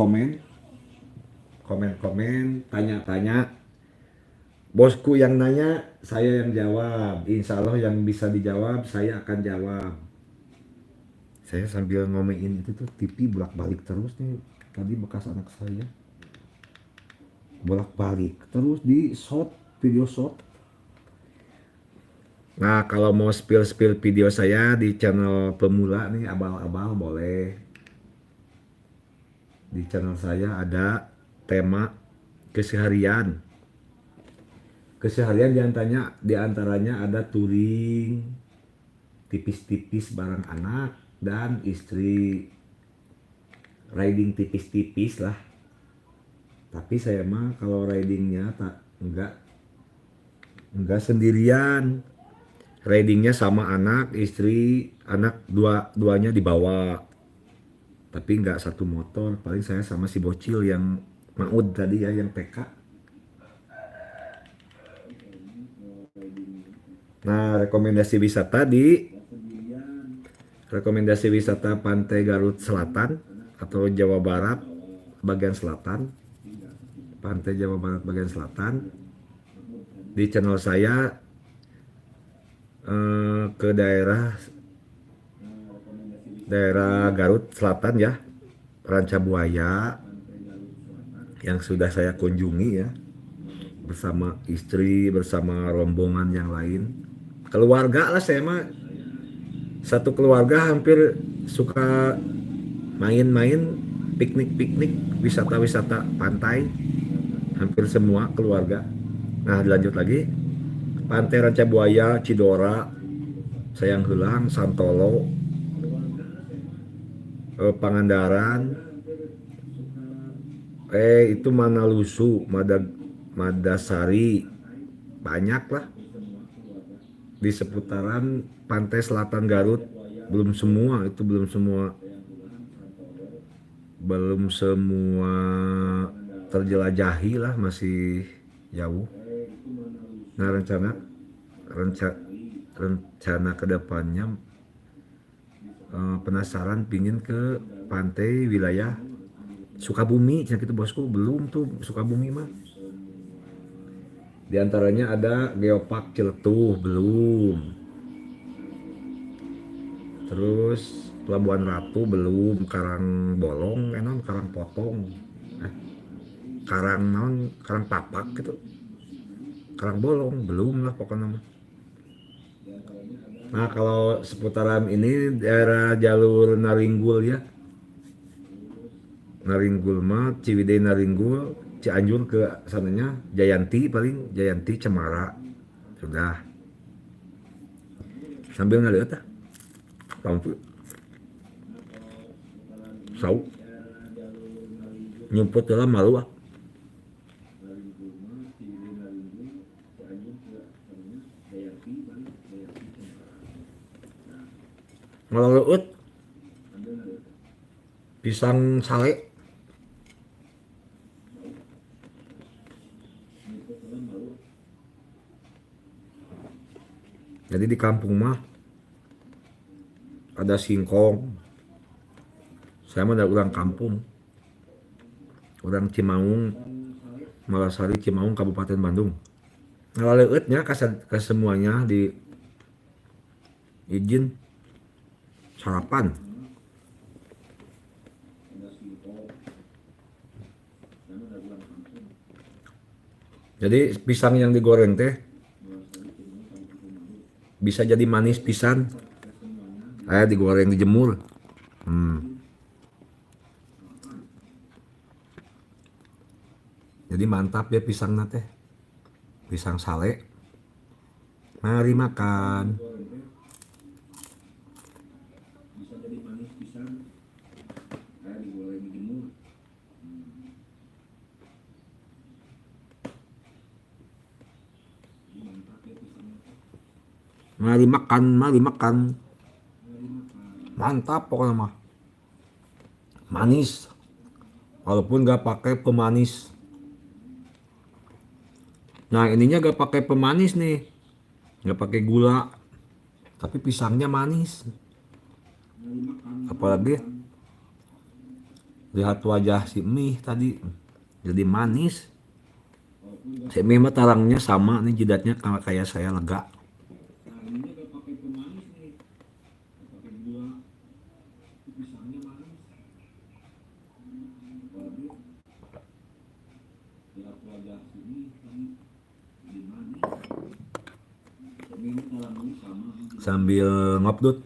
tanya-tanya. Bosku yang nanya, saya yang jawab. Insya Allah yang bisa dijawab, saya akan jawab. Saya sambil ngomein itu tuh TV bolak-balik terus nih. Tadi bekas anak saya bolak-balik terus di video shot. Nah kalau mau spill video saya di channel pemula nih, abal-abal boleh. Di channel saya ada tema keseharian diantaranya ada touring tipis-tipis bareng anak dan istri, riding tipis-tipis lah. Tapi saya mah kalau ridingnya enggak sendirian, ridingnya sama anak, istri, anak duanya dibawa, tapi enggak satu motor. Paling saya sama si bocil yang Maud tadi ya, yang TK. Nah rekomendasi wisata Pantai Garut Selatan atau Jawa Barat bagian selatan, Pantai Jawa Barat bagian selatan. Di channel saya ke daerah Garut Selatan ya, Ranca Buaya yang sudah saya kunjungi ya, bersama istri, bersama rombongan yang lain, keluarga lah. Saya mah satu keluarga hampir suka main-main, piknik, wisata pantai, hampir semua keluarga. Nah lanjut lagi, Pantai Ranca Buaya, Cidora, Sayang Heulang, Santolo, Pangandaran, itu Manalusu, Madasari, banyak lah di seputaran pantai selatan Garut. Belum semua terjelajahi lah, masih jauh. Nah rencana kedepannya penasaran pingin ke pantai wilayah Sukabumi, cina gitu bosku. Belum tuh Sukabumi mah. Di antaranya ada Geopark Ciletuh, belum. Terus Pelabuhan Ratu belum, Karang Bolong, Karang Potong, Karang Papak gitu. Karang Bolong belum lah pokoknya. Nah kalau seputaran ini daerah jalur Naringgul ya, Naringgul mah Ciwidey, Naringgul, Cianjur ke sananya Jayanti, paling Jayanti, Cemara sudah. Sambil ngeliat lampu sau nyumput dalam malu Ngeleueut pisang sale. Jadi di kampung mah ada singkong. Saya mah ada orang kampung, orang Cimaung, Malasari, Cimaung, Kabupaten Bandung. Ngeleueutnya ke semuanya di izin sarapan. Jadi pisang yang digoreng teh bisa jadi manis pisan. Digoreng dijemur. Jadi mantap ya pisangnya teh. Pisang sale. Mari makan. Mari makan, mari makan. Mantap pokoknya mah. Manis. Walaupun gak pakai pemanis. Nah ininya gak pakai pemanis nih. Gak pakai gula. Tapi pisangnya manis. Apalagi lihat wajah si Mih tadi. Jadi manis. Si Mih mah tarangnya sama nih, jidatnya kayak saya lega. Sambil ngopdut.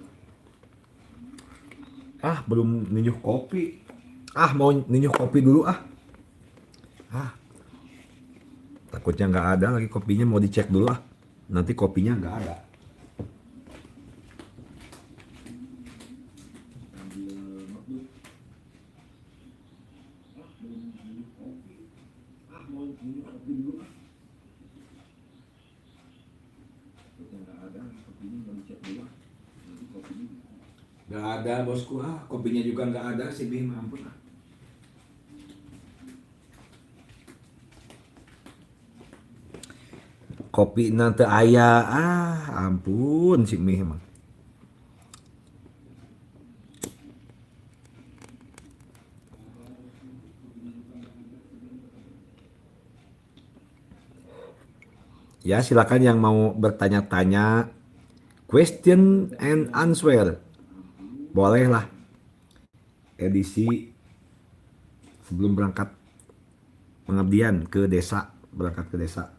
Belum niuh kopi. Mau niuh kopi dulu takutnya nggak ada lagi kopinya, mau dicek dulu nanti kopinya nggak ada. Nggak ada bosku kopinya juga nggak ada sih Bim, ampun kopi nanti ayah ampun si Mih emang. Ya silakan yang mau bertanya-tanya, question and answer, bolehlah edisi sebelum berangkat pengabdian ke desa, berangkat ke desa.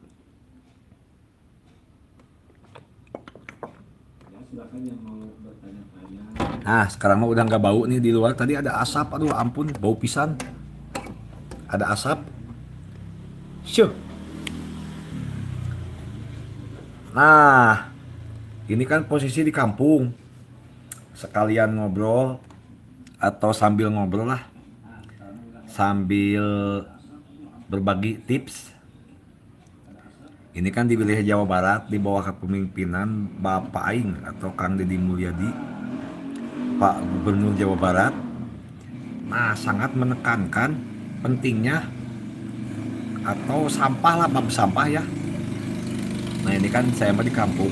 Sekarang mah udah nggak bau nih di luar. Tadi ada asap, aduh ampun, bau pisan. Ada asap. Syuh. Nah, ini kan posisi di kampung. Sekalian ngobrol atau sambil ngobrol lah. Sambil berbagi tips. Ini kan di wilayah Jawa Barat di bawah kepemimpinan Bapak Aing atau Kang Deddy Mulyadi, Pak Gubernur Jawa Barat. Nah, sangat menekankan pentingnya atau sampah lah, bab sampah ya. Nah, ini kan saya mah di kampung,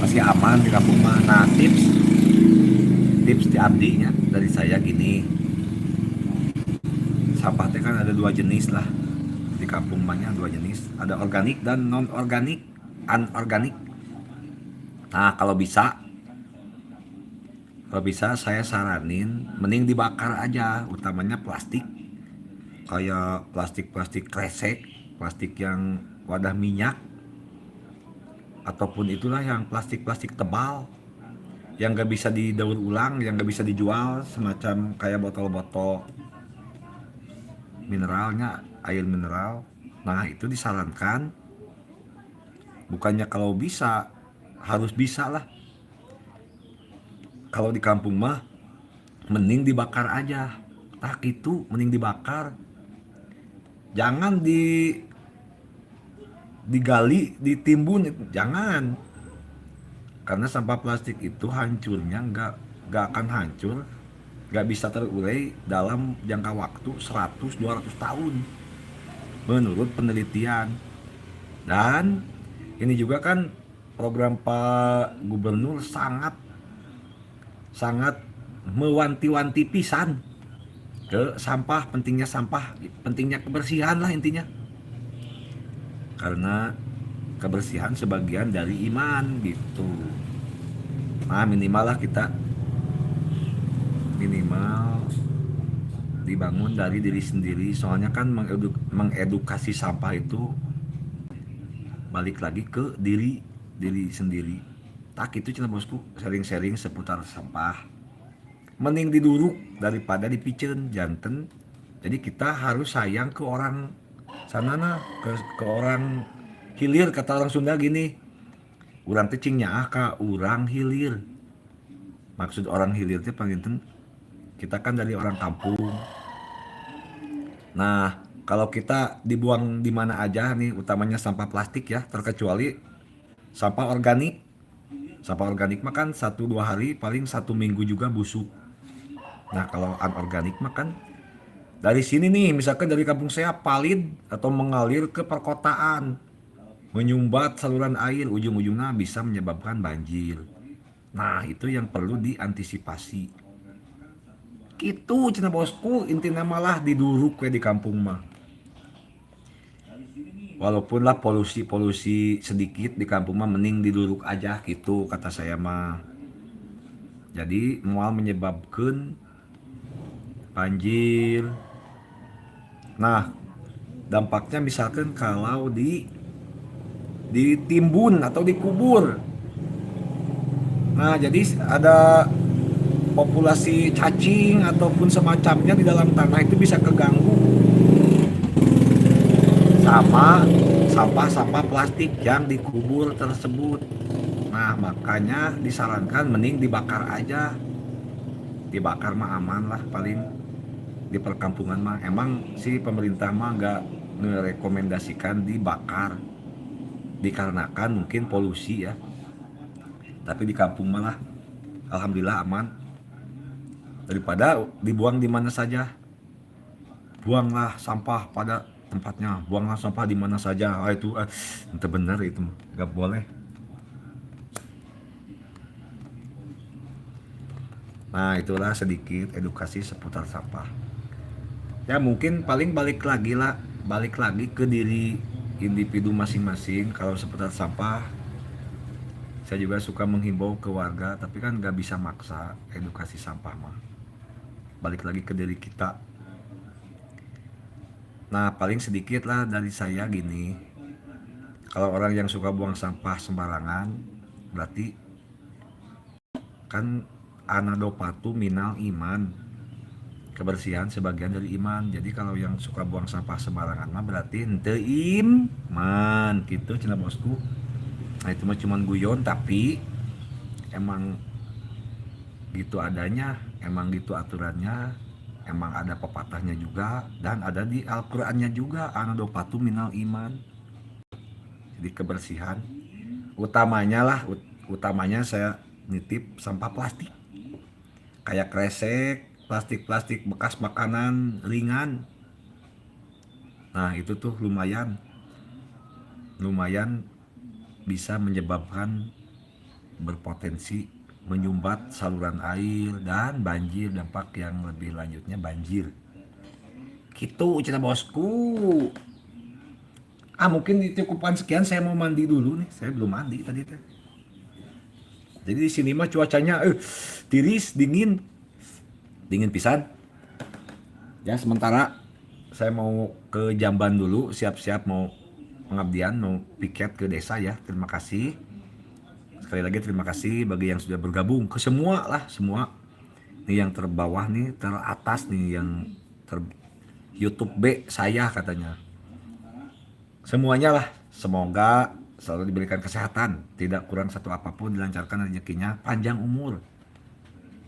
masih aman di kampung mah. Nah, tips di abdinya dari saya gini. Sampah teh kan ada 2 jenis lah. Di kampung banyak 2 jenis, ada organik dan non organik, anorganik. Nah kalau bisa saya saranin mending dibakar aja, utamanya plastik, kayak plastik kresek, plastik yang wadah minyak, ataupun itulah yang plastik tebal yang gak bisa didaur ulang, yang gak bisa dijual, semacam kayak botol-botol mineralnya, air mineral. Nah itu disarankan, bukannya kalau bisa, harus bisa lah. Kalau di kampung mah mending dibakar aja. Nah gitu, mending dibakar. Jangan digali, ditimbun, jangan. Karena sampah plastik itu hancurnya nggak akan hancur, nggak bisa terurai dalam jangka waktu 100-200 tahun menurut penelitian. Dan ini juga kan program Pak Gubernur sangat mewanti-wanti pisan ke sampah, pentingnya kebersihan lah intinya. Karena kebersihan sebagian dari iman gitu. Nah minimal lah kita dibangun dari diri sendiri. Soalnya kan mengedukasi sampah itu balik lagi ke diri sendiri. Tak itu cina bosku, sharing-sharing seputar sampah. Mending diduruk daripada dipicen janten. Jadi kita harus sayang ke orang sanana, ke orang hilir. Kata orang Sunda gini, urang teh cing nyaah ka urang hilir. Maksud orang hilir teh panginten kita kan dari orang kampung. Nah, kalau kita dibuang di mana aja nih, utamanya sampah plastik ya, terkecuali sampah organik. Sampah organik mah kan 1-2 hari, paling 1 minggu juga busuk. Nah, kalau anorganik mah kan dari sini nih, misalkan dari kampung saya palid atau mengalir ke perkotaan, menyumbat saluran air, ujung-ujungnya bisa menyebabkan banjir. Nah, itu yang perlu diantisipasi. Gitu cina bosku, intinya malah diduruk we di kampung mah. Walaupun lah polusi sedikit di kampung mah mending diduruk aja gitu kata saya mah. Jadi moal menyebabkan banjir. Nah, dampaknya misalkan kalau ditimbun atau dikubur. Nah, jadi ada populasi cacing ataupun semacamnya di dalam tanah itu bisa keganggu sama sampah-sampah plastik yang dikubur tersebut. Nah, makanya disarankan mending dibakar aja. Dibakar mah aman lah, paling di perkampungan mah emang si pemerintah mah nggak merekomendasikan dibakar dikarenakan mungkin polusi ya. Tapi di kampung malah alhamdulillah aman. Daripada dibuang di mana saja. Buanglah sampah pada tempatnya, buanglah sampah di mana saja. Itu itu benar, itu nggak boleh. Nah, itulah sedikit edukasi seputar sampah. Ya mungkin paling balik lagi ke diri individu masing-masing. Kalau seputar sampah, saya juga suka menghimbau ke warga, tapi kan nggak bisa maksa edukasi sampah mah. Balik lagi ke diri kita. Nah, paling sedikit lah dari saya gini. Kalau orang yang suka buang sampah sembarangan, berarti kan anadopatu minal iman. Kebersihan sebagian dari iman. Jadi kalau yang suka buang sampah sembarangan mah berarti henteu iman gitu cenah bosku. Nah, itu mah cuman guyon, tapi emang gitu adanya, emang gitu aturannya, emang ada pepatahnya juga, dan ada di Al-Qur'annya juga, anadopatu minal iman. Jadi kebersihan utamanya saya nitip sampah plastik kayak kresek, plastik bekas makanan ringan. Nah, itu tuh lumayan bisa menyebabkan berpotensi menyumbat saluran air dan banjir, dampak yang lebih lanjutnya banjir. Gitu cenah bosku. Mungkin cukupan sekian, saya mau mandi dulu nih. Saya belum mandi tadi teh. Jadi di sini mah cuacanya tiris, dingin pisan. Ya, sementara saya mau ke Jamban dulu, siap-siap mau pengabdian, mau piket ke desa ya. Terima kasih. Sekali lagi terima kasih bagi yang sudah bergabung, ke semua. Nih yang terbawah nih, teratas nih yang YouTube B saya katanya. Semuanya lah, semoga selalu diberikan kesehatan, tidak kurang satu apapun, dilancarkan rezekinya, panjang umur,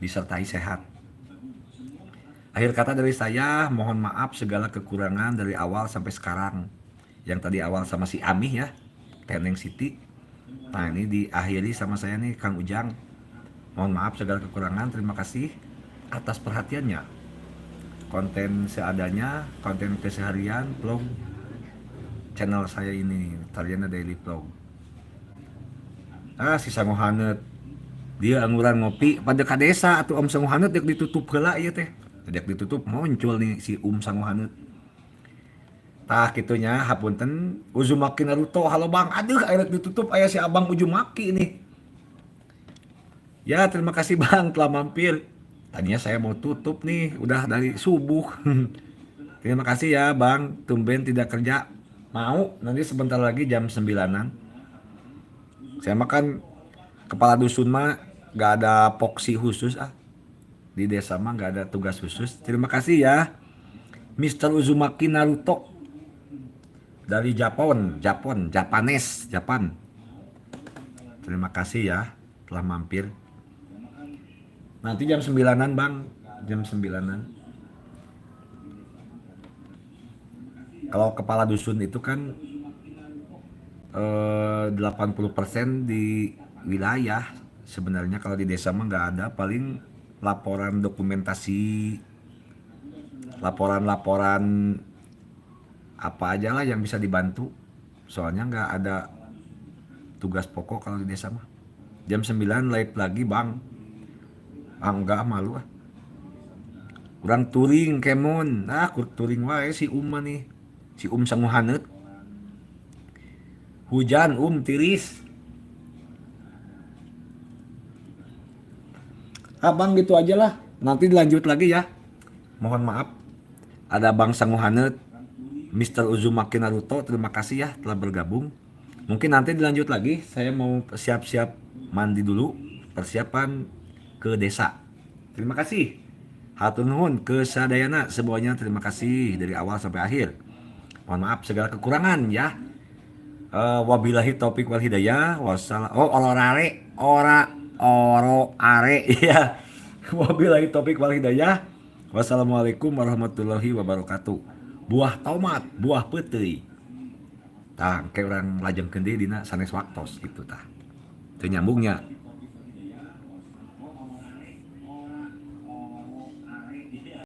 disertai sehat. Akhir kata dari saya, mohon maaf segala kekurangan dari awal sampai sekarang. Yang tadi awal sama si Amih ya, Teneng City. Nah ini diakhiri sama saya nih Kang Ujang. Mohon maaf segala kekurangan, terima kasih atas perhatiannya. Konten seadanya, konten keseharian, vlog channel saya ini, Tariana Daily Vlog. Si Sangohanet, dia anguran ngopi pada ka desa atau Om Sangohanet dek ditutup heula ieu teh. Dek ditutup muncul nih si Sangohanet. Tah kitunya hapunten Uzumaki Naruto, halo Bang. Aduh akhirnya ditutup aya si Abang Uzumaki nih. Ya terima kasih Bang telah mampir. Tadinya saya mau tutup nih, udah dari subuh. Terima kasih ya Bang, tumben tidak kerja. Mau, nanti sebentar lagi jam 9-an. Saya makan kepala dusun mah gak ada poksi khusus Di desa mah gak ada tugas khusus. Terima kasih ya Mr. Uzumaki Naruto dari Japan. Terima kasih ya telah mampir. Nanti jam 9-an Bang, jam 9-an. Kalau kepala dusun itu kan 80% di wilayah. Sebenarnya kalau di desa mah nggak ada, paling laporan dokumentasi, laporan apa aja lah yang bisa dibantu. Soalnya nggak ada tugas pokok kalau di desa mah. Jam 9 live lagi Bang. Enggak malu Kurang touring kemon. Touring wae si Uma nih. Si Sangohanet. Hujan tiris. Bang gitu aja lah. Nanti dilanjut lagi ya. Mohon maaf. Ada Bang Sangohanet, Mr. Uzumaki Naruto, terima kasih ya telah bergabung. Mungkin nanti dilanjut lagi. Saya mau siap-siap mandi dulu. Persiapan ke desa. Terima kasih. Hatur nuhun ke sadayana semuanya, terima kasih dari awal sampai akhir. Mohon maaf segala kekurangan ya. Wabillahi taufik wal hidayah. Ya. Wabillahi taufik wal hidayah. Wassalamualaikum warahmatullahi wabarakatuh. Buah tomat, buah peuteui. Tah, kayak orang lajengkeun deui dina sanes waktos gitu tah. Teu nyambungnya.